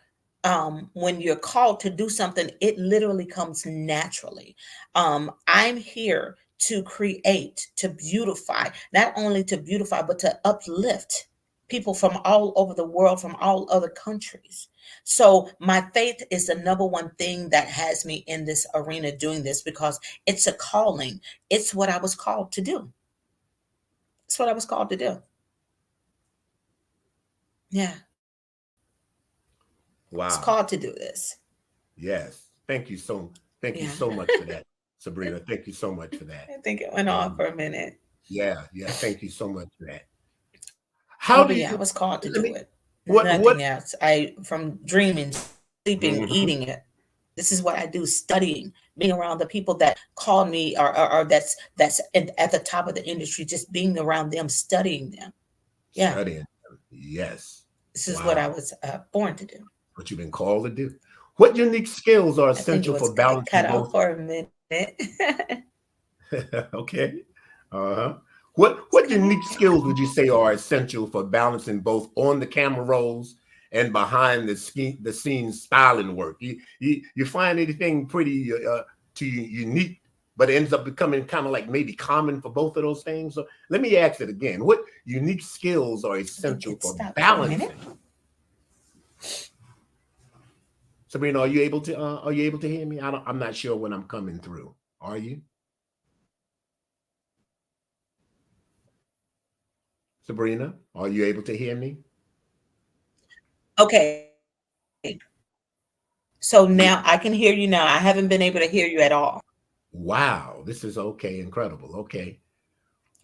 when you're called to do something, it literally comes naturally. I'm here to create, to beautify, not only to beautify, but to uplift people from all over the world, from all other countries. So my faith is the number one thing that has me in this arena doing this, because it's a calling. It's what I was called to do. It's what I was called to do. Yeah. Wow. It's called to do this. Yes. Thank you so much for that, Sabrina. Thank you so much for that. I think it went on for a minute. Yeah. Thank you so much for that. I was called to do it. Nothing else. From dreaming, sleeping, eating it. This is what I do, studying, being around the people that called me or that's at the top of the industry, just being around them, studying them. Yeah. Studying them. Yes. This is what I was born to do. What you've been called to do. What unique skills are essential for balancing cut off for a minute. Okay. What unique skills would you say are essential for balancing both on the camera roles and behind the scenes styling work? You find anything pretty unique but it ends up becoming kind of like maybe common for both of those things. So let me ask it again. What unique skills are essential for balancing? Sabrina, are you able to hear me? I'm not sure when I'm coming through. Are you? Sabrina, are you able to hear me? Okay. So now I can hear you now. I haven't been able to hear you at all. Wow, this is okay, incredible. Okay.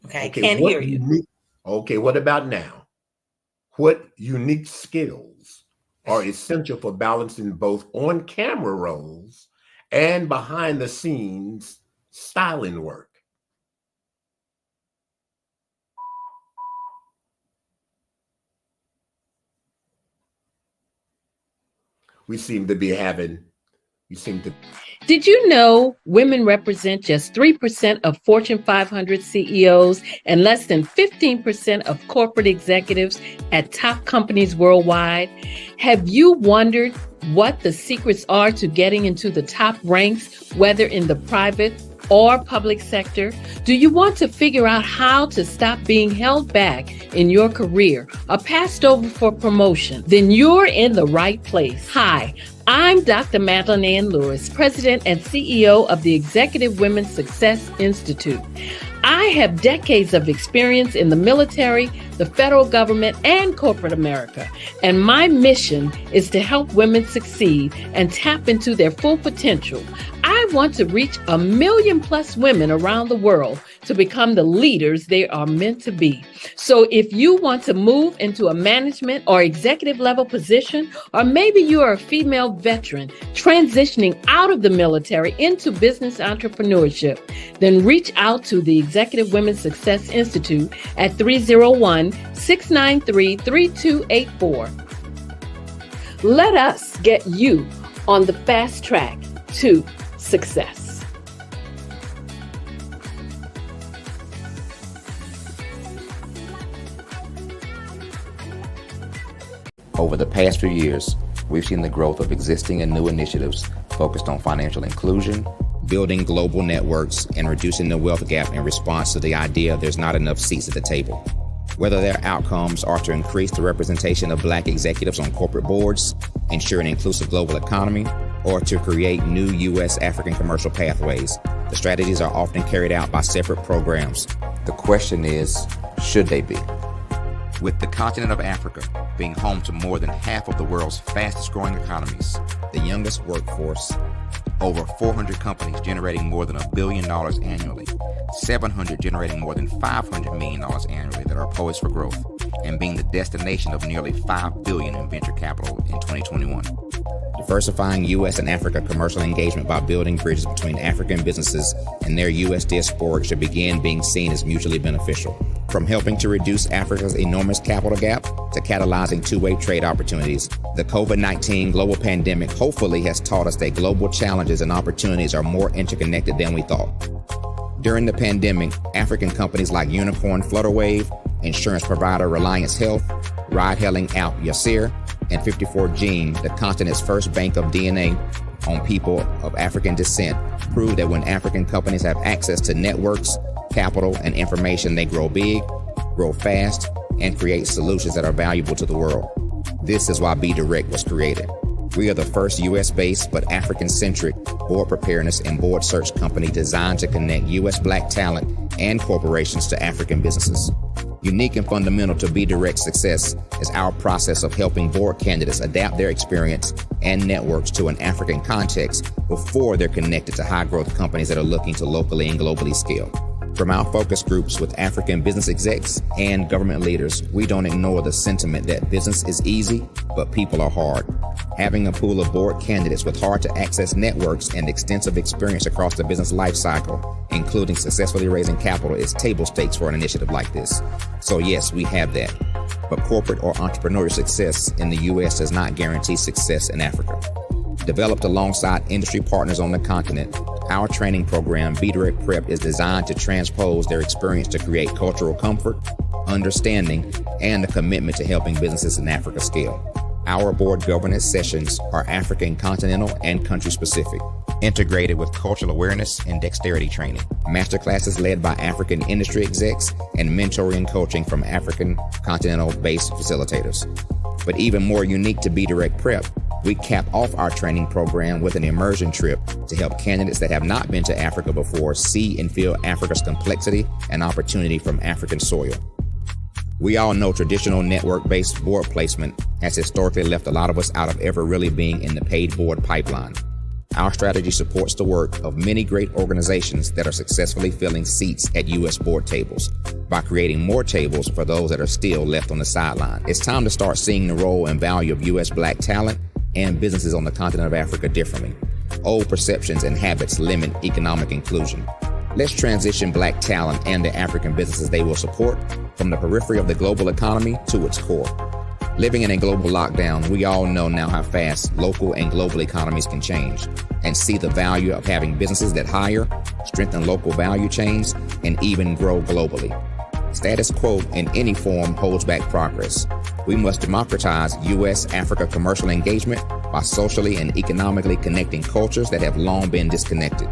Okay, I can't hear you. Okay, what about now? What unique skills are essential for balancing both on-camera roles and behind-the-scenes styling work? Did you know women represent just 3% of Fortune 500 CEOs and less than 15% of corporate executives at top companies worldwide? Have you wondered what the secrets are to getting into the top ranks, whether in the private or public sector? Do you want to figure out how to stop being held back in your career or passed over for promotion? Then you're in the right place. Hi, I'm Dr. Madeline Ann Lewis, President and CEO of the Executive Women's Success Institute. I have decades of experience in the military, the federal government, and corporate America, and my mission is to help women succeed and tap into their full potential. I want to reach 1 million plus women around the world to become the leaders they are meant to be. So if you want to move into a management or executive level position, or maybe you are a female veteran transitioning out of the military into business entrepreneurship, then reach out to the Executive Women's Success Institute at 301-693-3284. Let us get you on the fast track to success. Over the past few years, we've seen the growth of existing and new initiatives focused on financial inclusion, building global networks, and reducing the wealth gap in response to the idea there's not enough seats at the table. Whether their outcomes are to increase the representation of Black executives on corporate boards, ensure an inclusive global economy, or to create new U.S. African commercial pathways, the strategies are often carried out by separate programs. The question is, should they be? With the continent of Africa being home to more than half of the world's fastest growing economies, the youngest workforce, over 400 companies generating more than $1 billion annually, 700 generating more than $500 million annually that are poised for growth, and being the destination of nearly $5 billion in venture capital in 2021. Diversifying U.S. and Africa commercial engagement by building bridges between African businesses and their U.S. diaspora should begin being seen as mutually beneficial. From helping to reduce Africa's enormous capital gap to catalyzing two-way trade opportunities, the COVID-19 global pandemic hopefully has taught us that global challenges and opportunities are more interconnected than we thought. During the pandemic, African companies like Unicorn Flutterwave, insurance provider Reliance Health, ride-hailing app Yasir, and 54Gene, the continent's first bank of DNA on people of African descent, proved that when African companies have access to networks, capital, and information, they grow big, grow fast, and create solutions that are valuable to the world. This is why Be Direct was created. We are the first U.S.-based but African-centric board preparedness and board search company designed to connect U.S. Black talent and corporations to African businesses. Unique and fundamental to Be Direct's success is our process of helping board candidates adapt their experience and networks to an African context before they're connected to high-growth companies that are looking to locally and globally scale. From our focus groups with African business execs and government leaders, we don't ignore the sentiment that business is easy, but people are hard. Having a pool of board candidates with hard-to-access networks and extensive experience across the business lifecycle, including successfully raising capital, is table stakes for an initiative like this. So yes, we have that. But corporate or entrepreneurial success in the U.S. does not guarantee success in Africa. Developed alongside industry partners on the continent, our training program, Be Direct Prep, is designed to transpose their experience to create cultural comfort, understanding, and a commitment to helping businesses in Africa scale. Our board governance sessions are African, continental, and country specific. integrated with cultural awareness and dexterity training. Masterclasses led by African industry execs and mentoring and coaching from African continental-based facilitators. But even more unique to Be Direct Prep, we cap off our training program with an immersion trip to help candidates that have not been to Africa before see and feel Africa's complexity and opportunity from African soil. We all know traditional network-based board placement has historically left a lot of us out of ever really being in the paid board pipeline. Our strategy supports the work of many great organizations that are successfully filling seats at U.S. board tables by creating more tables for those that are still left on the sideline. It's time to start seeing the role and value of U.S. Black talent and businesses on the continent of Africa differently. Old perceptions and habits limit economic inclusion. Let's transition Black talent and the African businesses they will support from the periphery of the global economy to its core. Living in a global lockdown, we all know now how fast local and global economies can change and see the value of having businesses that hire, strengthen local value chains, and even grow globally. Status quo in any form holds back progress. We must democratize U.S.-Africa commercial engagement by socially and economically connecting cultures that have long been disconnected.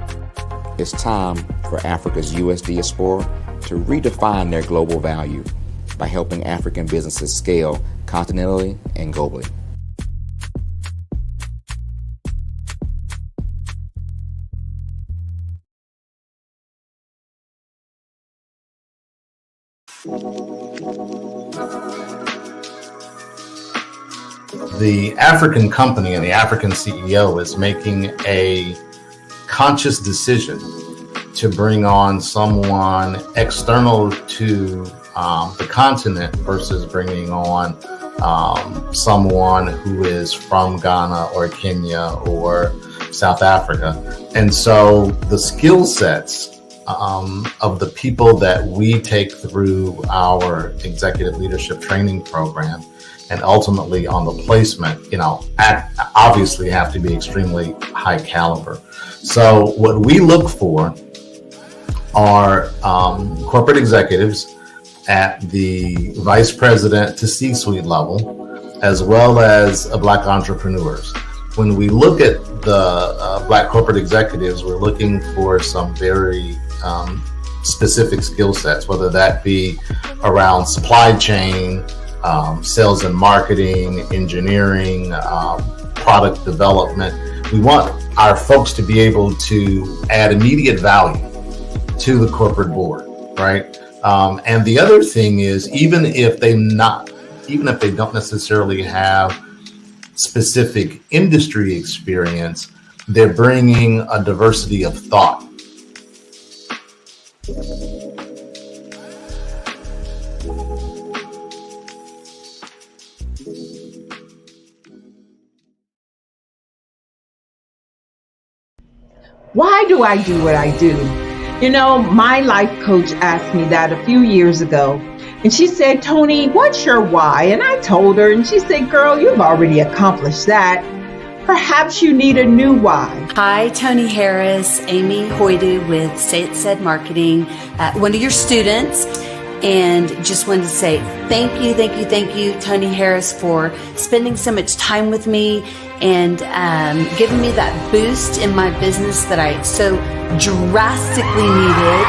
It's time for Africa's U.S. diaspora to redefine their global value by helping African businesses scale continentally and globally. The African company and the African CEO is making a conscious decision to bring on someone external to the continent versus bringing on someone who is from Ghana or Kenya or South Africa. And so the skill sets of the people that we take through our executive leadership training program and ultimately on the placement, obviously have to be extremely high caliber. So what we look for are corporate executives at the vice president to C-suite level, as well as Black entrepreneurs. When we look at the Black corporate executives, we're looking for some very specific skill sets, whether that be around supply chain, sales and marketing, engineering, product development. We want our folks to be able to add immediate value to the corporate board, right? And the other thing is, even if they don't necessarily have specific industry experience, they're bringing a diversity of thought. Why do I do what I do? My life coach asked me that a few years ago, and she said, Tony, what's your why? And I told her, and she said, girl, you've already accomplished that. Perhaps you need a new why. Hi, Tony Harris, Amy Hoydu with Say It Said Marketing, one of your students. And just wanted to say thank you, Tony Harris, for spending so much time with me and giving me that boost in my business that I so drastically needed.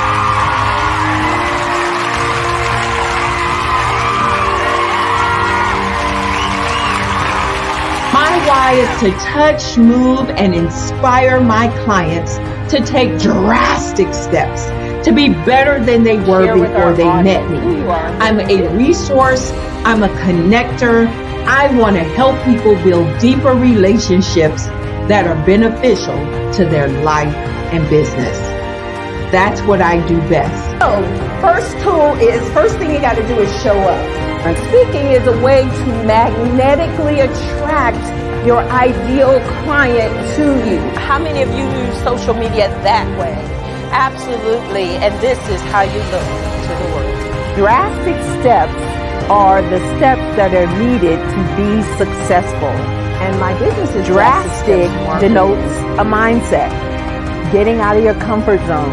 My why is to touch, move, and inspire my clients to take drastic steps to be better than they were before they met me. I'm a resource. I'm a connector. I want to help people build deeper relationships that are beneficial to their life and business. That's what I do best. So, first thing you got to do is show up. And speaking is a way to magnetically attract your ideal client to you. How many of you use social media that way? Absolutely, and this is how you look to the world. Drastic steps are the steps that are needed to be successful. And my business is drastic denotes a mindset. Getting out of your comfort zone.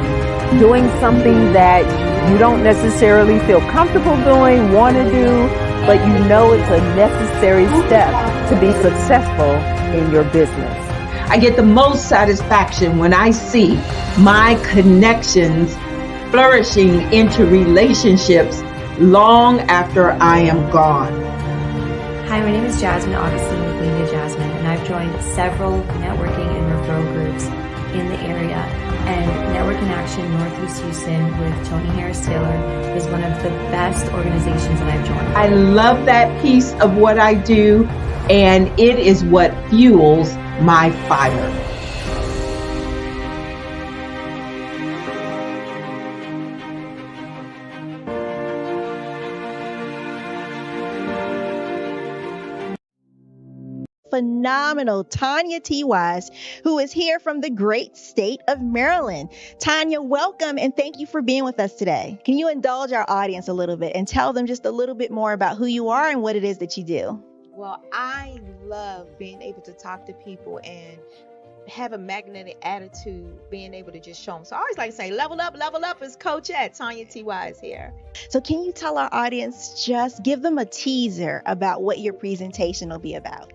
Doing something that you don't necessarily feel comfortable doing, want to do, but you know it's a necessary step to be successful in your business. I get the most satisfaction when I see my connections flourishing into relationships long after I am gone. Hi, my name is Jasmine Augustine with Media Jasmine, and I've joined several networking and referral groups in the area. And Network in Action Northeast Houston with Tony Harris Taylor is one of the best organizations that I've joined. I love that piece of what I do, and it is what fuels my fire. Phenomenal Tanya T. Wise, who is here from the great state of Maryland. Tanya, welcome and thank you for being with us today. Can you indulge our audience a little bit and tell them just a little bit more about who you are and what it is that you do? Well, I love being able to talk to people and have a magnetic attitude, being able to just show them. So I always like to say, level up is Coach at Tanya T. Wise here. So can you tell our audience, just give them a teaser about what your presentation will be about?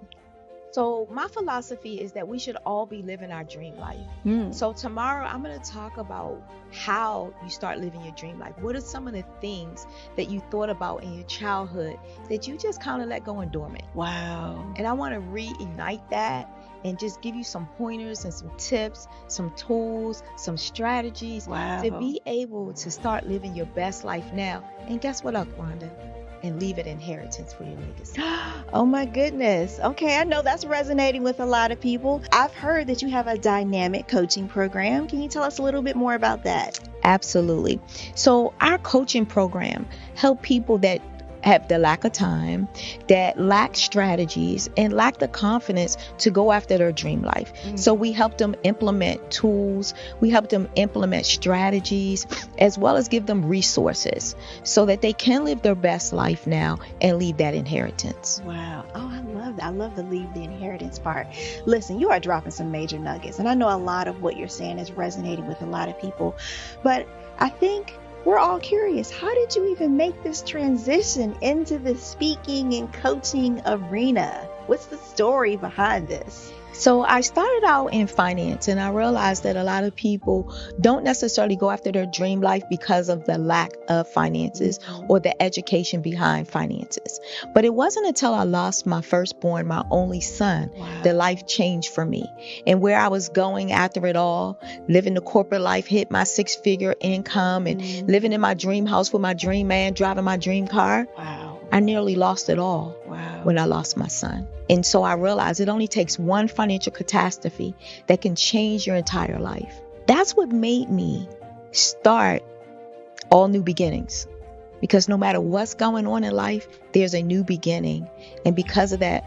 So my philosophy is that we should all be living our dream life. So tomorrow I'm going to talk about how you start living your dream life. What are some of the things that you thought about in your childhood that you just kind of let go and dormant? Wow. And I want to reignite that and just give you some pointers and some tips, some tools, some strategies to be able to start living your best life now. And guess what, Rhonda? And leave it inheritance for your legacy. Oh my goodness. Okay, I know that's resonating with a lot of people. I've heard that you have a dynamic coaching program. Can you tell us a little bit more about that? Absolutely. So our coaching program help people that have the lack of time, that lack strategies, and lack the confidence to go after their dream life. So we help them implement tools, we help them implement strategies, as well as give them resources so that they can live their best life now and leave that inheritance. Wow. Oh, I love that. I love the leave the inheritance part. Listen, you are dropping some major nuggets, and I know a lot of what you're saying is resonating with a lot of people, but I think we're all curious, how did you even make this transition into the speaking and coaching arena? What's the story behind this? So I started out in finance, and I realized that a lot of people don't necessarily go after their dream life because of the lack of finances or the education behind finances. But it wasn't until I lost my firstborn, my only son, that life changed for me. And where I was going after it all, living the corporate life, hit my 6-figure income and living in my dream house with my dream man, driving my dream car. I nearly lost it all when I lost my son. And so I realized it only takes one financial catastrophe that can change your entire life. That's what made me start All New Beginnings. Because no matter what's going on in life, there's a new beginning. And because of that,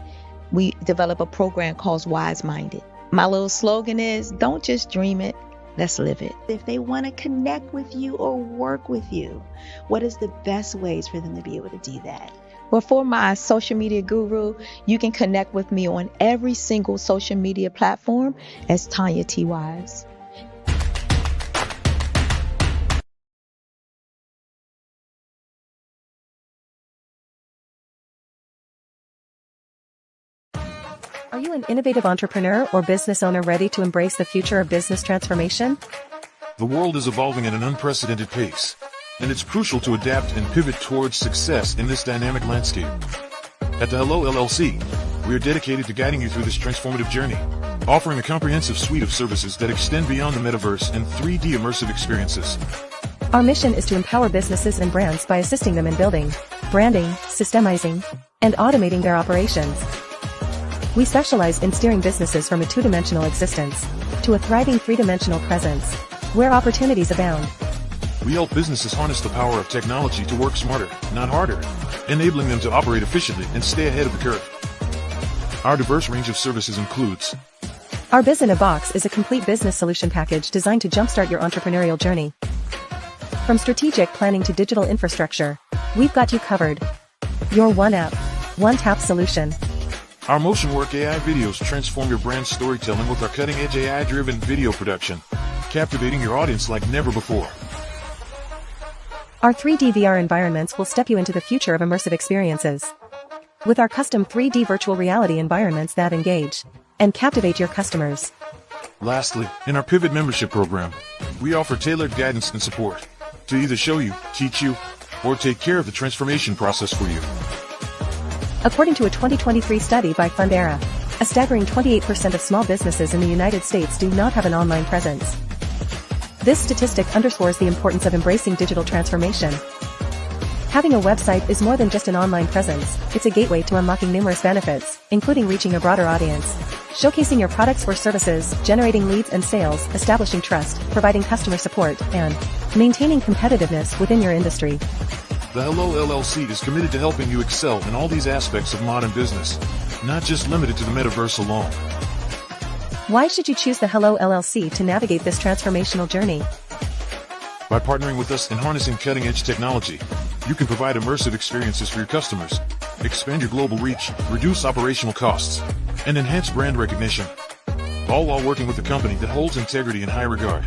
we develop a program called Wise Minded. My little slogan is, don't just dream it, let's live it. If they want to connect with you or work with you, what is the best ways for them to be able to do that? Well, for my social media guru, you can connect with me on every single social media platform as Tanya T. Wise. Are you an innovative entrepreneur or business owner ready to embrace the future of business transformation? The world is evolving at an unprecedented pace, and it's crucial to adapt and pivot towards success in this dynamic landscape. At the Hello LLC, we are dedicated to guiding you through this transformative journey, offering a comprehensive suite of services that extend beyond the metaverse and 3D immersive experiences. Our mission is to empower businesses and brands by assisting them in building, branding, systemizing, and automating their operations. We specialize in steering businesses from a two-dimensional existence to a thriving three-dimensional presence, where opportunities abound. We help businesses harness the power of technology to work smarter, not harder, enabling them to operate efficiently and stay ahead of the curve. Our diverse range of services includes Our Biz in a Box is a complete business solution package designed to jumpstart your entrepreneurial journey. From strategic planning to digital infrastructure, we've got you covered. Your one app, one tap solution. Our Motion Work AI videos transform your brand storytelling with our cutting-edge AI-driven video production, captivating your audience like never before. Our 3D VR environments will step you into the future of immersive experiences. With our custom 3D virtual reality environments that engage, and captivate your customers. Lastly, in our Pivot membership program, we offer tailored guidance and support to either show you, teach you, or take care of the transformation process for you. According to a 2023 study by Fundera, a staggering 28% of small businesses in the United States do not have an online presence. This statistic underscores the importance of embracing digital transformation. Having a website is more than just an online presence, it's a gateway to unlocking numerous benefits, including reaching a broader audience, showcasing your products or services, generating leads and sales, establishing trust, providing customer support, and maintaining competitiveness within your industry. The Hello LLC is committed to helping you excel in all these aspects of modern business, not just limited to the metaverse alone. Why should you choose the Hello LLC to navigate this transformational journey? By partnering with us and harnessing cutting-edge technology, you can provide immersive experiences for your customers, expand your global reach, reduce operational costs, and enhance brand recognition, all while working with a company that holds integrity in high regard.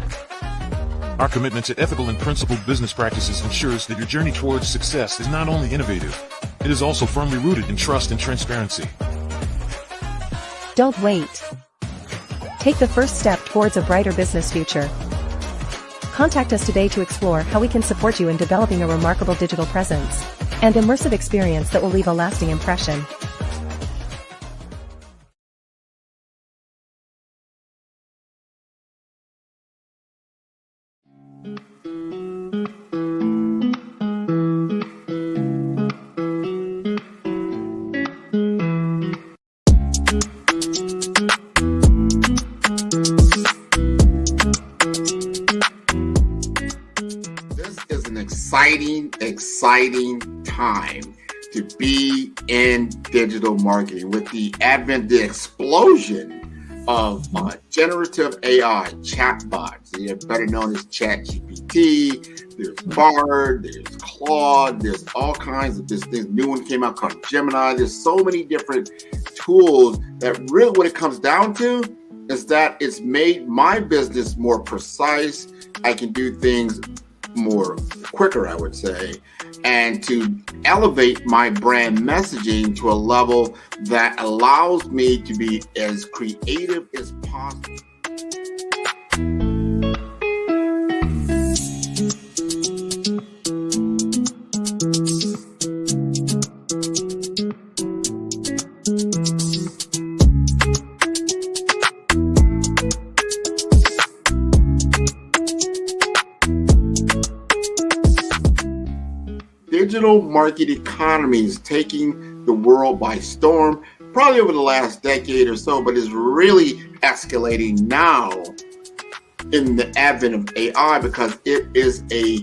Our commitment to ethical and principled business practices ensures that your journey towards success is not only innovative, it is also firmly rooted in trust and transparency. Don't wait. Take the first step towards a brighter business future. Contact us today to explore how we can support you in developing a remarkable digital presence and immersive experience that will leave a lasting impression. Exciting time to be in digital marketing with the advent, the explosion of generative AI chatbots. They're better known as ChatGPT. There's Bard, there's Claude, there's all kinds of this new one came out called Gemini. There's so many different tools that really what it comes down to is that it's made my business more precise. I can do things more quicker, I would say, and to elevate my brand messaging to a level that allows me to be as creative as possible. Digital market economy is taking the world by storm, probably over the last decade or so, but is really escalating now in the advent of AI because it is a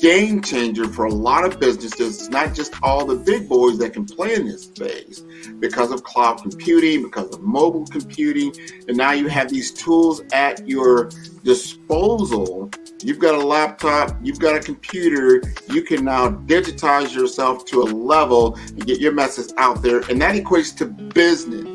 game changer for a lot of businesses. It's not just all the big boys that can play in this space because of cloud computing, because of mobile computing, and now you have these tools at your disposal. You've got a laptop, you've got a computer, you can now digitize yourself to a level and get your message out there, and that equates to business.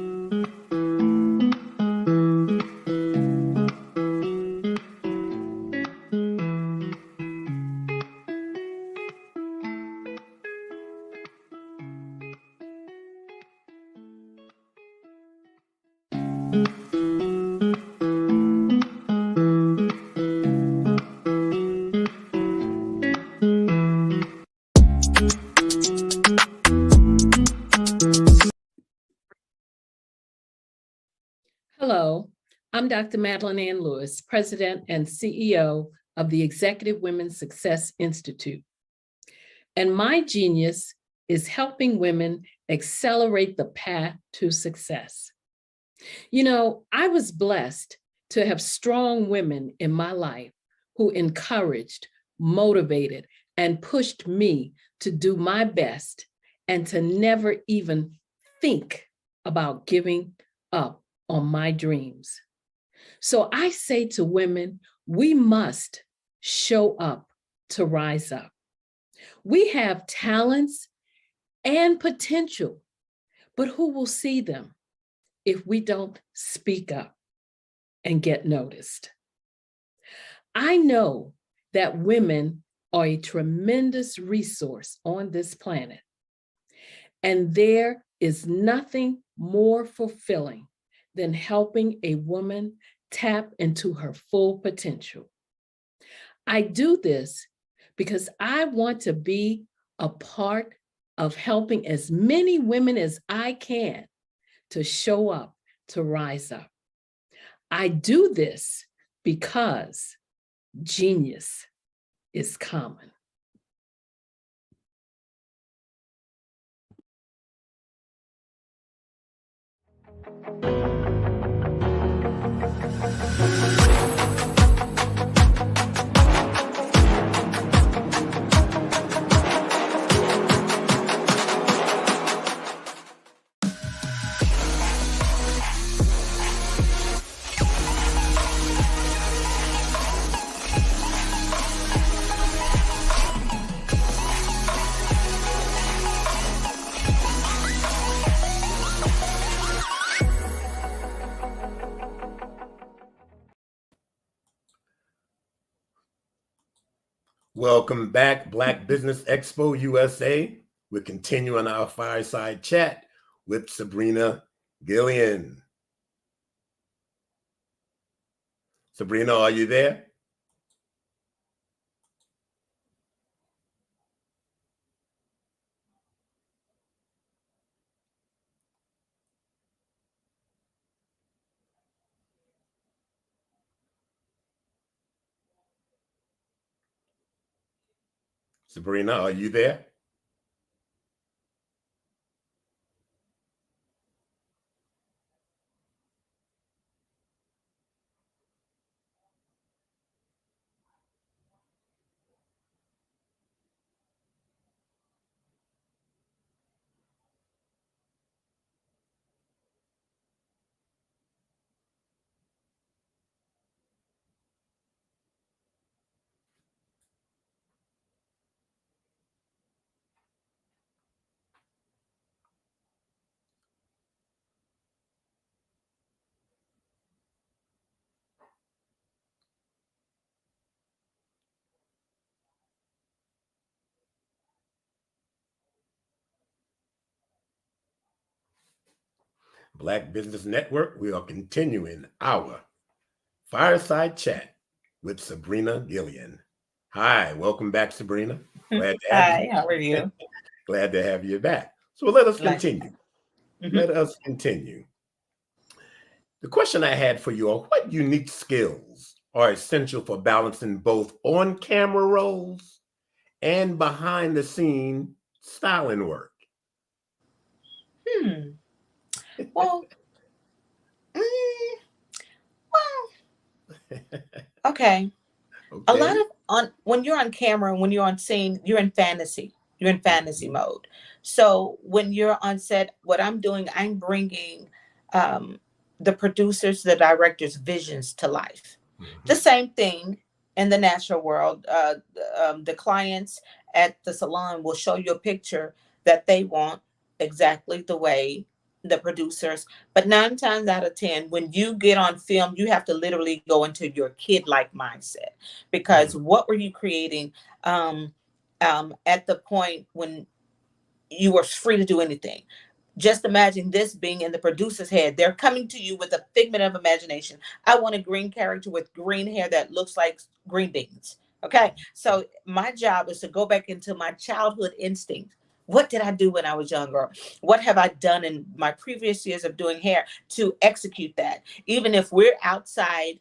Hello, I'm Dr. Madeline Ann Lewis, President and CEO of the Executive Women's Success Institute. And my genius is helping women accelerate the path to success. You know, I was blessed to have strong women in my life who encouraged, motivated, and pushed me to do my best and to never even think about giving up on my dreams. So I say to women, we must show up to rise up. We have talents and potential, but who will see them if we don't speak up and get noticed? I know that women are a tremendous resource on this planet, and there is nothing more fulfilling than helping a woman tap into her full potential. I do this because I want to be a part of helping as many women as I can to show up, to rise up. I do this because genius is common. Welcome back, Black Business Expo USA. We're continuing our fireside chat with Sabrina Gillian. Sabrina, are you there? Sabrina, are you there? Black Business Network, we are continuing our fireside chat with Sabrina Gillian. Hi, welcome back, Sabrina. Glad to have Hi, you. how are you? Glad to have you back. So let us Glad- continue. Let us continue. The question I had for you are, what unique skills are essential for balancing both on-camera roles and behind-the-scene styling work? Well, okay. A lot of when you're on camera, when you're on scene, you're in fantasy. You're in fantasy mode. So when you're on set, what I'm doing, I'm bringing the producers, the directors' visions to life. The same thing in the natural world. The clients at the salon will show you a picture that they want exactly the way the producers. But 9 times out of 10, when you get on film, you have to literally go into your kid-like mindset, because what were you creating at the point when you were free to do anything? Just imagine this being in the producer's head. They're coming to you with a figment of imagination. I want a green character with green hair that looks like green beans. Okay. So my job is to go back into my childhood instinct. What did I do when I was younger? What have I done in my previous years of doing hair to execute that? Even if we're outside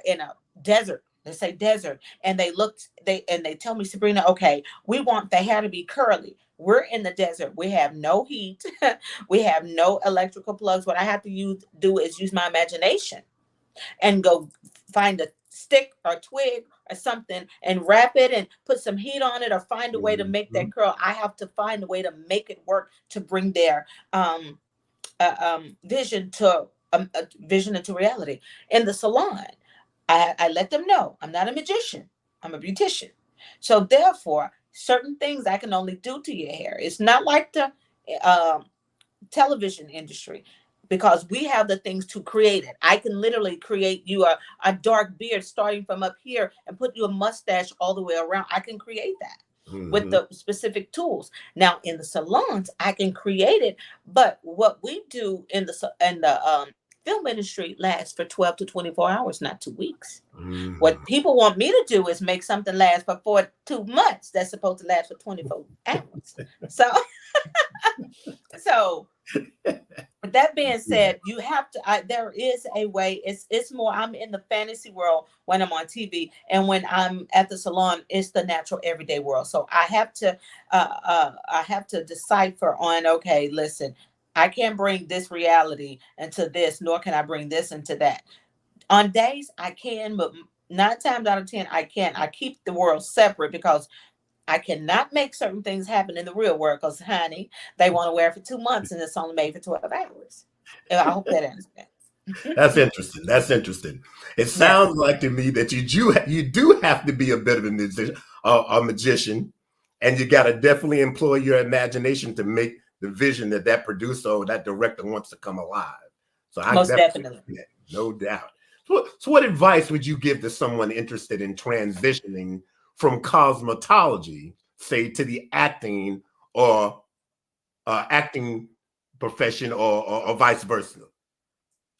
in a desert, let's say desert, and they tell me, Sabrina, okay, we want the hair to be curly. We're in the desert. We have no heat. We have no electrical plugs. What I have to do is use my imagination and go find a stick or twig or something and wrap it and put some heat on it, or find a way to make that curl. I have to find a way to make it work to bring their vision into reality. In the salon, I let them know I'm not a magician. I'm a beautician. So therefore, certain things I can only do to your hair. It's not like the television industry, because we have the things to create it. I can literally create you a dark beard starting from up here and put you a mustache all the way around. I can create that with the specific tools. Now in the salons, I can create it, but what we do in the film industry lasts for 12 to 24 hours, not 2 weeks. What people want me to do is make something last for 2 months that's supposed to last for 24 hours. So with that being said, you have to, there is a way. It's more, I'm in the fantasy world when I'm on TV, and when I'm at the salon, it's the natural everyday world. So I have to decipher on, okay, listen, I can't bring this reality into this, nor can I bring this into that. On days I can, but 9 times out of 10, I can't. I keep the world separate because I cannot make certain things happen in the real world because, honey, they want to wear it for 2 months and it's only made for 12 hours. And I hope that understands. That's interesting. That's interesting. It sounds like to me that you do have to be a bit of a magician, and you got to definitely employ your imagination to make the vision that producer or that director wants to come alive. So I most definitely, no doubt. So what advice would you give to someone interested in transitioning from cosmetology, say, to the acting or acting profession, or vice versa?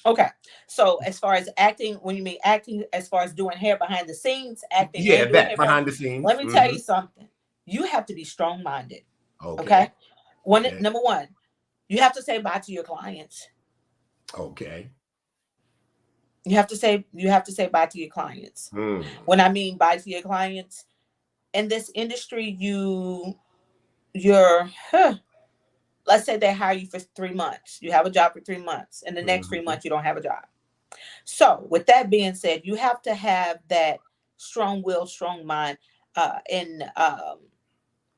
Okay, so as far as acting, when you mean acting, as far as doing hair behind the scenes, acting, yeah, and doing that behind the scenes. Let me tell you something. You have to be strong-minded. Okay. Number one, you have to say bye to your clients. Okay. You have to say bye to your clients. When I mean bye to your clients, in this industry, let's say they hire you for 3 months. You have a job for 3 months, and the next 3 months you don't have a job. So with that being said, you have to have that strong will, strong mind, in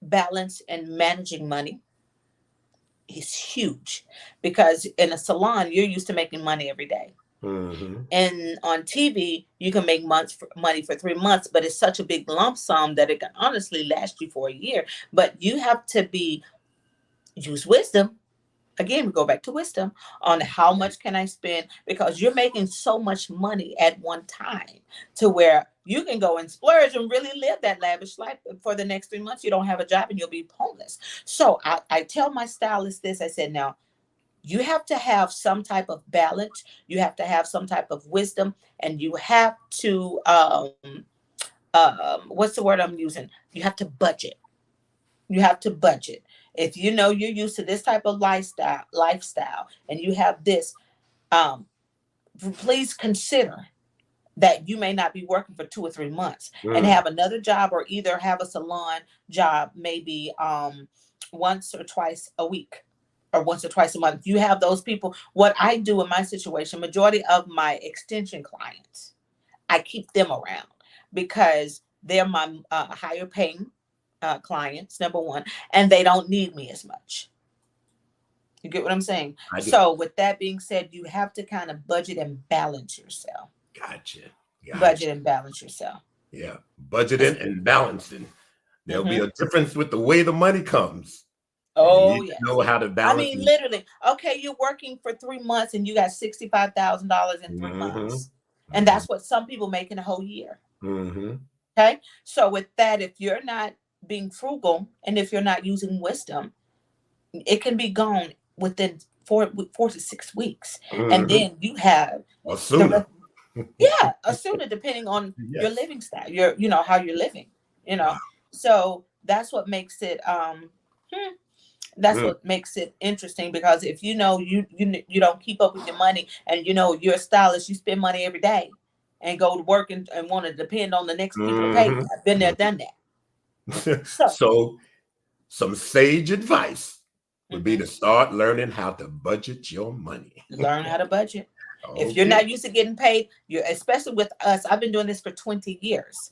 balance and managing money is huge, because in a salon, you're used to making money every day. And on TV, you can make money for 3 months, but it's such a big lump sum that it can honestly last you for a year. But you have to use wisdom. Again, we go back to wisdom on how much can I spend, because you're making so much money at one time to where you can go and splurge and really live that lavish life. For the next 3 months, you don't have a job and you'll be homeless. So I tell my stylist this. I said, now, you have to have some type of balance. You have to have some type of wisdom, and you have to, what's the word I'm using? You have to budget. You have to budget. If you know you're used to this type of lifestyle, and you have this, please consider that you may not be working for 2 or 3 months and have another job, or either have a salon job maybe once or twice a week, or once or twice a month. You have those people. What I do in my situation, majority of my extension clients, I keep them around because they're my higher paying clients, number one, and they don't need me as much. You get what I'm saying? So with that being said, you have to kind of budget and balance yourself. Gotcha. Budget and balance yourself. Yeah, budgeting and balancing. There'll be a difference with the way the money comes. Oh, you know how to balance. I mean, literally. Okay, you're working for 3 months and you got $65,000 in 3 months, and that's what some people make in a whole year. Okay, so with that, if you're not being frugal and if you're not using wisdom, it can be gone within 4 to 6 weeks, and then you have sooner. Sooner, depending on your living style, how you're living. So that's what makes it. That's what makes it interesting, because if you don't keep up with your money, and you're a stylist, you spend money every day and go to work and want to depend on the next people to pay you. I've been there, done that. So some sage advice would be to start learning how to budget your money. Learn how to budget. If you're not used to getting paid, especially with us, I've been doing this for 20 years.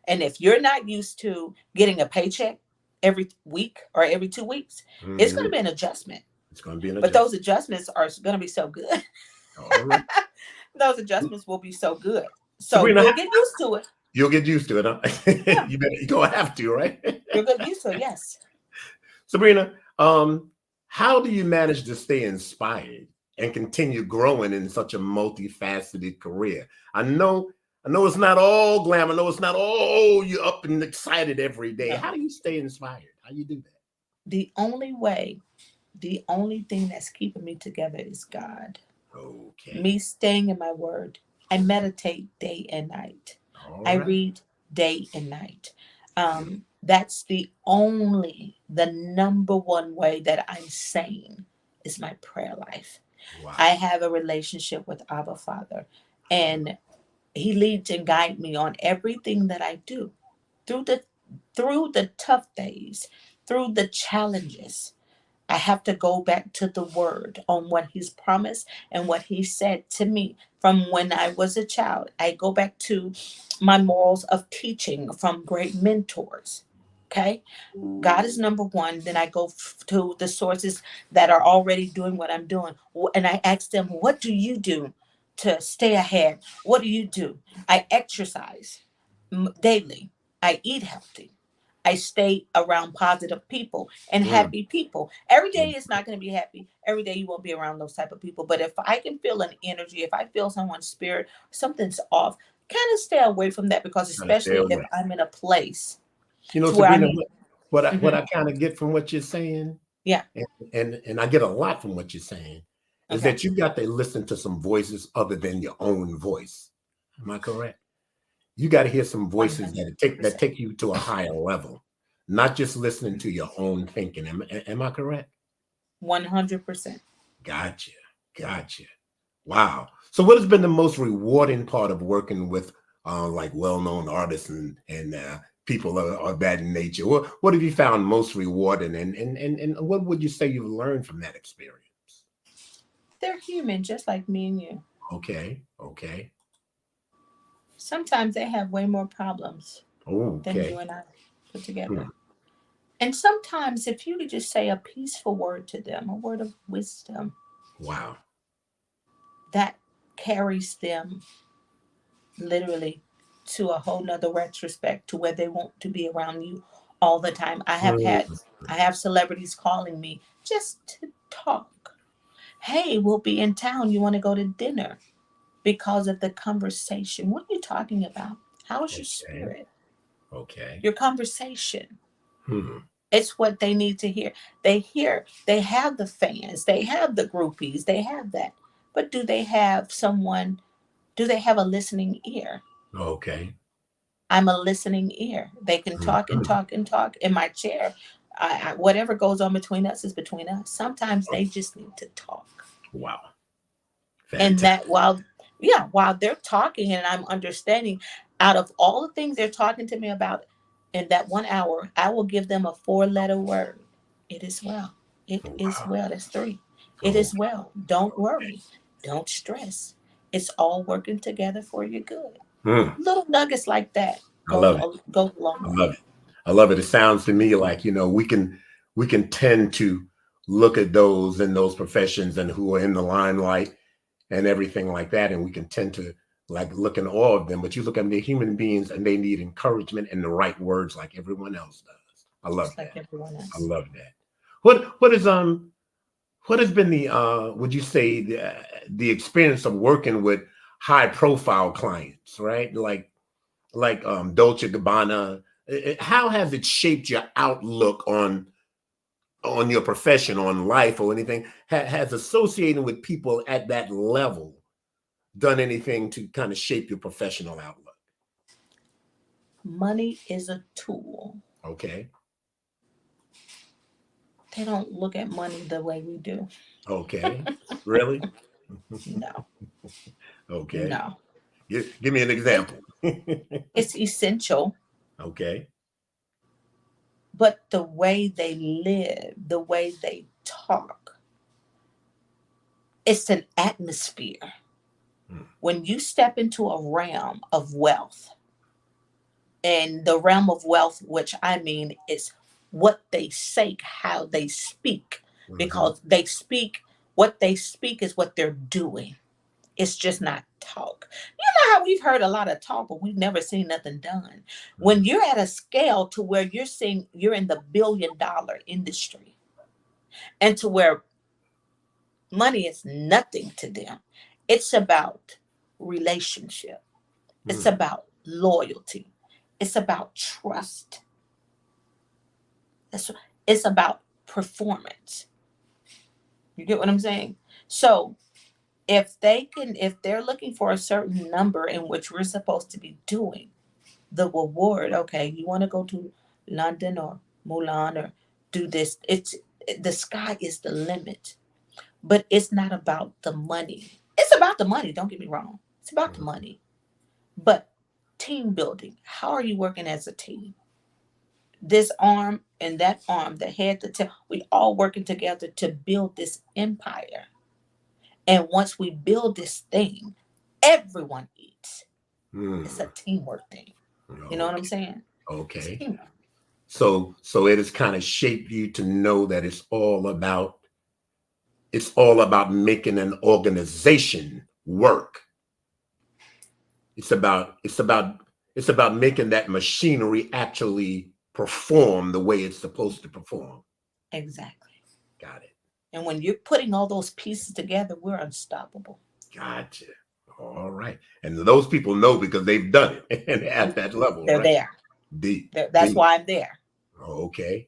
And if you're not used to getting a paycheck every week or every 2 weeks, it's going to be an adjustment. It's going to be an adjustment. But those adjustments are going to be so good. Those adjustments will be so good. So Sabrina, you'll get used to it. You'll get used to it, huh? Yeah. You're going to have to, right? You'll get used to it, yes. Sabrina, how do you manage to stay inspired and continue growing in such a multifaceted career? I know it's not all glam. I know it's not all you're up and excited every day. No. How do you stay inspired? How do you do that? The only thing that's keeping me together is God. Okay. Me staying in my word. I meditate day and night. All I right. read day and night. That's the number one way that I'm sane is my prayer life. Wow. I have a relationship with Abba Father, and He leads and guides me on everything that I do through the tough days, through the challenges. I have to go back to the word on what He's promised and what He said to me from when I was a child. I go back to my morals of teaching from great mentors. Okay. God is number one. Then I go to the sources that are already doing what I'm doing. And I ask them, what do you do to stay ahead? What do you do? I exercise daily. I eat healthy. I stay around positive people and happy people. Every day is not going to be happy. Every day you won't be around those type of people. But if I can feel an energy, if I feel someone's spirit, something's off, kind of stay away from that, because Gotta stay especially if away. I'm in a place You know, to where Sabrina, I'm. what Mhm. I kind of get from what you're saying, Yeah. and I get a lot from what you're saying, is Okay. that you got to listen to some voices other than your own voice. Am I correct? You got to hear some voices that take you to a higher level, not just listening to your own thinking. Am I correct? 100%. Gotcha. Gotcha. Wow. So what has been the most rewarding part of working with like well-known artists and people of that nature? What have you found most rewarding, and what would you say you've learned from that experience? They're human, just like me and you. Okay. Okay. Sometimes they have way more problems than Okay. you and I put Hmm. together. And sometimes if you could just say a peaceful word to them, a word of wisdom, Wow. that carries them literally to a whole nother retrospect, to where they want to be around you all the time. I have celebrities calling me just to talk. Hey, we'll be in town. You want to go to dinner? Because of the conversation. What are you talking about? How is your Okay. spirit? Okay. Your conversation. Hmm. It's what they need to hear. They have the fans, they have the groupies, they have that. But do they have a listening ear? Okay. I'm a listening ear. They can talk and Mhm. talk and talk in my chair. Whatever goes on between us is between us. Sometimes they just need to talk. Wow. And Fantastic. that while they're talking and I'm understanding, out of all the things they're talking to me about in that 1 hour, I will give them a 4-letter word. It is well. It is Wow. well. That's 3. It Oh, is well. Don't worry. Don't stress. It's all working together for your good. hmm. Little nuggets like that I love it. go a long I way. love it. I love it. It sounds to me like, we can tend to look at those in those professions and who are in the limelight and everything like that, and we can tend to like look in all of them. But you look at them, they're human beings and they need encouragement and the right words like everyone else does. I love Just like that. everyone I else. love that. What has been the would you say the experience of working with high profile clients, right? Like Dolce Gabbana. How has it shaped your outlook on your profession, on life, or anything? Has associating with people at that level done anything to kind of shape your professional outlook? Money is a tool. Okay. They don't look at money the way we do. Okay. Really? No. Okay. No. Give me an example. It's essential, Okay. but the way they live, the way they talk, it's an atmosphere. When you step into a realm of wealth, and the realm of wealth, which I mean is what they say, how they speak, because what they speak is what they're doing. It's just not talk. You know how we've heard a lot of talk, but we've never seen nothing done. When you're at a scale to where you're seeing you're in the $1 billion industry, and to where money is nothing to them, it's about relationship. It's about loyalty. It's about trust. It's, it's about performance. You get what I'm saying? So if they're looking for a certain number in which we're supposed to be doing the reward, okay, you want to go to London or Mulan or do this, the sky is the limit. But it's not about the money. It's about the money, don't get me wrong. It's about the money. But team building, how are you working as a team? This arm and that arm, the head, the tail, we all working together to build this empire. And once we build this thing, everyone eats. It's a teamwork thing. You know what I'm saying? Okay. So it has kind of shaped you to know that it's all about making an organization work. It's about making that machinery actually perform the way it's supposed to perform. Exactly. Got it. And when you're putting all those pieces together, we're unstoppable. Gotcha. All right. And those people know because they've done it and at that level. They're right? there. Deep. That's why I'm there. Okay.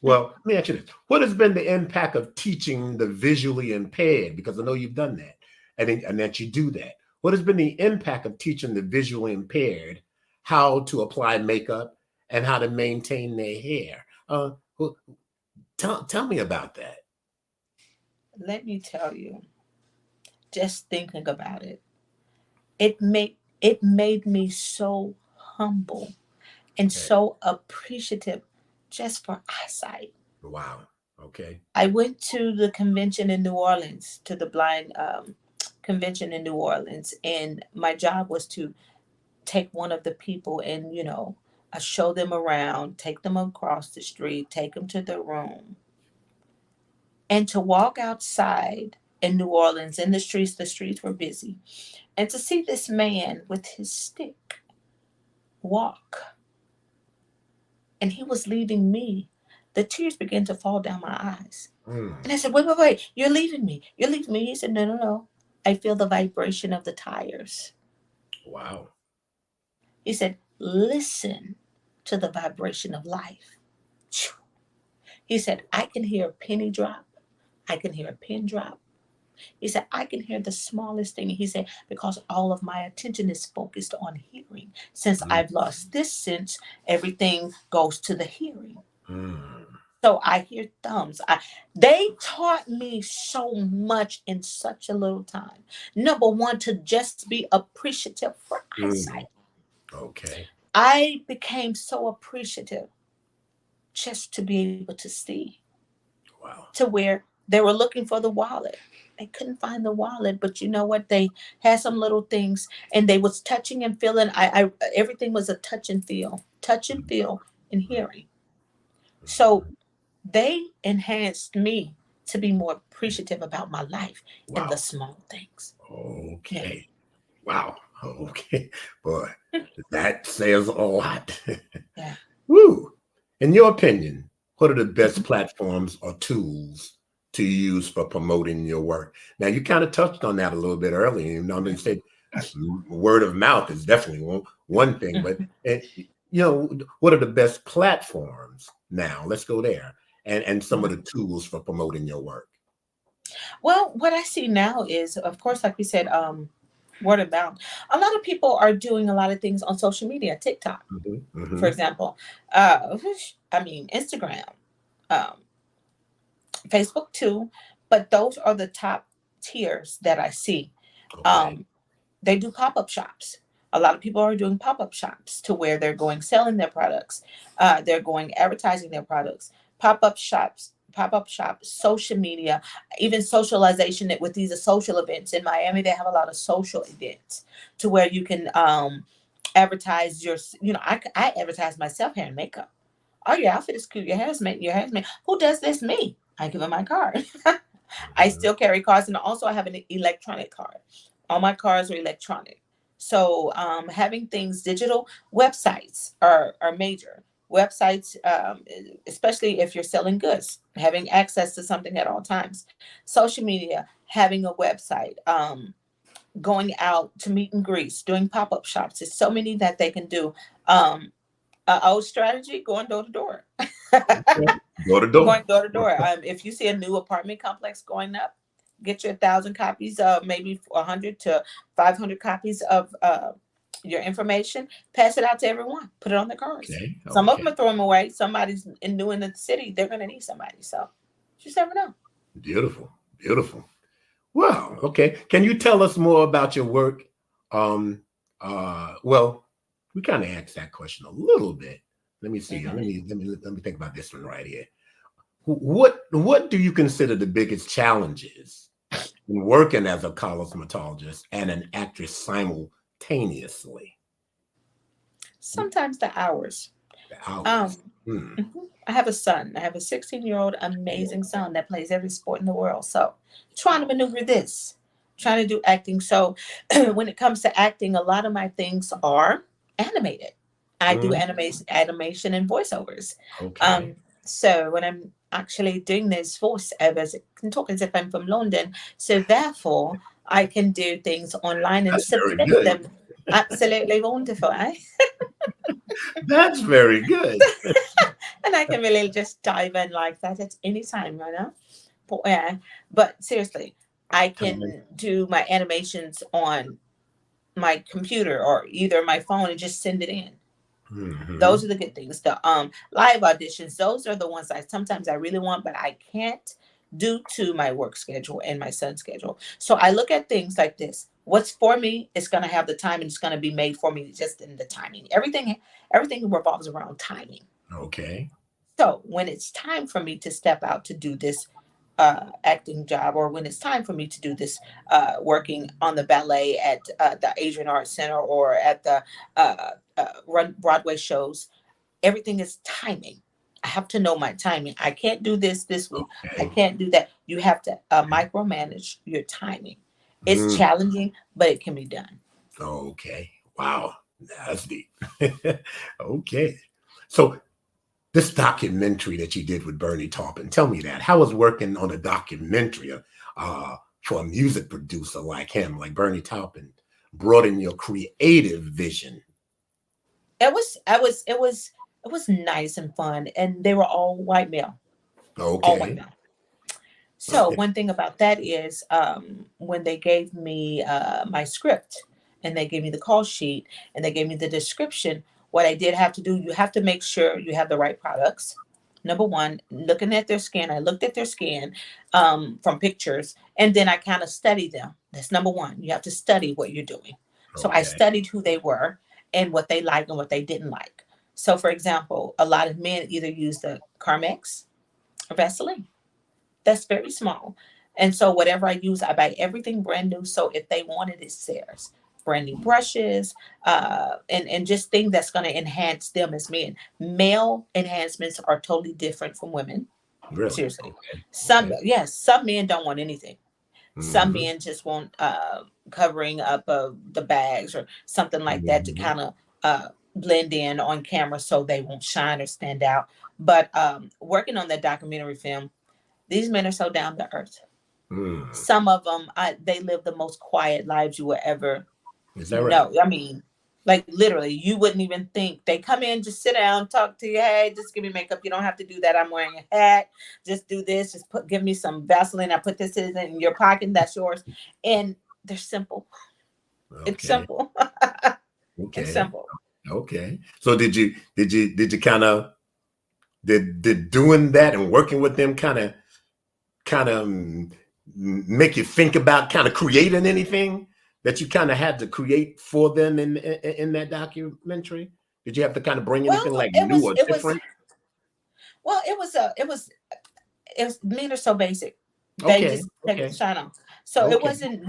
Well, let me ask you this. What has been the impact of teaching the visually impaired? Because I know you've done that and that you do that. What has been the impact of teaching the visually impaired how to apply makeup and how to maintain their hair? Tell me about that. Let me tell you, just thinking about it, it made me so humble and so appreciative just for eyesight. Wow. Okay. I went to the convention in New Orleans, to the blind convention in New Orleans, and my job was to take one of the people and, I show them around, take them across the street, take them to their room. And to walk outside in New Orleans in the streets were busy, and to see this man with his stick walk, and he was leaving me, the tears began to fall down my eyes. And I said, wait, you're leaving me. You're leaving me. He said, no. I feel the vibration of the tires. Wow. He said, listen to the vibration of life. He said, I can hear a penny drop. I can hear a pin drop. He said, I can hear the smallest thing. He said, because all of my attention is focused on hearing. Since I've lost this sense, everything goes to the hearing. So I hear thumbs. They taught me so much in such a little time. Number one, to just be appreciative for eyesight. Okay. I became so appreciative just to be able to see. Wow. To where they were looking for the wallet. They couldn't find the wallet, but you know what? They had some little things, and they was touching and feeling. Everything was a touch and feel and hearing. So they enhanced me to be more appreciative about my life and the small things. Okay. Wow. Okay. Boy, that says a lot. Yeah. Woo. In your opinion, what are the best platforms or tools to use for promoting your work? Now, you kind of touched on that a little bit earlier. You said word of mouth is definitely one thing, but what are the best platforms now? Let's go there. And some of the tools for promoting your work. Well, what I see now is, of course, like we said, word of mouth. A lot of people are doing a lot of things on social media, TikTok, for example. Instagram, Facebook too, but those are the top tiers that I see. Okay. They do pop-up shops. A lot of people are doing pop-up shops to where they're going selling their products. They're going advertising their products. Pop-up shops, social media, even socialization with these social events. In Miami, they have a lot of social events to where you can advertise I advertise myself hair and makeup. Oh, your outfit is cute. Your hair is made. Who does this? Me. I give them my card. I still carry cards, and also I have an electronic card. All my cards are electronic. So having things digital, websites are major. Websites, especially if you're selling goods, having access to something at all times. Social media, having a website, going out to meet and greets, doing pop-up shops. There's so many that they can do. Old strategy, going door to door. Door to door. Going door to door. If you see a new apartment complex going up, get you 1,000 copies, maybe 100 to 500 copies of your information, pass it out to everyone, put it on the cards. Okay. Some of them are throwing them away. Somebody's new in the city, they're going to need somebody. So just never know. Beautiful. Beautiful. Well, okay. Can you tell us more about your work? Well, we kind of asked that question a little bit. Let me see. Let me think about this one right here. What do you consider the biggest challenges in working as a cosmetologist and an actress simultaneously? Sometimes the hours. The hours. I have a son. I have a 16-year-old amazing son that plays every sport in the world. So trying to maneuver this, trying to do acting. So when it comes to acting, a lot of my things are animated. I do animation and voiceovers. Okay. So when I'm actually doing those voiceovers, I can talk as if I'm from London. So therefore, I can do things online and submit them. Absolutely wonderful, eh? That's very good. And I can really just dive in like that at any time, right now. But yeah, but seriously, I can do my animations on my computer or either my phone and just send it in. Those are the good things. The live auditions, those are the ones sometimes I really want, but I can't due to my work schedule and my son's schedule. So I look at things like this. What's for me is going to have the time and it's going to be made for me just in the timing. Everything revolves around timing. Okay. So when it's time for me to step out to do this acting job, or when it's time for me to do this working on the ballet at the Asian Arts Center or at the run Broadway shows, everything is timing. I have to know my timing. I can't do this week. I can't do that. You have to micromanage your timing. It's challenging, but it can be done. Okay. Wow. That's deep. Okay. So this documentary that you did with Bernie Taupin, tell me that. How was working on a documentary for a music producer like him, like Bernie Taupin, brought in your creative vision? It was nice and fun, and they were all white male. Okay. All white male. So one thing about that is when they gave me my script and they gave me the call sheet and they gave me the description, what I did have to do, you have to make sure you have the right products. Number one, looking at their skin, I looked at their skin from pictures, and then I kind of studied them. That's number one. You have to study what you're doing. So I studied who they were and what they liked and what they didn't like. So for example, a lot of men either use the Carmex or Vaseline. That's very small. And so whatever I use, I buy everything brand new. So if they want it, it's theirs. Brand new brushes, and just things that's going to enhance them as men. Male enhancements are totally different from women. Really? Seriously. Okay. Some men don't want anything. Some men just want covering up of the bags or something like that to kind of blend in on camera so they won't shine or stand out. But working on that documentary film, these men are so down to earth. Some of them, they live the most quiet lives you will ever know. I mean, like literally, you wouldn't even think. They come in, just sit down, talk to you. Hey, just give me makeup. You don't have to do that. I'm wearing a hat. Just do this. Just give me some Vaseline. I put this in your pocket. That's yours. And they're simple. Okay. It's simple. Okay. It's simple. Okay. So did you kind of did doing that and working with them kind of make you think about kind of creating anything that you kind of had to create for them in that documentary? Did you have to kind of bring anything new or different? It was men are so basic. They just take the shine on. So it wasn't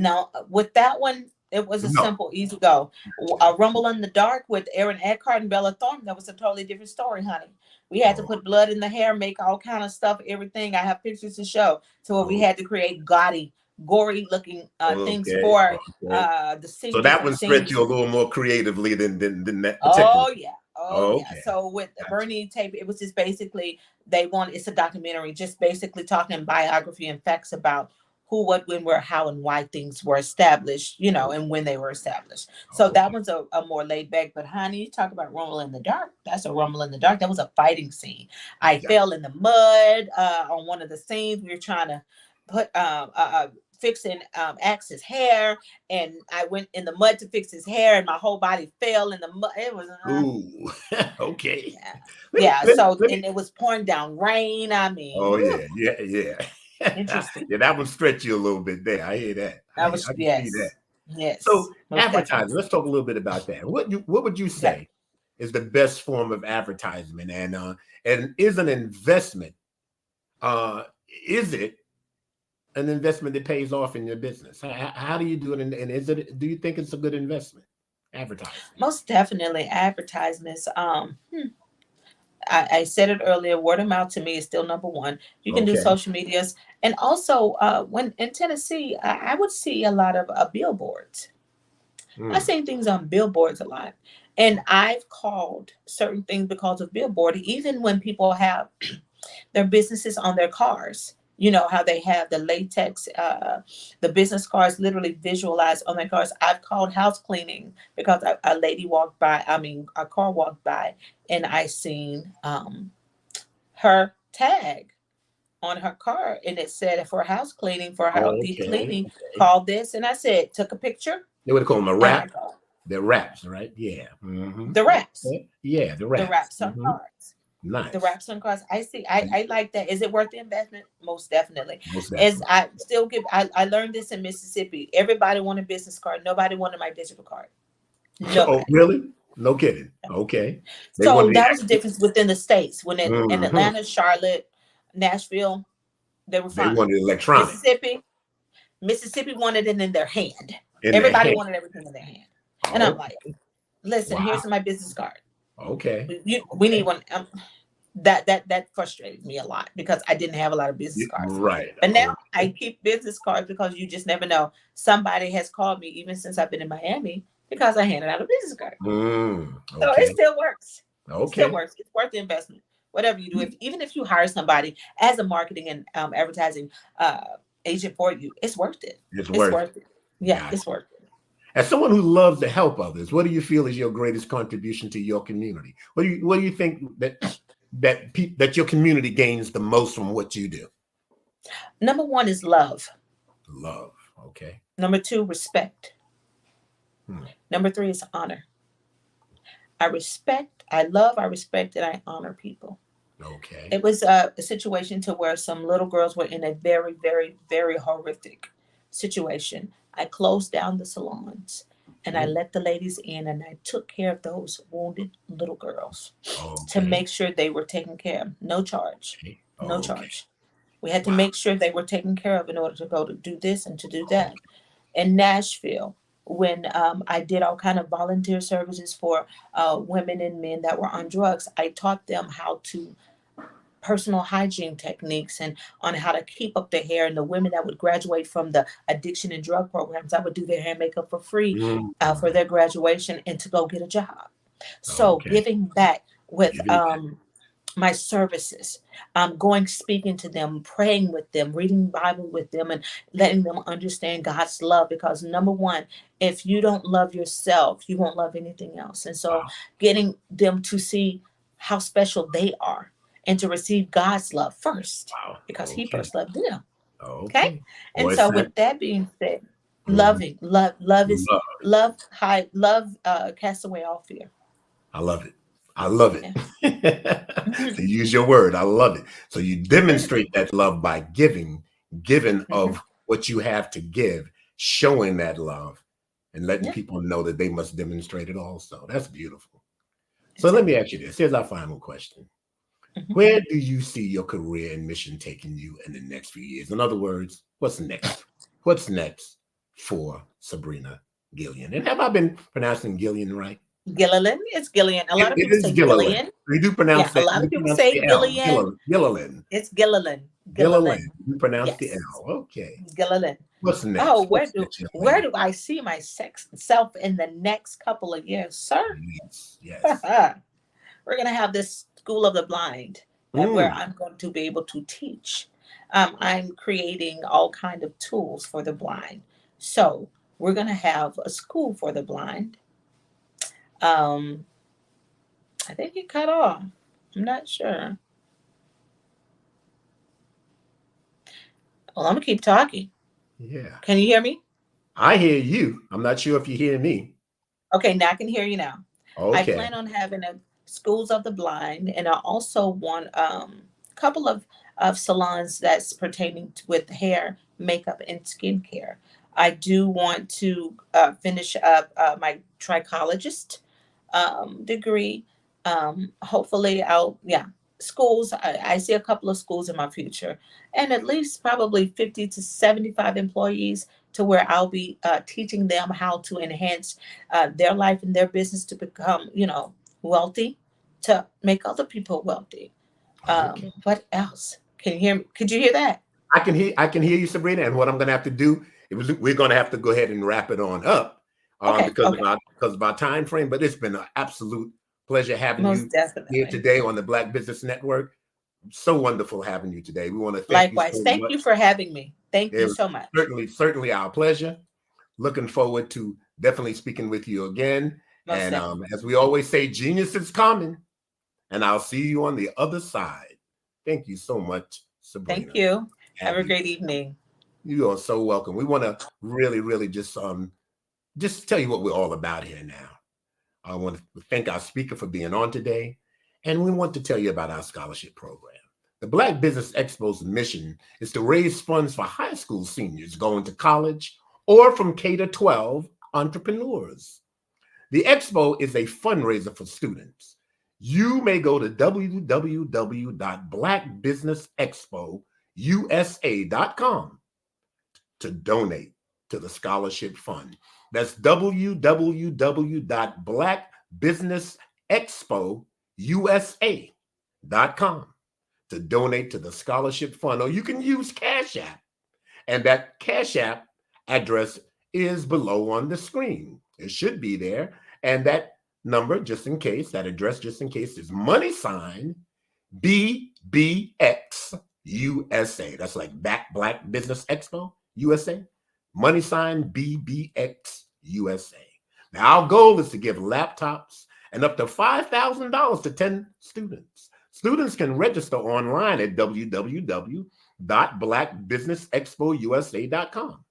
with that one. It was a simple, easy go. A Rumble in the Dark with Aaron Eckhart and Bella Thorne. That was a totally different story, honey. We had to put blood in the hair, make all kind of stuff, everything. I have pictures to show. So we had to create gory looking things for the scene. So that one stretched you a little more creatively than that. Oh yeah. Yeah. So with Bernie Tape, it was just basically it's a documentary, just basically talking biography and facts about who, what, when, where, how, and why things were established, and when they were established. So that was a more laid back. But honey, you talk about Rumble in the Dark. That's a Rumble in the Dark. That was a fighting scene. I fell in the mud on one of the scenes. We were trying to put fixing Axe's hair, and I went in the mud to fix his hair, and my whole body fell in the mud. It was Ooh, okay. yeah. Let So me- and it was pouring down rain. I mean, oh whew, yeah. interesting. Yeah, that would stretch you a little bit there. I hear that. That I was can see that. yes, So most advertising, definitely. let's talk a little bit about that. What would you Yeah. say is the best form of advertisement, and is an investment, is it an investment that pays off in your business? How do you do it, and do you think it's a good investment? Advertising. Most definitely advertisements. I said it earlier, word of mouth to me is still number one. You can do Okay. social medias. And also, when in Tennessee, I would see a lot of billboards. I see things on billboards a lot. And I've called certain things because of billboard, even when people have their businesses on their cars. You know how they have the latex, the business cards literally visualized on their cars. I've called house cleaning because a lady walked by, a car walked by, and I seen her tag on her car, and it said for house cleaning, for house Oh, deep okay. cleaning, call this. And I said, took a picture. They would call them a And wrap. They're wraps, right? Yeah. the wraps. Yeah, the wraps. The wraps on cars. Nice. The wraps on cars. I see. I like that. Is it worth the investment? Most definitely. Most As definitely. I still give, I learned this in Mississippi. Everybody wanted a business card. Nobody wanted my digital card. Oh, Nobody. really? No kidding. Okay. They So wanted the that was the difference within the states. When in Mhm. Atlanta, Charlotte, Nashville, they were They fine. wanted electronic Mississippi wanted it in their hand. in their Everybody hand. wanted everything in their hand. And I'm like, listen, Wow. here's my business card. Okay. We need one. That frustrated me a lot because I didn't have a lot of business cards. Right. But now I keep business cards because you just never know. Somebody has called me even since I've been in Miami because I handed out a business card. So it still works. It still works. It's worth the investment. Whatever you do, even if you hire somebody as a marketing and advertising agent for you, it's worth it. It's worth it. Yeah, it's worth it. As someone who loves to help others, what do you feel is your greatest contribution to your community? What do you think that your community gains the most from what you do? Number one is love. Love. Okay. Number two, respect. Number three is honor. I love, I respect, and I honor people. Okay. It was a situation to where some little girls were in a very, very, very horrific situation. I closed down the salons and I let the ladies in, and I took care of those wounded little girls to make sure they were taken care of. No charge. No charge. We had to make sure they were taken care of in order to go to do this and to do that. In Nashville, when I did all kind of volunteer services for women and men that were on drugs, I taught them how to personal hygiene techniques and on how to keep up their hair. And the women that would graduate from the addiction and drug programs, I would do their hair and makeup for free for their graduation and to go get a job. So giving back with my services, going, speaking to them, praying with them, reading the Bible with them, and letting them understand God's love. Because number one, if you don't love yourself, you won't love anything else. And so getting them to see how special they are and to receive God's love first, because he first loved them. Okay. And so with that being said, love casts away all fear. I love it. I love it. To use your word, I love it. So you demonstrate that love by giving of what you have to give, showing that love and letting people know that they must demonstrate it also. That's beautiful. So let me ask you this. Here's our final question. Where do you see your career and mission taking you in the next few years? In other words, what's next? What's next for Sabrina Gillian? And have I been pronouncing Gillian right? Gillilan. It's Gillian. A lot of people say Gillian. You do pronounce that. A lot of people say Gillian. Gillilan. It's Gillilan. Gillilan. You pronounce the L. Okay. Gillilan. What's next? Oh, where do I see myself in the next couple of years, sir? Yes. We're gonna have this School of the Blind where I'm going to be able to teach. I'm creating all kind of tools for the blind. So we're gonna have a school for the blind. I think it cut off. I'm not sure. Well, I'm gonna keep talking. Yeah. Can you hear me? I hear you. I'm not sure if you hear me. Okay, now I can hear you now. I Okay. plan on having a schools of the blind, and I also want a couple of salons that's pertaining to, with hair, makeup, and skincare. I do want to finish up my trichologist degree. Hopefully, schools. I see a couple of schools in my future, and at least probably 50 to 75 employees to where I'll be teaching them how to enhance their life and their business to become, wealthy, to make other people wealthy. Okay. What else? Can you hear me? Could you hear that? I can hear you, Sabrina. And what I'm going to have to do we're going to have to go ahead and wrap it on up because of our time frame. But it's been an absolute pleasure having Most you definitely. here today on the Black Business Network. So wonderful having you today. We want to thank Likewise. you so Thank much. you for having me. Thank It you was so much. certainly our pleasure. Looking forward to definitely speaking with you again. Most And definitely. as we always say, genius is coming. And I'll see you on the other side. Thank you so much, Sabrina. Thank you. Have a great evening. You are so welcome. We want to really just tell you what we're all about here now. I want to thank our speaker for being on today. And we want to tell you about our scholarship program. The Black Business Expo's mission is to raise funds for high school seniors going to college or from K to 12 entrepreneurs. The Expo is a fundraiser for students. You may go to www.blackbusinessexpousa.com to donate to the scholarship fund. That's www.blackbusinessexpousa.com to donate to the scholarship fund. Or you can use Cash App, and that Cash App address is below on the screen. It should be there. And that number, just in case, that address, just in case, is $BBX USA. That's like Black Business Expo USA. $BBX USA. Now, our goal is to give laptops and up to $5,000 to 10 students. Students can register online at www.blackbusinessexpousa.com.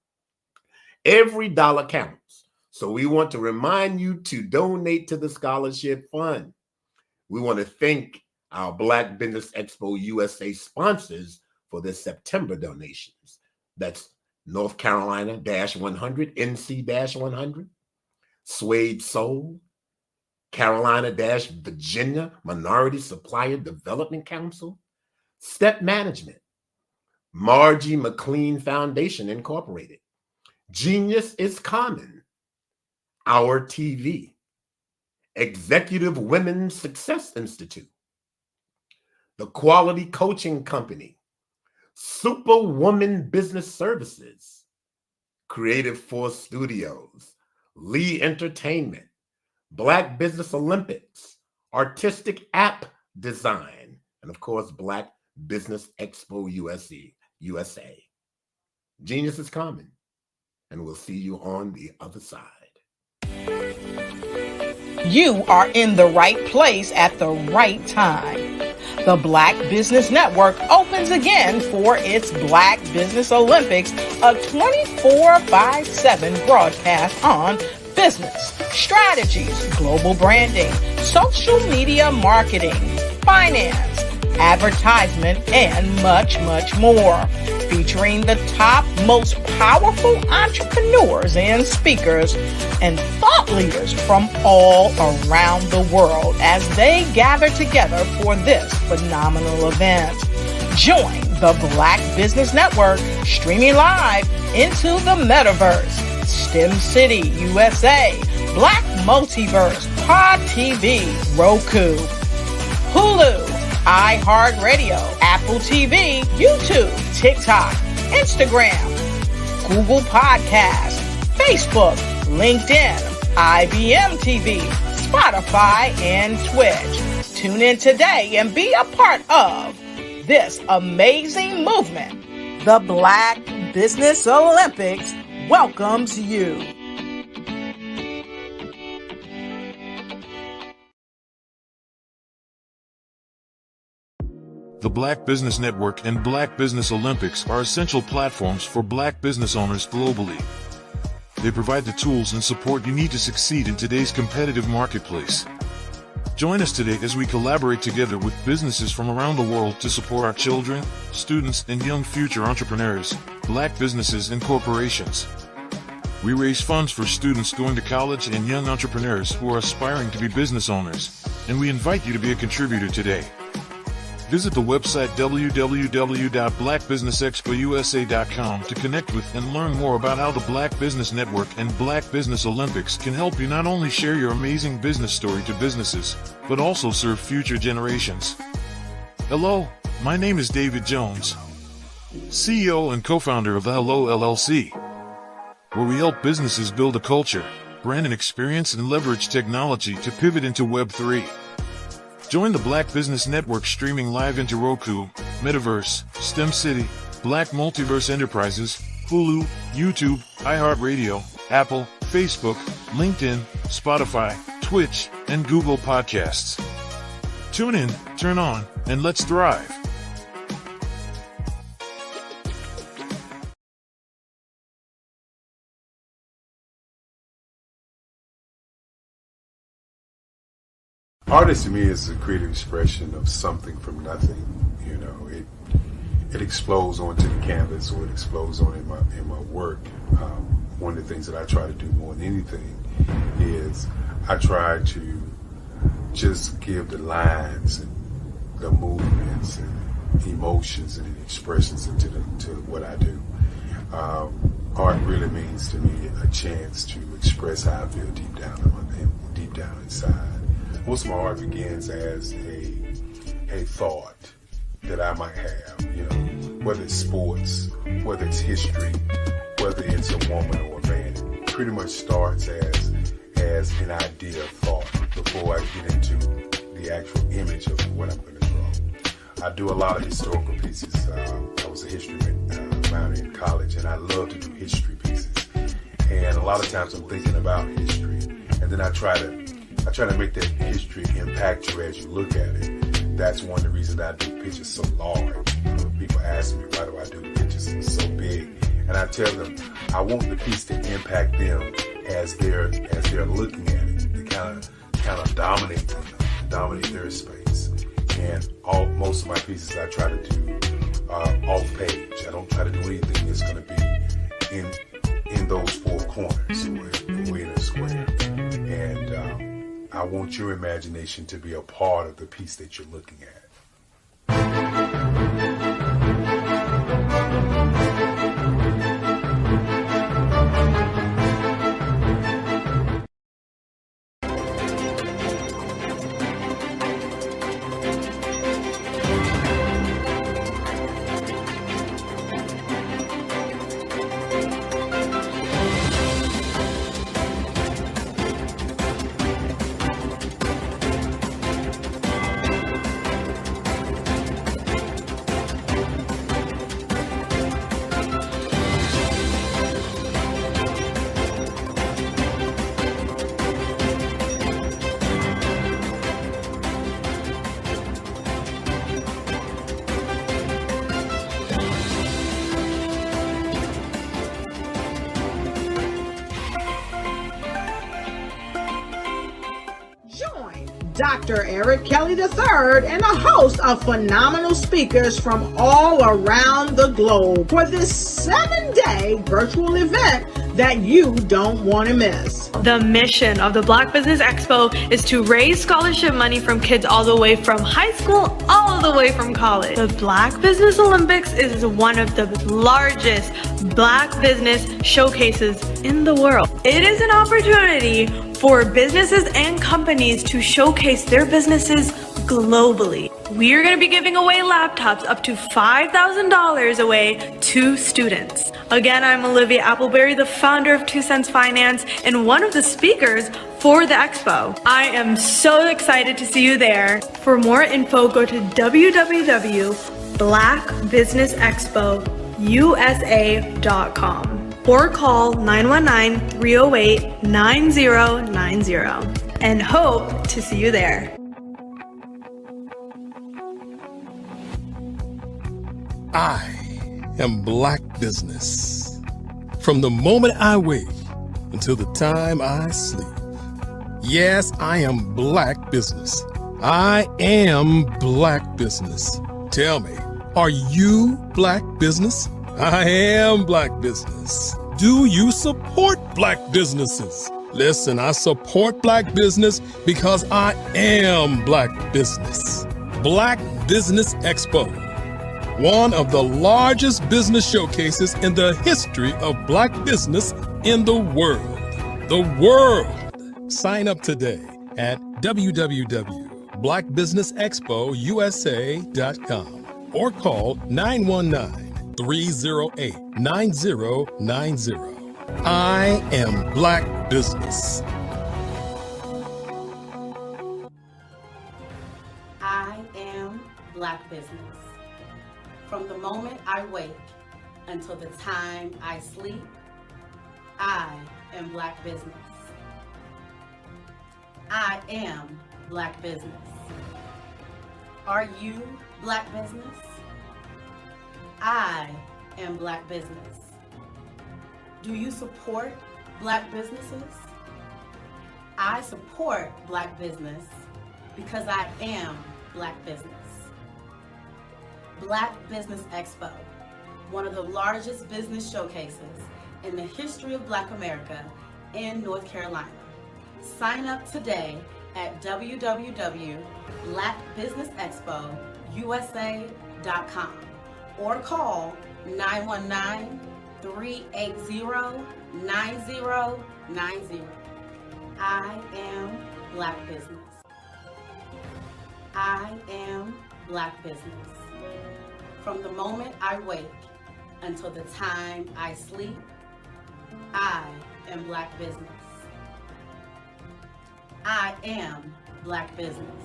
Every dollar counts. So we want to remind you to donate to the scholarship fund. We want to thank our Black Business Expo USA sponsors for their September donations. That's North Carolina-100, NC-100, Suede Soul, Carolina-Virginia Minority Supplier Development Council, Step Management, Margie McLean Foundation Incorporated, Genius is Common, Our TV, Executive Women's Success Institute, the Quality Coaching Company, Superwoman Business Services, Creative Force Studios, Lee Entertainment, Black Business Olympics, Artistic App Design, and of course, Black Business Expo USA. Genius is common, and we'll see you on the other side. You are in the right place at the right time. The Black Business Network opens again for its Black Business Olympics, a 24/7 broadcast on business, strategies, global branding, social media marketing, finance, advertisement, and much more. Featuring the top, most powerful entrepreneurs and speakers and thought leaders from all around the world as they gather together for this phenomenal event. Join the Black Business Network streaming live into the metaverse, STEM City USA, Black Multiverse, Pod TV, Roku, Hulu, iHeartRadio, Apple TV, YouTube, TikTok, Instagram, Google Podcasts, Facebook, LinkedIn, IBM TV, Spotify, and Twitch. Tune in today and be a part of this amazing movement. The Black Business Olympics welcomes you. The Black Business Network and Black Business Olympics are essential platforms for Black business owners globally. They provide the tools and support you need to succeed in today's competitive marketplace. Join us today as we collaborate together with businesses from around the world to support our children, students, and young future entrepreneurs, Black businesses, and corporations. We raise funds for students going to college and young entrepreneurs who are aspiring to be business owners, and we invite you to be a contributor today. Visit the website www.blackbusinessexpousa.com to connect with and learn more about how the Black Business Network and Black Business Olympics can help you not only share your amazing business story to businesses, but also serve future generations. Hello, my name is David Jones, CEO and co-founder of the Hello LLC, where we help businesses build a culture, brand and experience, and leverage technology to pivot into Web3. Join the Black Business Network streaming live into Roku, Metaverse, STEM City, Black Multiverse Enterprises, Hulu, YouTube, iHeartRadio, Apple, Facebook, LinkedIn, Spotify, Twitch, and Google Podcasts. Tune in, turn on, and let's thrive. Artist to me is a creative expression of something from nothing. You know, it explodes onto the canvas, or it explodes on in my work. One of the things that I try to do more than anything is I try to just give the lines and the movements and emotions and expressions into what I do. Art really means to me a chance to express how I feel deep down inside. Most of my art begins as a thought that I might have, you know, whether it's sports, whether it's history, whether it's a woman or a man. It pretty much starts as an idea of thought before I get into the actual image of what I'm going to draw. I do a lot of historical pieces. I was a history minor in college, and I love to do history pieces. And a lot of times I'm thinking about history, and then I try to make that history impact you as you look at it. That's one of the reasons I do pictures so large. You know, people ask me, why do I do the pictures so big? And I tell them, I want the piece to impact them as they're looking at it, to kind of dominate their space. And most of my pieces I try to do off page. I don't try to do anything that's going to be in those four corners or in a square. And I want your imagination to be a part of the piece that you're looking at. Dr. Eric Kelly III and a host of phenomenal speakers from all around the globe for this 7-day virtual event that you don't want to miss. The mission of the Black Business Expo is to raise scholarship money from kids all the way from high school all the way from college. The Black Business Olympics is one of the largest Black business showcases in the world. It is an opportunity for businesses and companies to showcase their businesses globally. We are going to be giving away laptops up to $5,000 away to students. Again, I'm Olivia Appleberry, the founder of 2 Cents Finance and one of the speakers for the expo. I am so excited to see you there. For more info, go to www.blackbusinessexpousa.com or call 919-308-9090 and hope to see you there. I am Black Business. From the moment I wake until the time I sleep. Yes, I am Black Business. I am Black Business. Tell me, are you Black Business? I am Black Business. Do you support Black businesses? Listen, I support Black business because I am Black Business. Black Business Expo, one of the largest business showcases in the history of Black business in the world. The world! Sign up today at www.blackbusinessexpousa.com or call 919-308-9090. I am Black Business. I am Black Business. From the moment I wake until the time I sleep, I am Black Business. I am Black Business. Are you Black Business? I am Black Business. Do you support Black businesses? I support Black business because I am Black business. Black Business Expo, one of the largest business showcases in the history of Black America in North Carolina. Sign up today at www.blackbusinessexpousa.com or call 919-380-9090. I am Black Business. I am Black Business. From the moment I wake until the time I sleep, I am Black Business. I am Black Business.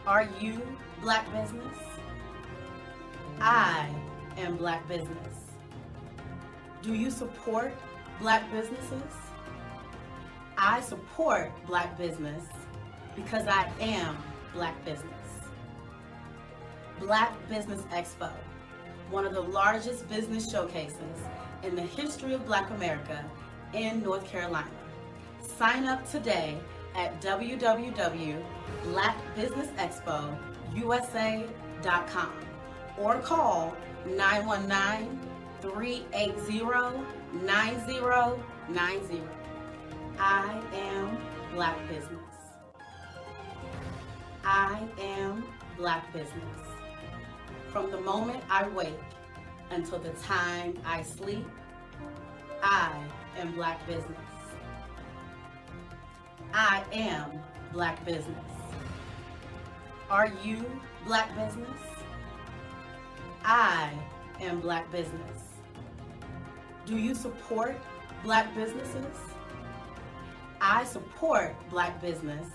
Are you Black Business? I am Black Business. Do you support Black businesses? I support Black business because I am Black business. Black Business Expo, one of the largest business showcases in the history of Black America in North Carolina. Sign up today at www.blackbusinessexpousa.com or call 919-380-9090. I am Black Business. I am Black Business. From the moment I wake until the time I sleep, I am Black Business. I am Black Business. Are you Black Business? I am Black Business. Do you support Black businesses? I support Black business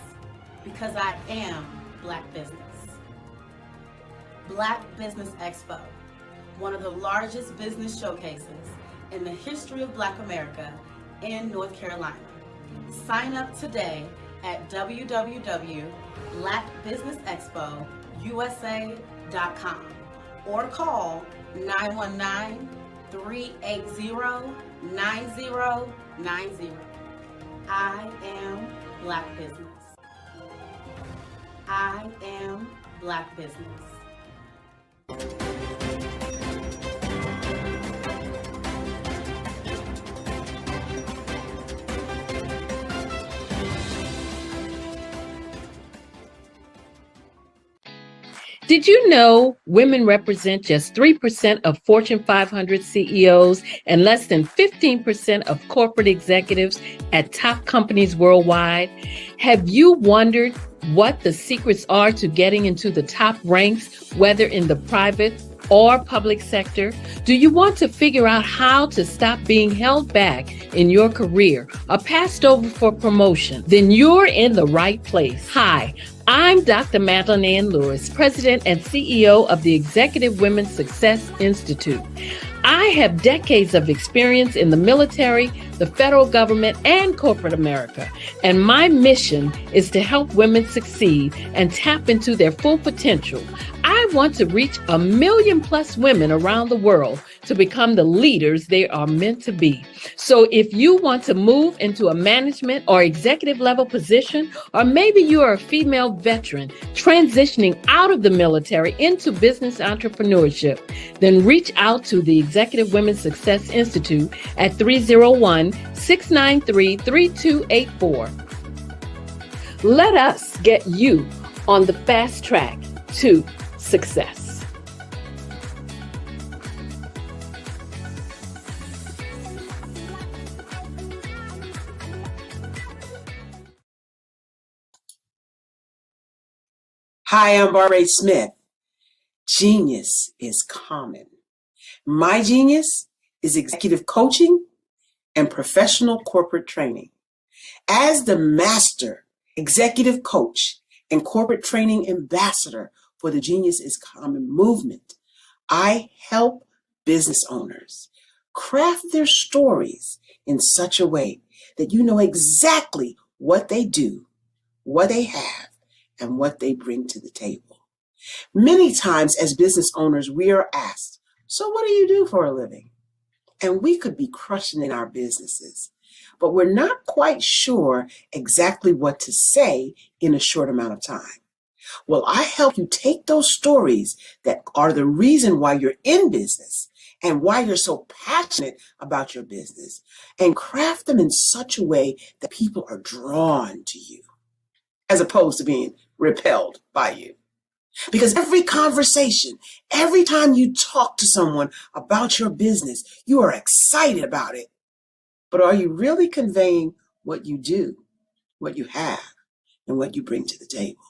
because I am Black business. Black Business Expo, one of the largest business showcases in the history of Black America in North Carolina. Sign up today at www.blackbusinessexpousa.com or call 919-380-9090. I am Black Business. I am Black Business. Did you know women represent just 3% of Fortune 500 CEOs and less than 15% of corporate executives at top companies worldwide? Have you wondered what the secrets are to getting into the top ranks, whether in the private or public sector? Do you want to figure out how to stop being held back in your career or passed over for promotion? Then you're in the right place. Hi, I'm Dr. Madeline Ann Lewis, President and CEO of the Executive Women's Success Institute. I have decades of experience in the military, the federal government, and corporate America, and my mission is to help women succeed and tap into their full potential. I I want to reach 1 million plus women around the world to become the leaders they are meant to be. So if you want to move into a management or executive level position, or maybe you are a female veteran transitioning out of the military into business entrepreneurship, then reach out to the Executive Women's Success Institute at 301-693-3284. Let us get you on the fast track to success. Hi, I'm Barbara Smith. Genius is common. My genius is executive coaching and professional corporate training. As the master executive coach and corporate training ambassador for the Genius is Common movement, I help business owners craft their stories in such a way that you know exactly what they do, what they have, and what they bring to the table. Many times as business owners, we are asked, so what do you do for a living? And we could be crushing in our businesses, but we're not quite sure exactly what to say in a short amount of time. Well, I help you take those stories that are the reason why you're in business and why you're so passionate about your business and craft them in such a way that people are drawn to you as opposed to being repelled by you. Because every conversation, every time you talk to someone about your business, you are excited about it. But are you really conveying what you do, what you have, and what you bring to the table?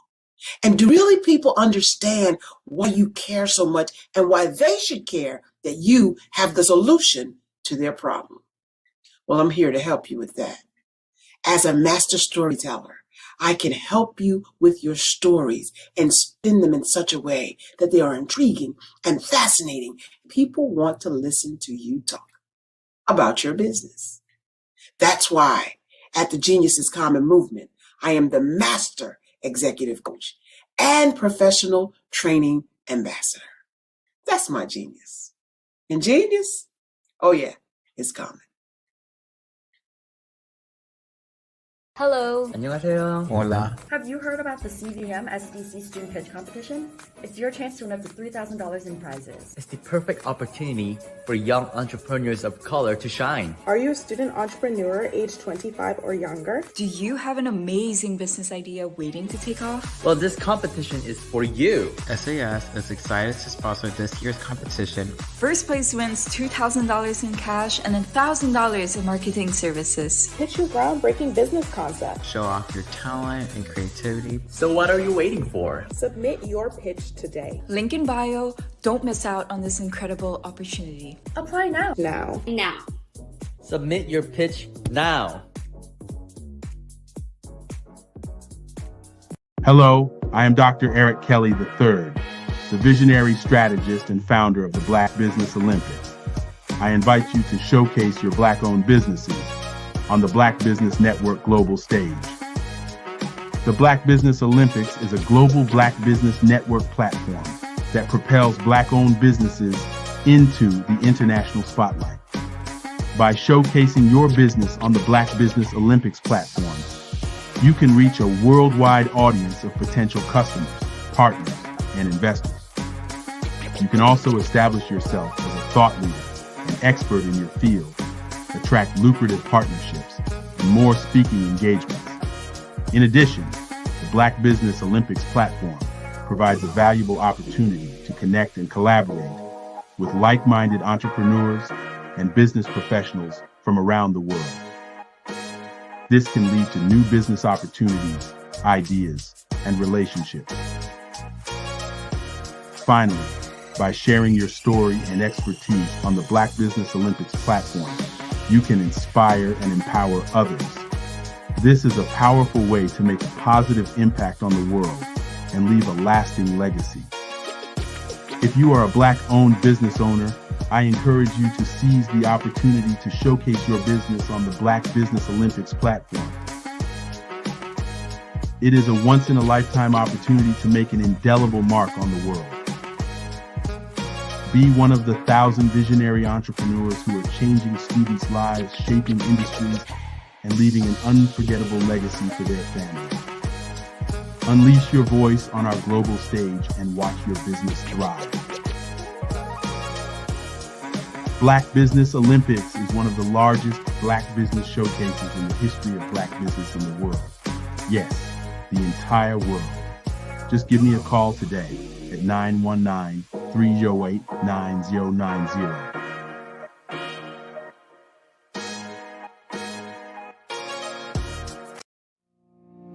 And do really people understand why you care so much and why they should care that you have the solution to their problem? Well, I'm here to help you with that. As a master storyteller, I can help you with your stories and spin them in such a way that they are intriguing and fascinating. People want to listen to you talk about your business. That's why at the Genius is Common movement, I am the master executive coach and professional training ambassador. That's my genius. And genius? Oh yeah, it's common. Hello. 안녕하세요. Hola. Have you heard about the CVM SDC Student Pitch Competition? It's your chance to win up to $3,000 in prizes. It's the perfect opportunity for young entrepreneurs of color to shine. Are you a student entrepreneur aged 25 or younger? Do you have an amazing business idea waiting to take off? Well, this competition is for you. SAS is excited to sponsor this year's competition. First place wins $2,000 in cash and $1,000 in marketing services. Pitch your groundbreaking business concept. Show off your talent and creativity. So what are you waiting for? Submit your pitch today. Link in bio. Don't miss out on this incredible opportunity. Apply now. Now. Submit your pitch now. Hello, I am Dr. Eric Kelly III, the visionary strategist and founder of the Black Business Olympics. I invite you to showcase your Black-owned businesses on the Black Business Network global stage. The Black Business Olympics is a global Black Business Network platform that propels Black-owned businesses into the international spotlight. By showcasing your business on the Black Business Olympics platform, you can reach a worldwide audience of potential customers, partners, and investors. You can also establish yourself as a thought leader and expert in your field, attract lucrative partnerships, and more speaking engagements. In addition, the Black Business Olympics platform provides a valuable opportunity to connect and collaborate with like-minded entrepreneurs and business professionals from around the world. This can lead to new business opportunities, ideas, and relationships. Finally, by sharing your story and expertise on the Black Business Olympics platform, you can inspire and empower others. This is a powerful way to make a positive impact on the world and leave a lasting legacy. If you are a Black-owned business owner, I encourage you to seize the opportunity to showcase your business on the Black Business Olympics platform. It is a once-in-a-lifetime opportunity to make an indelible mark on the world. Be one of the 1,000 visionary entrepreneurs who are changing students' lives, shaping industries, and leaving an unforgettable legacy for their families. Unleash your voice on our global stage and watch your business thrive. Black Business Olympics is one of the largest Black business showcases in the history of Black business in the world. Yes, the entire world. Just give me a call today at 919-308-9090.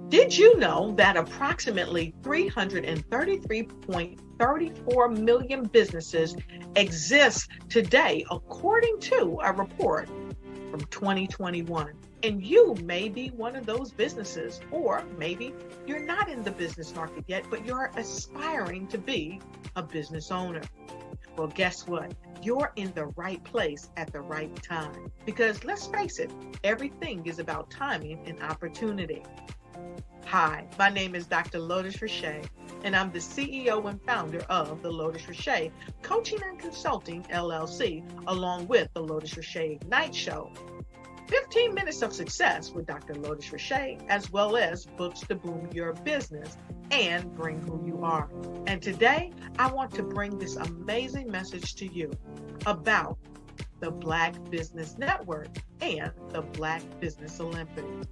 Did you know that approximately 333.34 million businesses exist today, according to a report from 2021? And you may be one of those businesses, or maybe you're not in the business market yet, but you're aspiring to be a business owner. Well, guess what? You're in the right place at the right time. Because let's face it, everything is about timing and opportunity. Hi, my name is Dr. Lotus Richey, and I'm the CEO and founder of the Lotus Richey Coaching and Consulting LLC, along with the Lotus Richey Ignite Show. 15 minutes of success with Dr. Lotus Richey, as well as books to boom your business and bring who you are. And today, I want to bring this amazing message to you about the Black Business Network and the Black Business Olympics.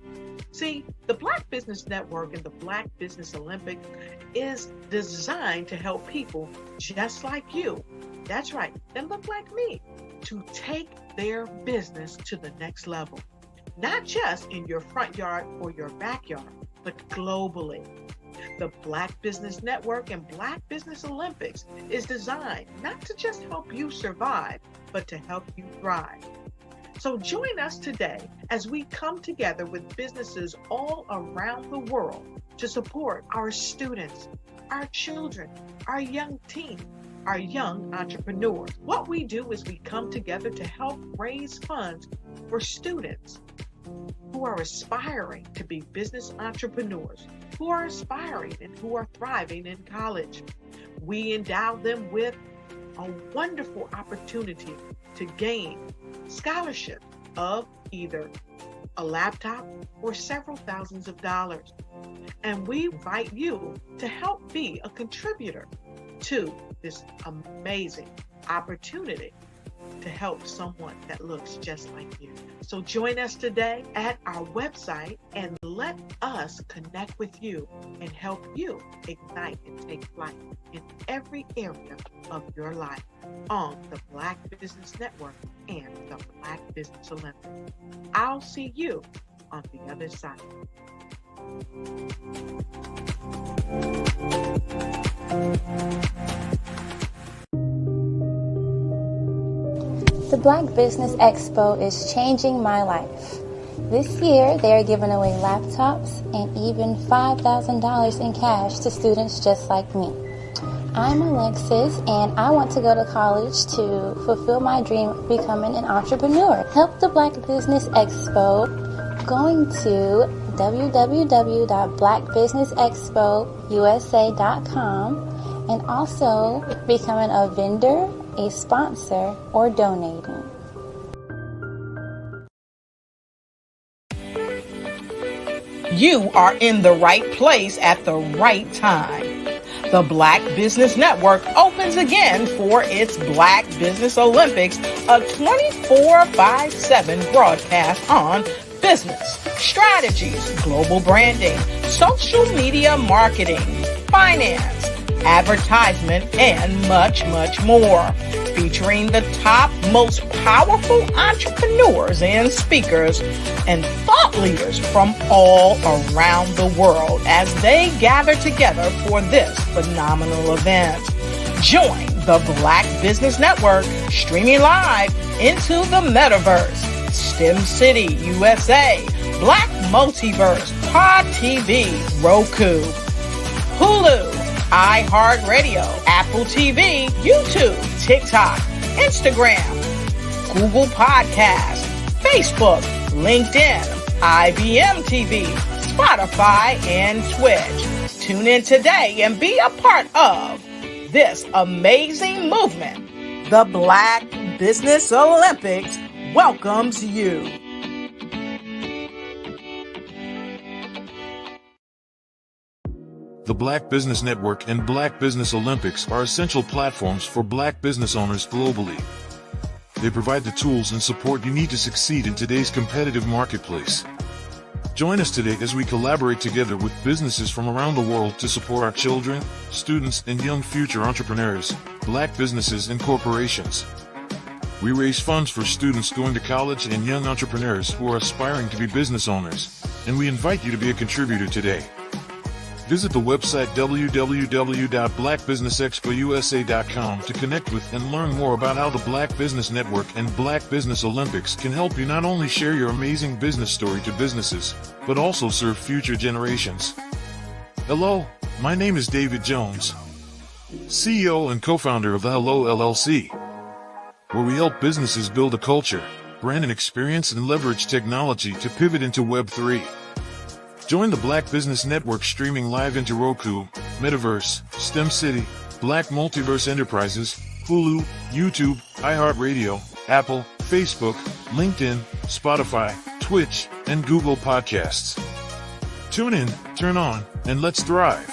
See, the Black Business Network and the Black Business Olympics is designed to help people just like you, that's right, that look like me, to take their business to the next level. Not just in your front yard or your backyard, but globally. The Black Business Network and Black Business Olympics is designed not to just help you survive, but to help you thrive. So join us today as we come together with businesses all around the world to support our students, our children, our young teens, our young entrepreneurs. What we do is we come together to help raise funds for students who are aspiring to be business entrepreneurs, who are aspiring and who are thriving in college. We endow them with a wonderful opportunity to gain scholarship of either a laptop or several thousands of dollars. And we invite you to help be a contributor to this amazing opportunity to help someone that looks just like you. So join us today at our website and let us connect with you and help you ignite and take flight in every area of your life on the Black Business Network and the Black Business Olympics. I'll see you on the other side. The Black Business Expo is changing my life. This year, they are giving away laptops and even $5,000 in cash to students just like me. I'm Alexis, and I want to go to college to fulfill my dream of becoming an entrepreneur. Help the Black Business Expo going to www.blackbusinessexpousa.com and also becoming a vendor, a sponsor, or donating. You are in the right place at the right time. The Black Business Network opens again for its Black Business Olympics, a 24/7 broadcast on business, strategies, global branding, social media marketing, finance, advertisement, and much, much more. Featuring the top, most powerful entrepreneurs and speakers and thought leaders from all around the world as they gather together for this phenomenal event. Join the Black Business Network streaming live into the metaverse, STEM City USA, Black Multiverse, Pod TV, Roku, Hulu, iHeartRadio, Apple TV, YouTube, TikTok, Instagram, Google Podcasts, Facebook, LinkedIn, IBM TV, Spotify, and Twitch. Tune in today and be a part of this amazing movement. The Black Business Olympics welcomes you. The Black Business Network and Black Business Olympics are essential platforms for Black business owners globally. They provide the tools and support you need to succeed in today's competitive marketplace. Join us today as we collaborate together with businesses from around the world to support our children, students, and young future entrepreneurs, Black businesses and corporations. We raise funds for students going to college and young entrepreneurs who are aspiring to be business owners, and we invite you to be a contributor today. Visit the website www.blackbusinessexpousa.com to connect with and learn more about how the Black Business Network and Black Business Olympics can help you not only share your amazing business story to businesses, but also serve future generations. Hello, my name is David Jones, CEO and co-founder of the Hello LLC, where we help businesses build a culture, brand and experience, and leverage technology to pivot into Web3. Join the Black Business Network streaming live into Roku, Metaverse, STEM City, Black Multiverse Enterprises, Hulu, YouTube, iHeartRadio, Apple, Facebook, LinkedIn, Spotify, Twitch, and Google Podcasts. Tune in, turn on, and let's thrive.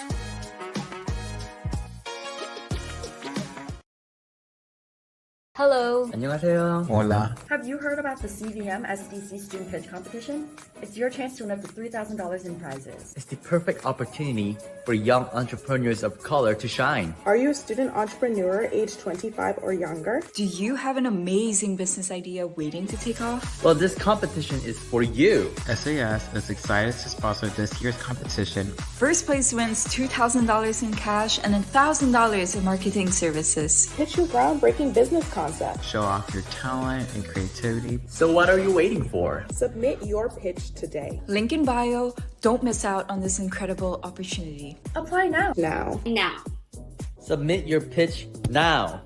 Hello. 안녕하세요. Hola. Have you heard about the CVM SDC Student Pitch Competition? It's your chance to win up to $3,000 in prizes. It's the perfect opportunity for young entrepreneurs of color to shine. Are you a student entrepreneur age 25 or younger? Do you have an amazing business idea waiting to take off? Well, this competition is for you. SAS is excited to sponsor this year's competition. First place wins $2,000 in cash and $1,000 in marketing services. Pitch your groundbreaking business concept. Show off your talent and creativity. So what are you waiting for? Submit your pitch today. Link in bio. Don't miss out on this incredible opportunity. Apply now. Now. Submit your pitch now.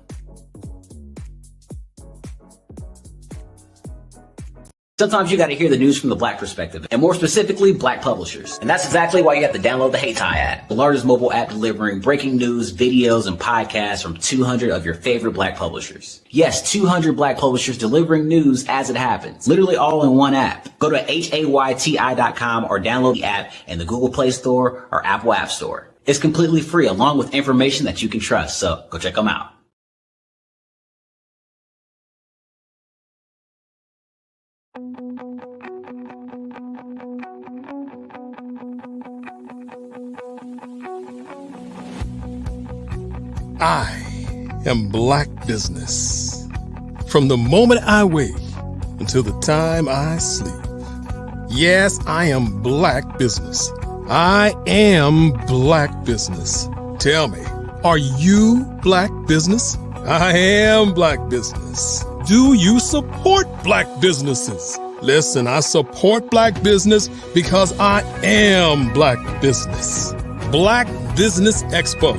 Sometimes you got to hear the news from the Black perspective, and more specifically, Black publishers. And that's exactly why you have to download the HeyTie app, the largest mobile app delivering breaking news, videos, and podcasts from 200 of your favorite Black publishers. Yes, 200 Black publishers delivering news as it happens, literally all in one app. Go to HAYTI.com or download the app in the Google Play Store or Apple App Store. It's completely free, along with information that you can trust, so go check them out. I am Black Business. From the moment I wake until the time I sleep. Yes, I am Black Business. I am Black Business. Tell me, are you Black Business? I am Black Business. Do you support Black businesses? Listen, I support Black business because I am Black Business. Black Business Expo,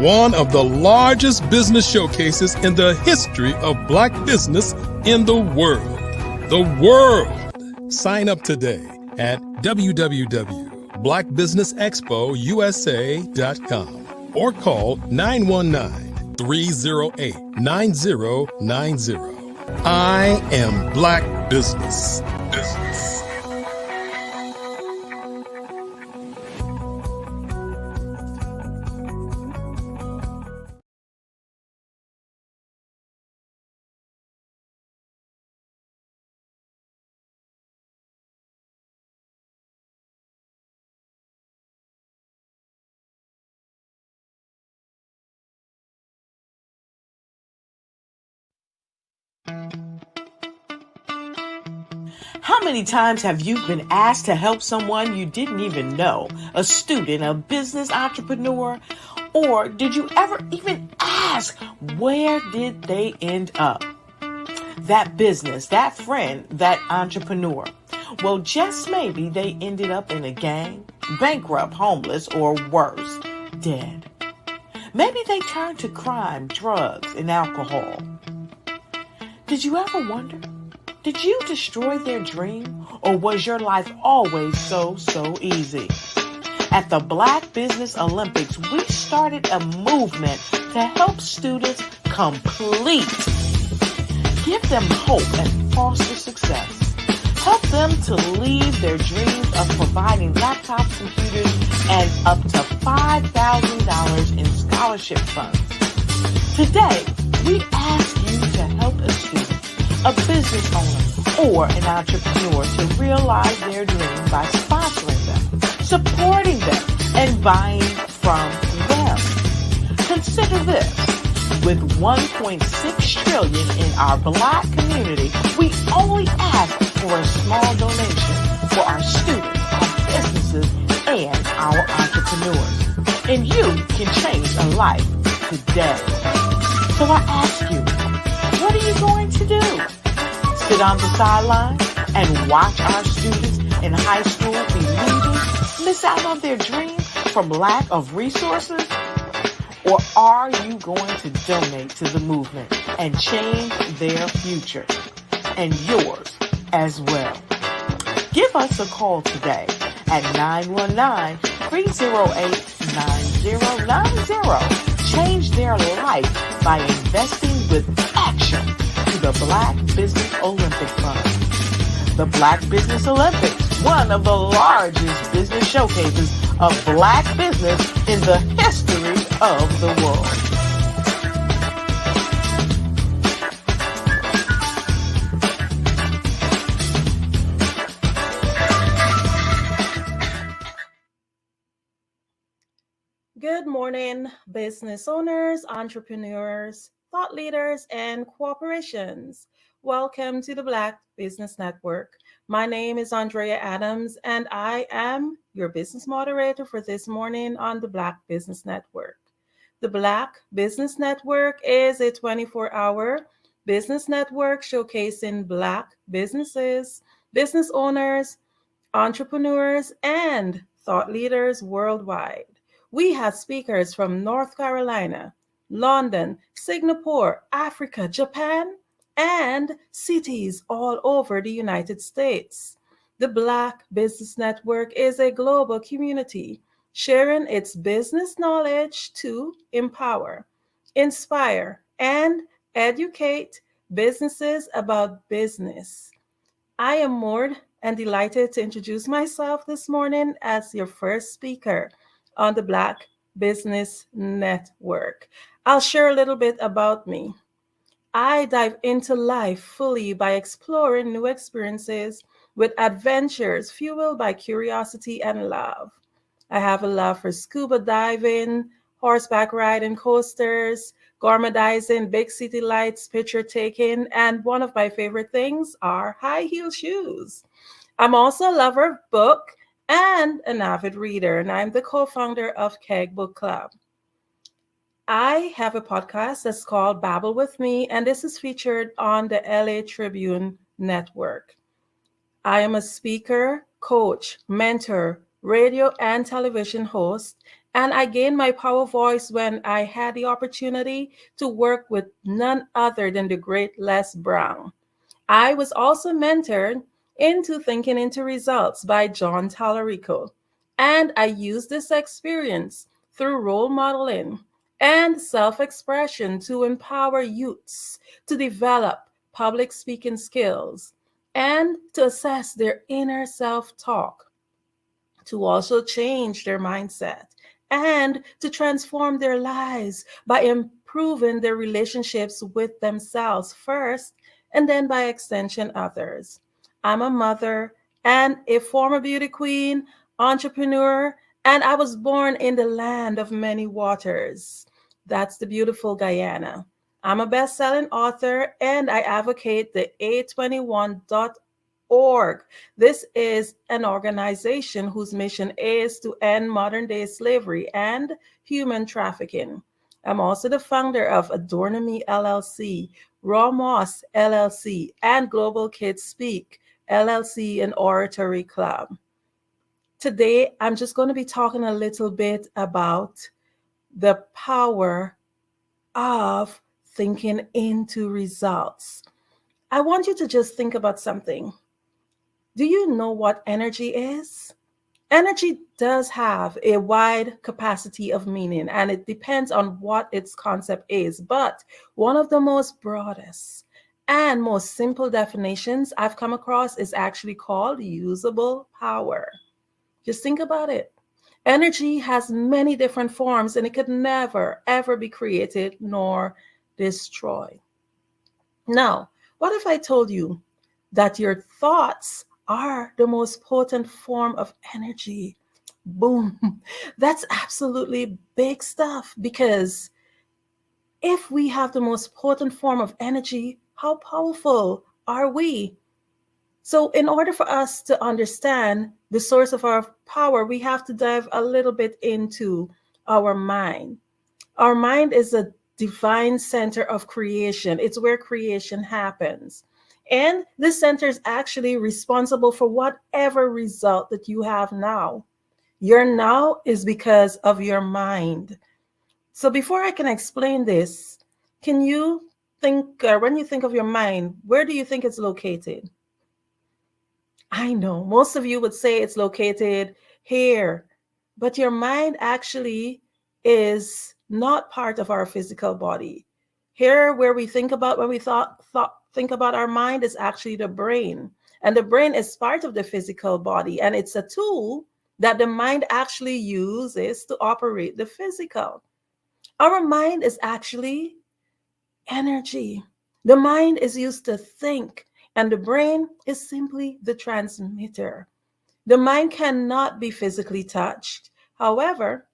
one of the largest business showcases in the history of Black business in the world. The world! Sign up today at www.blackbusinessexpousa.com or call 919-308-9090. I am Black Business. How many times have you been asked to help someone you didn't even know, a student, a business entrepreneur, or did you ever even ask, where did they end up? That business, that friend, that entrepreneur. Well, just maybe they ended up in a gang, bankrupt, homeless, or worse, dead. Maybe they turned to crime, drugs, and alcohol. Did you ever wonder? Did you destroy their dream, or was your life always so easy? At the Black Business Olympics, we started a movement to help students complete. Give them hope and foster success. Help them to leave their dreams of providing laptops, computers, and up to $5,000 in scholarship funds. Today, we ask you to help a student, a business owner, or an entrepreneur to realize their dream by sponsoring them, supporting them, and buying from them. Consider this. With $1.6 trillion in our Black community, we only ask for a small donation for our students, our businesses, and our entrepreneurs. And you can change a life today. So I ask you, what are you going to do? Sit on the sideline and watch our students in high school be leaders, miss out on their dreams from lack of resources? Or are you going to donate to the movement and change their future and yours as well? Give us a call today at 919-308-9090. Change their life by investing with action to the Black Business Olympic Fund. The Black Business Olympics, one of the largest business showcases of Black business in the history of the world. Good morning, business owners, entrepreneurs, thought leaders, and corporations. Welcome to the Black Business Network. My name is Andrea Adams, and I am your business moderator for this morning on the Black Business Network. The Black Business Network is a 24-hour business network showcasing Black businesses, business owners, entrepreneurs, and thought leaders worldwide. We have speakers from North Carolina, London, Singapore, Africa, Japan, and cities all over the United States. The Black Business Network is a global community sharing its business knowledge to empower, inspire, and educate businesses about business. I am moored and delighted to introduce myself this morning as your first speaker on the Black Business Network. I'll share a little bit about me. I dive into life fully by exploring new experiences with adventures fueled by curiosity and love. I have a love for scuba diving, horseback riding, coasters, gourmetizing, big city lights, picture taking, and one of my favorite things are high heel shoes. I'm also a lover of book and an avid reader, and I'm the co-founder of Keg Book Club. I have a podcast that's called Babble with Me, and this is featured on the LA Tribune Network. I am a speaker, coach, mentor, radio and television host, and I gained my power voice when I had the opportunity to work with none other than the great Les Brown. I was also mentored into Thinking into Results by John Tallarico, and I used this experience through role modeling and self-expression to empower youths to develop public speaking skills and to assess their inner self-talk, to also change their mindset, and to transform their lives by improving their relationships with themselves first, and then by extension, others. I'm a mother and a former beauty queen, entrepreneur, and I was born in the land of many waters. That's the beautiful Guyana. I'm a best-selling author, and I advocate the A21.org. This is an organization whose mission is to end modern-day slavery and human trafficking. I'm also the founder of Adornomy LLC, Raw Moss LLC, and Global Kids Speak LLC and Oratory Club. Today, I'm just going to be talking a little bit about the power of thinking into results. I want you to just think about something. Do you know what energy is? Energy does have a wide capacity of meaning, and it depends on what its concept is. But one of the most broadest and most simple definitions I've come across is actually called usable power. Just think about it. Energy has many different forms, and it could never, ever be created nor destroyed. Now, what if I told you that your thoughts are the most potent form of energy? Boom. That's absolutely big stuff, because if we have the most potent form of energy, how powerful are we? So, in order for us to understand the source of our power, we have to dive a little bit into our mind. Our mind is a divine center of creation, it's where creation happens. And this center is actually responsible for whatever result that you have now. Your now is because of your mind. So, before I can explain this, can you think, when you think of your mind, where do you think it's located? I know most of you would say it's located here, but your mind actually is not part of our physical body. Here, where we think about, when we think about our mind, is actually the brain. And the brain is part of the physical body, and it's a tool that the mind actually uses to operate the physical. Our mind is actually energy. The mind is used to think, and the brain is simply the transmitter. The mind cannot be physically touched. However,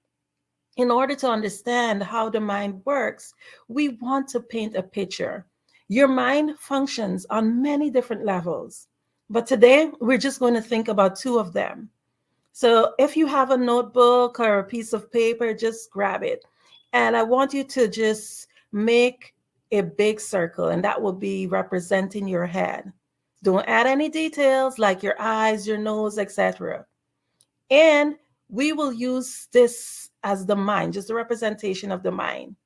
in order to understand how the mind works, we want to paint a picture. Your mind functions on many different levels, but today we're just going to think about two of them. So if you have a notebook or a piece of paper, just grab it. And I want you to just make a big circle, and that will be representing your head. Don't add any details like your eyes, your nose, etc. And we will use this as the mind, just a representation of the mind.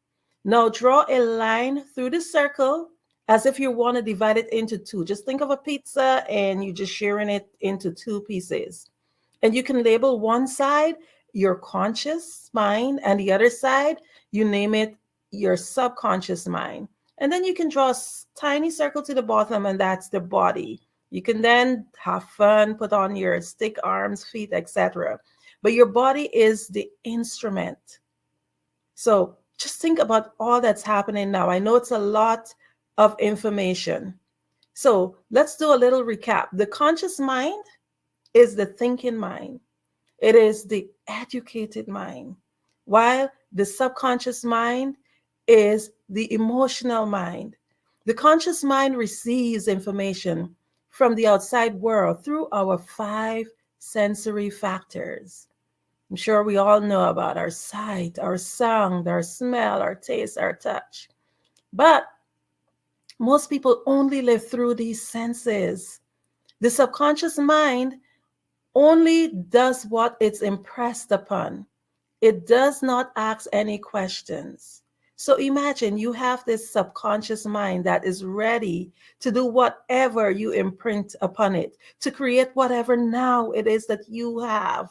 Now draw a line through the circle as if you want to divide it into two. Just think of a pizza and you're just sharing it into two pieces. And you can label one side your conscious mind, and the other side, you name it your subconscious mind. And then you can draw a tiny circle to the bottom, and that's the body. You can then have fun, put on your stick arms, feet, etc. But your body is the instrument. So just think about all that's happening now. I know it's a lot of information. So let's do a little recap. The conscious mind is the thinking mind. It is the educated mind, while the subconscious mind is the emotional mind. The conscious mind receives information from the outside world through our 5 sensory factors. I'm sure we all know about our sight, our sound, our smell, our taste, our touch. But most people only live through these senses. The subconscious mind only does what it's impressed upon. It does not ask any questions. So imagine you have this subconscious mind that is ready to do whatever you imprint upon it, to create whatever now it is that you have.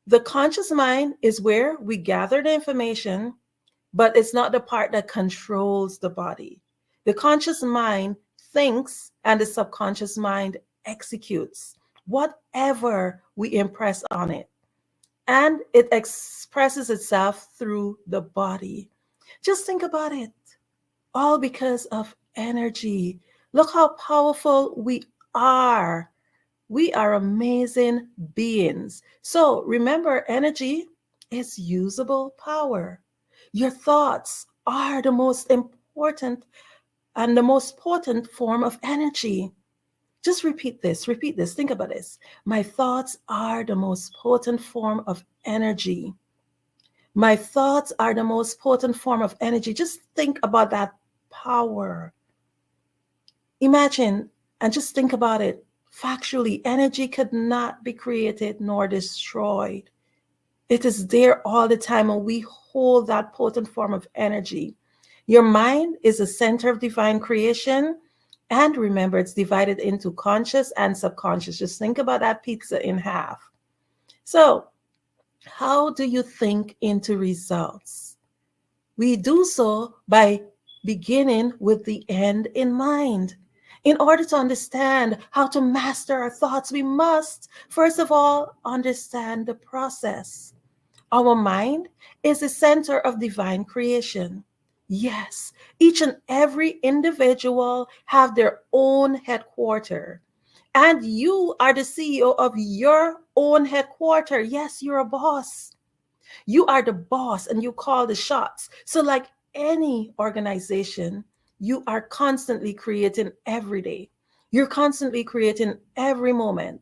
The conscious mind is where we gather the information, but it's not the part that controls the body. The conscious mind thinks, and the subconscious mind executes whatever we impress on it. And it expresses itself through the body. Just think about it. All because of energy. Look how powerful we are. We are amazing beings. So remember, energy is usable power. Your thoughts are the most important and the most potent form of energy. Just repeat this, think about this. My thoughts are the most potent form of energy. My thoughts are the most potent form of energy. Just think about that power. Imagine and just think about it. Factually, energy could not be created nor destroyed. It is there all the time, and we hold that potent form of energy. Your mind is the center of divine creation. And remember, it's divided into conscious and subconscious. Just think about that pizza in half. So, how do you think into results? We do so by beginning with the end in mind. In order to understand how to master our thoughts, we must, first of all, understand the process. Our mind is the center of divine creation. Yes, each and every individual have their own headquarters. And you are the CEO of your own headquarters. Yes, you're a boss. You are the boss and you call the shots. So, like any organization, you are constantly creating every day. You're constantly creating every moment.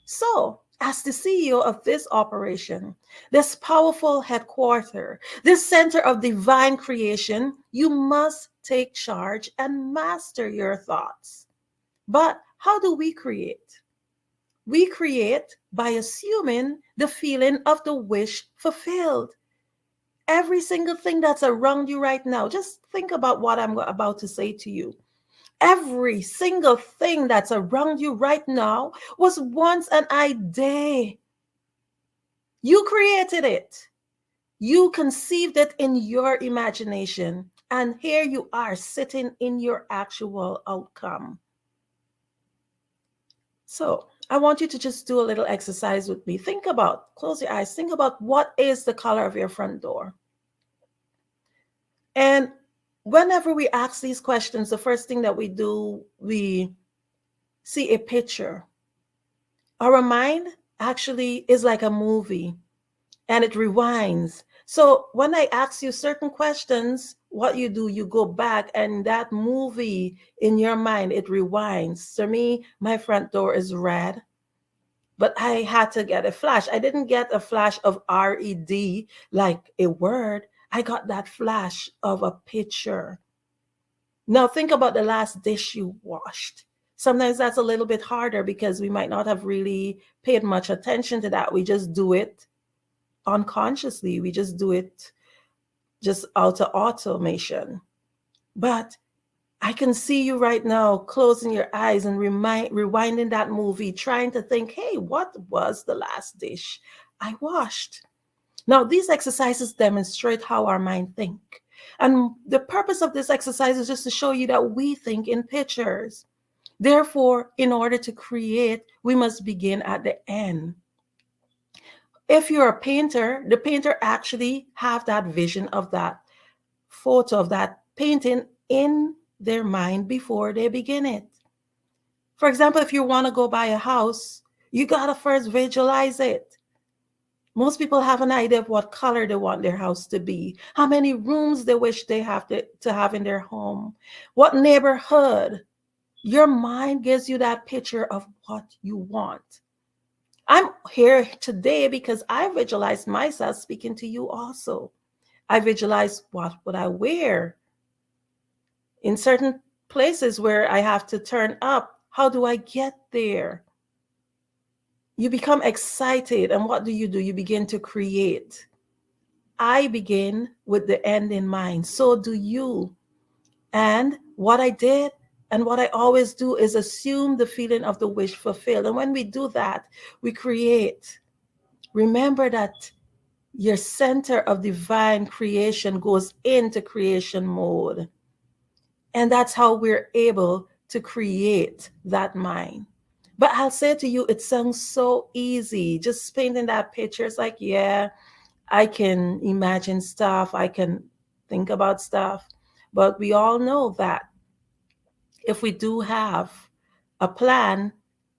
So, as the CEO of this operation, this powerful headquarter, this center of divine creation, you must take charge and master your thoughts. But how do we create? We create by assuming the feeling of the wish fulfilled. Every single thing that's around you right now, just think about what I'm about to say to you. Every single thing that's around you right now was once an idea. You created it. You conceived it in your imagination. And here you are sitting in your actual outcome. So I want you to just do a little exercise with me. Close your eyes, think about what is the color of your front door. And whenever we ask these questions, the first thing that we do, we see a picture. Our mind actually is like a movie and it rewinds. So when I ask you certain questions, what you do, you go back and that movie in your mind, it rewinds. For me, my front door is red, but I had to get a flash. I didn't get a flash of RED like a word. I got that flash of a picture. Now think about the last dish you washed. Sometimes that's a little bit harder because we might not have really paid much attention to that. We just do it unconsciously. We just do it just out of automation. But I can see you right now closing your eyes and rewinding that movie, trying to think, hey, what was the last dish I washed? Now, these exercises demonstrate how our mind think. And the purpose of this exercise is just to show you that we think in pictures. Therefore, in order to create, we must begin at the end. If you're a painter, the painter actually have that vision of that photo of that painting in their mind before they begin it. For example, if you want to go buy a house, you got to first visualize it. Most people have an idea of what color they want their house to be, how many rooms they wish they have to have in their home, what neighborhood. Your mind gives you that picture of what you want. I'm here today because I visualized myself speaking to you also. I visualize what would I wear in certain places where I have to turn up. How do I get there? You become excited, and what do? You begin to create. I begin with the end in mind. So do you. And what I did and what I always do is assume the feeling of the wish fulfilled. And when we do that, we create. Remember that your center of divine creation goes into creation mode. And that's how we're able to create that mind. But I'll say to you, it sounds so easy. Just painting that picture, it's like, yeah, I can imagine stuff. I can think about stuff. But we all know that if we do have a plan,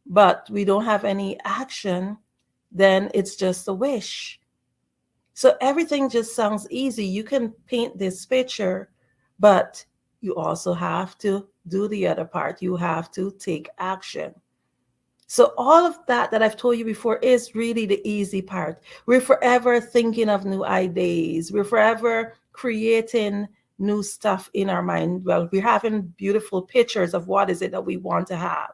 but we don't have any action, then it's just a wish. So everything just sounds easy. You can paint this picture, but you also have to do the other part. You have to take action. So all of that I've told you before is really the easy part. We're forever thinking of new ideas. We're forever creating new stuff in our mind. Well, we're having beautiful pictures of what is it that we want to have.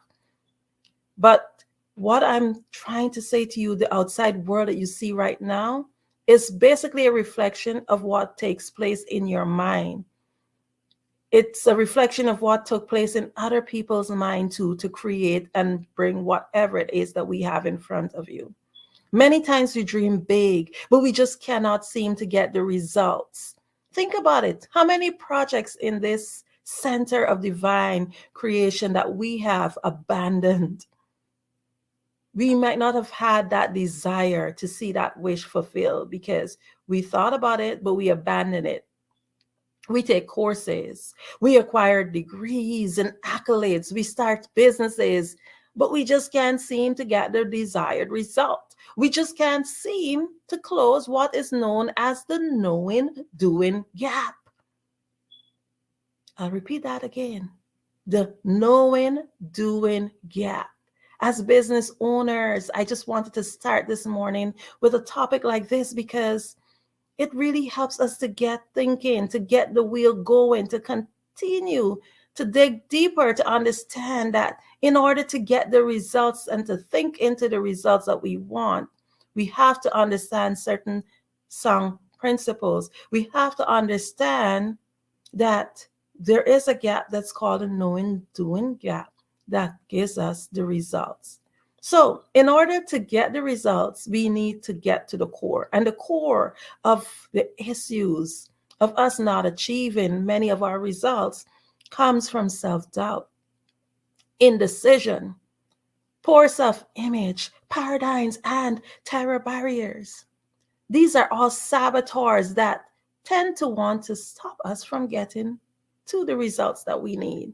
But what I'm trying to say to you, the outside world that you see right now, is basically a reflection of what takes place in your mind. It's a reflection of what took place in other people's mind too, to create and bring whatever it is that we have in front of you. Many times we dream big, but we just cannot seem to get the results. Think about it. How many projects in this center of divine creation that we have abandoned? We might not have had that desire to see that wish fulfilled because we thought about it, but we abandoned it. We take courses, we acquire degrees and accolades, we start businesses, but we just can't seem to get the desired result. We just can't seem to close what is known as the knowing doing gap. I'll repeat that again. The knowing doing gap. As business owners, I just wanted to start this morning with a topic like this because it really helps us to get thinking, to get the wheel going, to continue to dig deeper, to understand that in order to get the results and to think into the results that we want, we have to understand certain sound principles. We have to understand that there is a gap that's called a knowing doing gap that gives us the results. So in order to get the results, we need to get to the core. And the core of the issues of us not achieving many of our results comes from self-doubt, indecision, poor self-image, paradigms, and terror barriers. These are all saboteurs that tend to want to stop us from getting to the results that we need.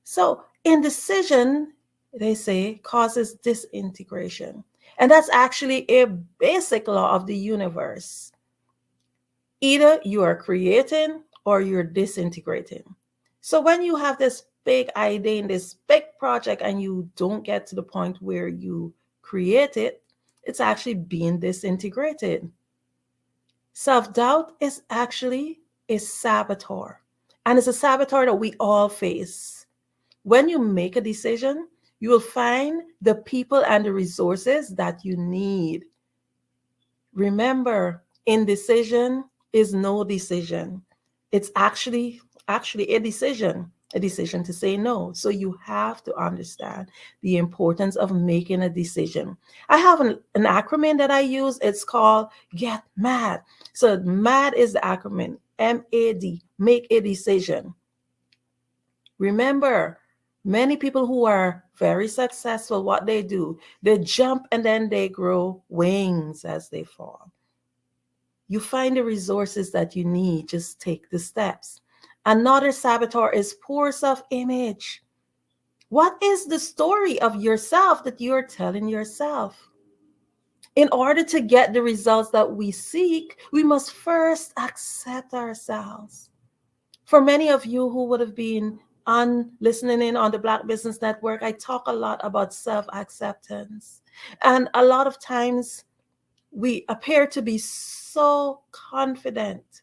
So indecision, they say, causes disintegration. And that's actually a basic law of the universe. Either you are creating or you're disintegrating. So when you have this big idea in this big project and you don't get to the point where you create it, it's actually being disintegrated. Self-doubt is actually a saboteur. And it's a saboteur that we all face. When you make a decision, you will find the people and the resources that you need. Remember, indecision is no decision. It's actually a decision to say no. So you have to understand the importance of making a decision. I have an acronym that I use. It's called Get MAD. So MAD is the acronym, MAD, make a decision. Remember, many people who are very successful, what they do, they jump and then they grow wings as they fall. You find the resources that you need, just take the steps. Another saboteur is poor self-image. What is the story of yourself that you're telling yourself? In order to get the results that we seek, we must first accept ourselves. For many of you who would have been listening in on the Black Business Network, I talk a lot about self-acceptance. And a lot of times we appear to be so confident,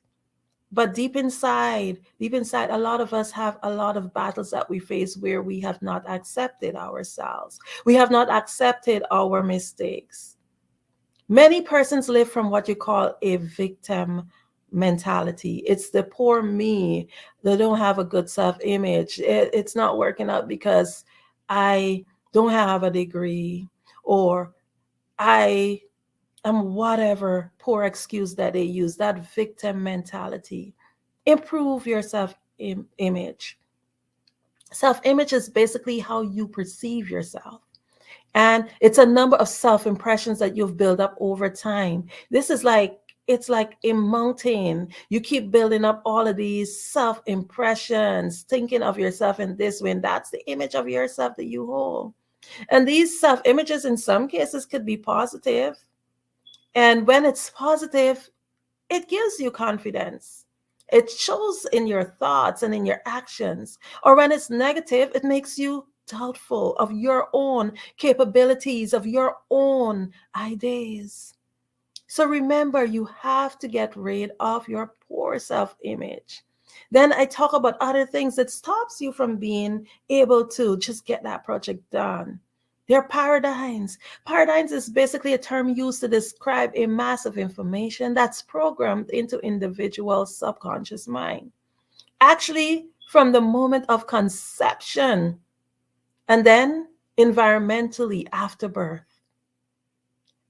but deep inside, a lot of us have a lot of battles that we face where we have not accepted ourselves. We have not accepted our mistakes. Many persons live from what you call a victim mentality. It's the poor me. They don't have a good self-image. It's not working out because I don't have a degree, or I am whatever poor excuse that they use, that victim mentality. Improve your self-image. Self-image is basically how you perceive yourself. And it's a number of self-impressions that you've built up over time. It's like a mountain. You keep building up all of these self-impressions, thinking of yourself in this way, and that's the image of yourself that you hold. And these self-images in some cases could be positive. And when it's positive, it gives you confidence. It shows in your thoughts and in your actions. Or when it's negative, it makes you doubtful of your own capabilities, of your own ideas. So remember, you have to get rid of your poor self-image. Then I talk about other things that stops you from being able to just get that project done. They're paradigms. Paradigms is basically a term used to describe a mass of information that's programmed into individual's subconscious mind. Actually, from the moment of conception, and then environmentally after birth.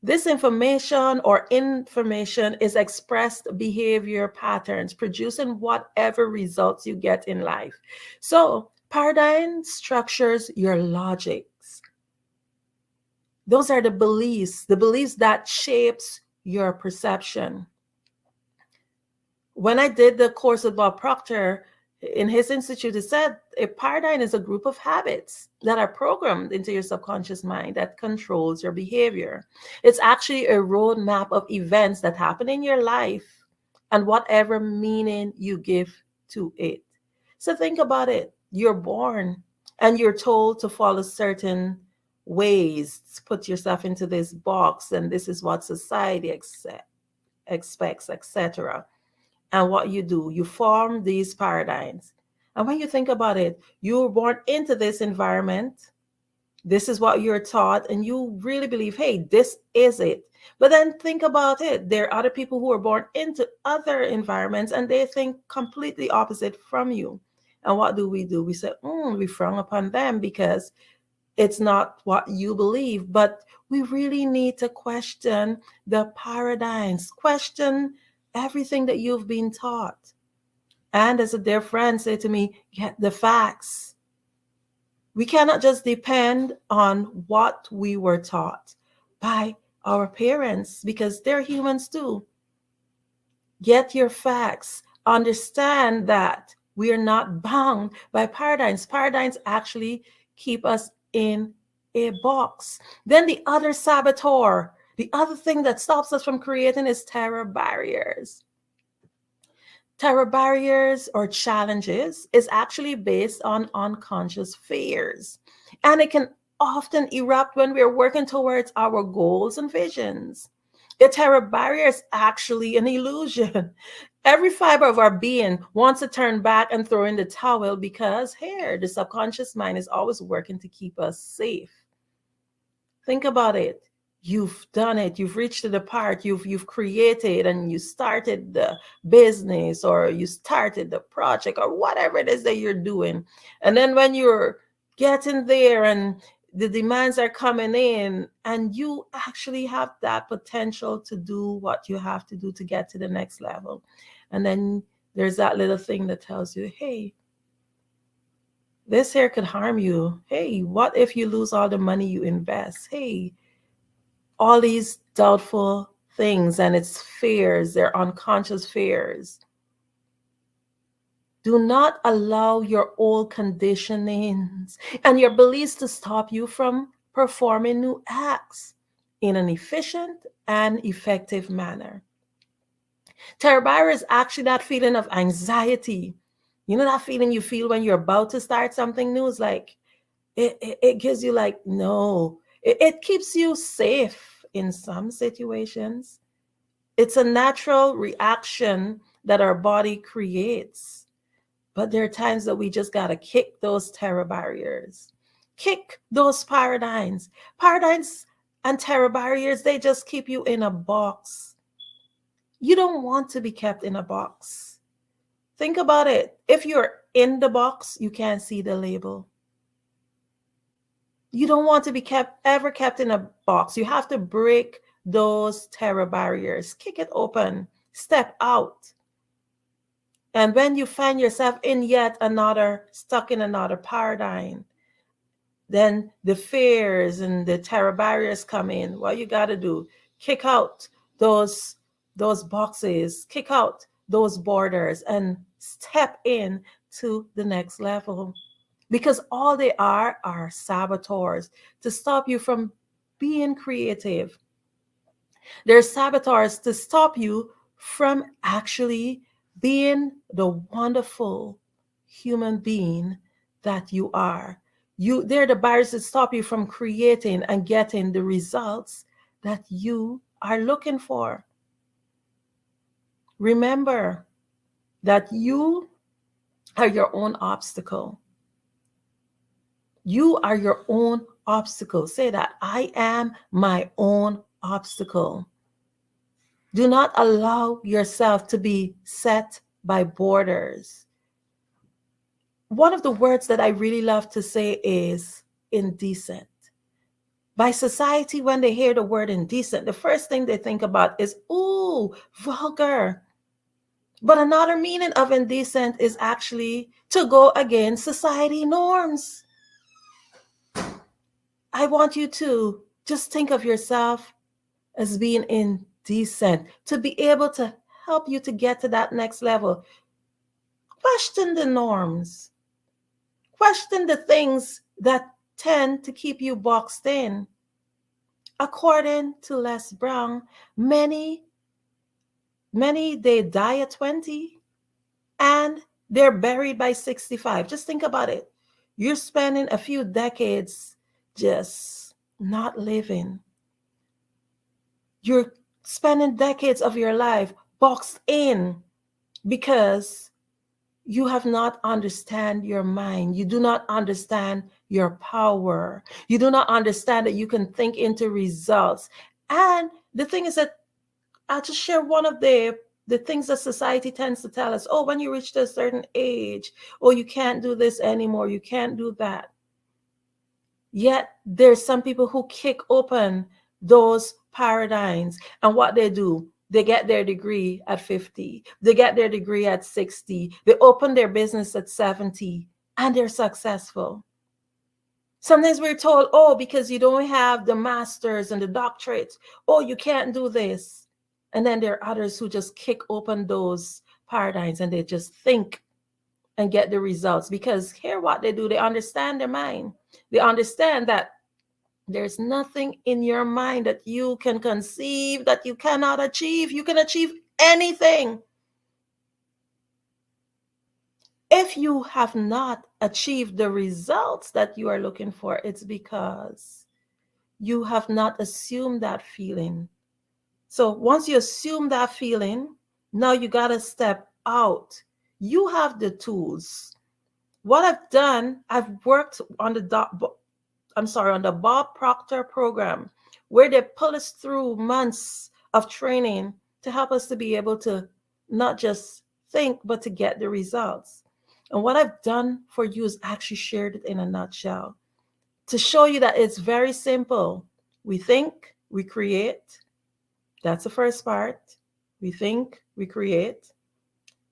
This information or information is expressed behavior patterns, producing whatever results you get in life. So paradigm structures your logics. Those are the beliefs that shapes your perception. When I did the course with Bob Proctor, in his institute, he said a paradigm is a group of habits that are programmed into your subconscious mind that controls your behavior. It's actually a roadmap of events that happen in your life and whatever meaning you give to it. So think about it. You're born and you're told to follow certain ways, to put yourself into this box, and this is what society expects, etc. And what you do, you form these paradigms. And when you think about it, you were born into this environment. This is what you're taught, and you really believe, hey, this is it. But then think about it. There are other people who are born into other environments, and they think completely opposite from you. And what do? We say, we frown upon them because it's not what you believe. But we really need to question the paradigms, question everything that you've been taught. And as a dear friend said to me, get the facts. We cannot just depend on what we were taught by our parents because they're humans too. Get your facts. Understand that we are not bound by paradigms. Paradigms actually keep us in a box. Then the other saboteur, the other thing that stops us from creating is terror barriers. Terror barriers or challenges is actually based on unconscious fears. And it can often erupt when we're working towards our goals and visions. A terror barrier is actually an illusion. Every fiber of our being wants to turn back and throw in the towel because here, the subconscious mind is always working to keep us safe. Think about it. You've done it. You've reached the part. You've created and you started the business or you started the project or whatever it is that you're doing. And then when you're getting there and the demands are coming in and you actually have that potential to do what you have to do to get to the next level. And then there's that little thing that tells you, hey, this here could harm you. Hey, what if you lose all the money you invest? Hey, all these doubtful things, and it's fears, they're unconscious fears. Do not allow your old conditionings and your beliefs to stop you from performing new acts in an efficient and effective manner. Terror barrier is actually that feeling of anxiety. You know that feeling you feel when you're about to start something new? It's like, it gives you like, no. It keeps you safe in some situations. It's a natural reaction that our body creates. But there are times that we just got to kick those terror barriers, kick those paradigms. Paradigms and terror barriers, they just keep you in a box. You don't want to be kept in a box. Think about it. If you're in the box, you can't see the label. You don't want to be ever kept in a box. You have to break those terror barriers, kick it open, step out. And when you find yourself in stuck in another paradigm, then the fears and the terror barriers come in. What you got to do, kick out those boxes, kick out those borders and step in to the next level. Because all they are saboteurs to stop you from being creative. They're saboteurs to stop you from actually being the wonderful human being that you are. They're the barriers that stop you from creating and getting the results that you are looking for. Remember that you are your own obstacle. You are your own obstacle. Say that. I am my own obstacle. Do not allow yourself to be set by borders. One of the words that I really love to say is indecent. By society, when they hear the word indecent, the first thing they think about is, ooh, vulgar. But another meaning of indecent is actually to go against society norms. I want you to just think of yourself as being indecent, to be able to help you to get to that next level. Question the norms. Question the things that tend to keep you boxed in. According to Les Brown, many they die at 20 and they're buried by 65. Just think about it. You're spending a few decades just not living. You're spending decades of your life boxed in because you have not understand your mind. You do not understand your power. You do not understand that you can think into results. And the thing is that I'll just share one of the things that society tends to tell us. Oh, when you reach a certain age, oh, you can't do this anymore. You can't do that. Yet there's some people who kick open those paradigms, and what they do, they get their degree at 50. They get their degree at 60. They open their business at 70, and they're successful. Sometimes we're told, oh, because you don't have the masters and the doctorates, oh, you can't do this. And then there are others who just kick open those paradigms and they just think and get the results, because here what they do, they understand their mind. They understand that there's nothing in your mind that you can conceive that you cannot achieve. You can achieve anything. If you have not achieved the results that you are looking for, it's because you have not assumed that feeling. So once you assume that feeling, now you got to step out. You have the tools. What I've done, I've worked on the Bob Proctor program, where they pull us through months of training to help us to be able to not just think, but to get the results. And what I've done for you is actually shared it in a nutshell to show you that it's very simple. We think, we create. That's the first part. We think, we create.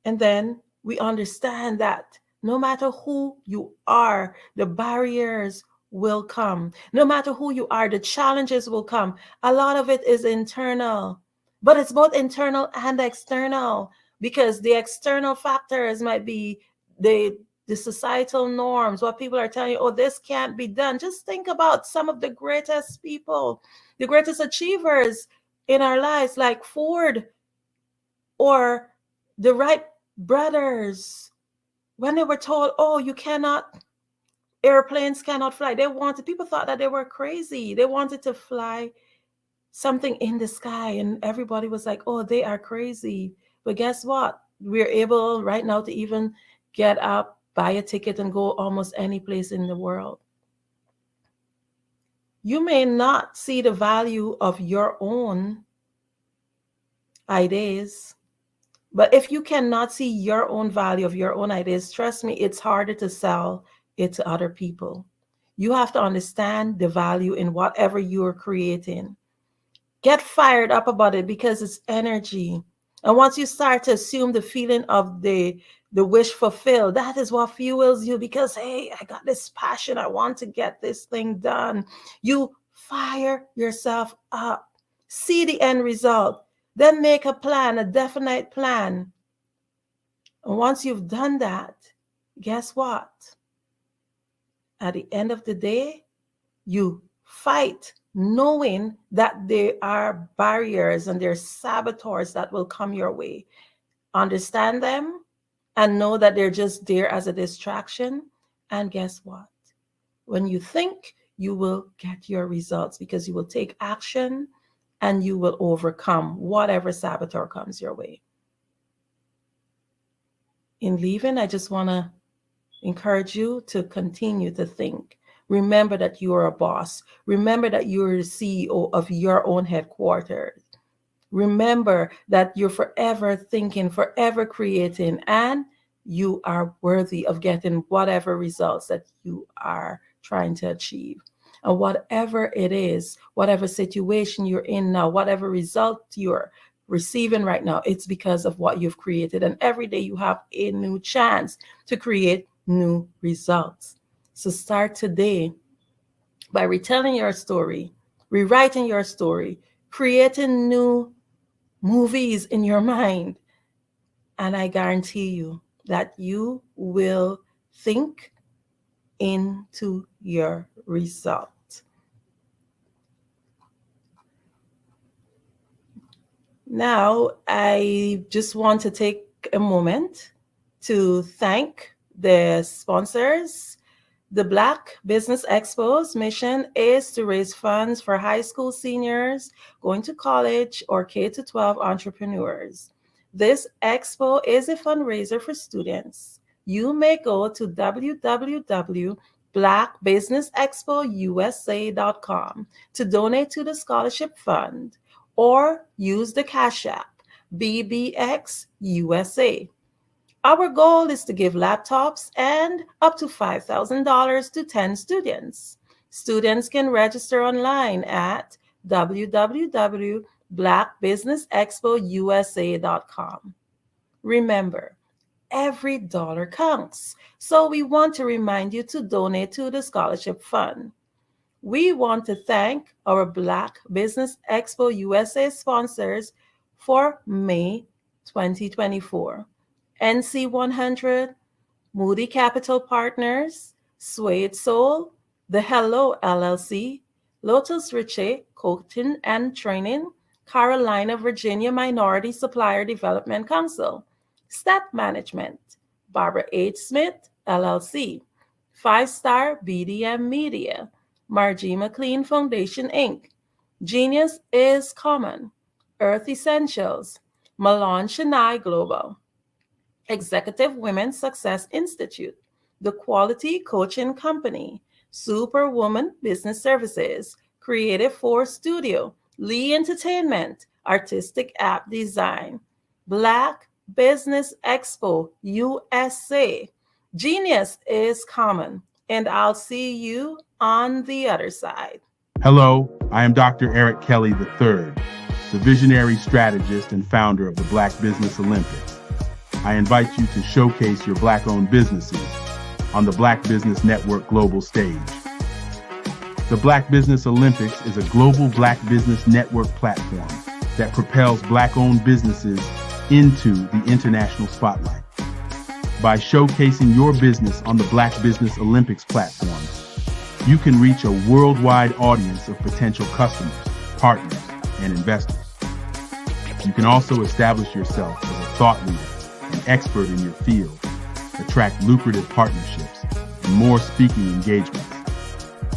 And then we understand that no matter who you are, the barriers will come. No matter who you are, the challenges will come. A lot of it is internal, but it's both internal and external, because the external factors might be the societal norms, what people are telling you, oh, this can't be done. Just think about some of the greatest people, the greatest achievers in our lives, like Ford or the Wright brothers. When they were told, oh, airplanes cannot fly, people thought that they were crazy. They wanted to fly something in the sky, and everybody was like, oh, they are crazy. But guess what? We're able right now to even get up, buy a ticket, and go almost any place in the world. You may not see the value of your own ideas, but if you cannot see your own value of your own ideas, trust me, it's harder to sell it to other people. You have to understand the value in whatever you are creating. Get fired up about it, because it's energy. And once you start to assume the feeling of the wish fulfilled, that is what fuels you, because, hey, I got this passion. I want to get this thing done. You fire yourself up. See the end result. Then make a plan, a definite plan. And once you've done that, guess what? At the end of the day, you fight knowing that there are barriers and there are saboteurs that will come your way. Understand them and know that they're just there as a distraction. And guess what? When you think, you will get your results, because you will take action and you will overcome whatever saboteur comes your way. In leaving, I just want to encourage you to continue to think. Remember that you are a boss. Remember that you are the CEO of your own headquarters. Remember that you're forever thinking, forever creating, and you are worthy of getting whatever results that you are trying to achieve. And whatever it is, whatever situation you're in now, whatever result you're receiving right now, it's because of what you've created. And every day you have a new chance to create new results. So start today by retelling your story, rewriting your story, creating new movies in your mind. And I guarantee you that you will think into your result. Now, I just want to take a moment to thank the sponsors. The Black Business Expo's mission is to raise funds for high school seniors going to college or K-12 entrepreneurs. This expo is a fundraiser for students. You may go to www.blackbusinessexpousa.com to donate to the scholarship fund or use the Cash App, BBX USA. Our goal is to give laptops and up to $5,000 to 10 students. Students can register online at www.blackbusinessexpousa.com. Remember, every dollar counts, so we want to remind you to donate to the scholarship fund. We want to thank our Black Business Expo USA sponsors for May 2024. NC 100, Moody Capital Partners, Suede Soul, The Hello LLC, Lotus Riche Coaching and Training, Carolina, Virginia Minority Supplier Development Council, Step Management, Barbara H. Smith LLC, 5-Star BDM Media, Margie McLean Foundation Inc., Genius is Common, Earth Essentials, Malon Chennai Global, Executive Women's Success Institute, The Quality Coaching Company, Superwoman Business Services, Creative Force Studio, Lee Entertainment, Artistic App Design, Black Business Expo USA. Genius is Common, and I'll see you on the other side. Hello, I am Dr. Eric Kelly III, the visionary strategist and founder of the Black Business Olympics. I invite you to showcase your Black-owned businesses on the Black Business Network global stage. The Black Business Olympics is a global Black Business Network platform that propels Black-owned businesses into the international spotlight. By showcasing your business on the Black Business Olympics platform, you can reach a worldwide audience of potential customers, partners, and investors. You can also establish yourself as a thought leader, an expert in your field, attract lucrative partnerships, and more speaking engagements.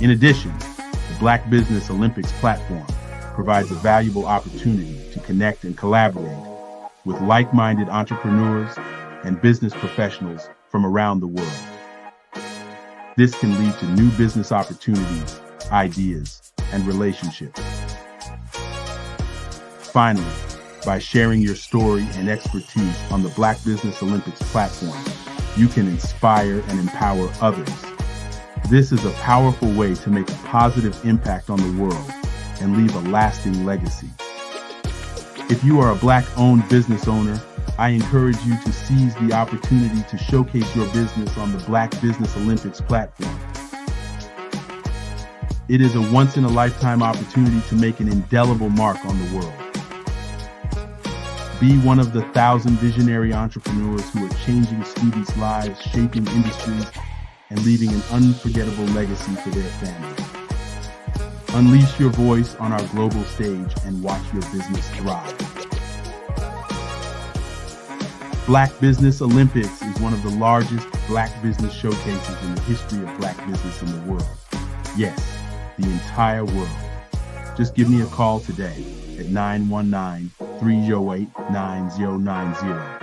In addition, the Black Business Olympics platform provides a valuable opportunity to connect and collaborate with like-minded entrepreneurs and business professionals from around the world. This can lead to new business opportunities, ideas, and relationships. Finally, by sharing your story and expertise on the Black Business Olympics platform, you can inspire and empower others. This is a powerful way to make a positive impact on the world and leave a lasting legacy. If you are a Black-owned business owner, I encourage you to seize the opportunity to showcase your business on the Black Business Olympics platform. It is a once-in-a-lifetime opportunity to make an indelible mark on the world. Be one of the 1,000 visionary entrepreneurs who are changing students' lives, shaping industries, and leaving an unforgettable legacy for their families. Unleash your voice on our global stage and watch your business thrive. Black Business Olympics is one of the largest Black business showcases in the history of Black business in the world. Yes, the entire world. Just give me a call today at 919-308-9090.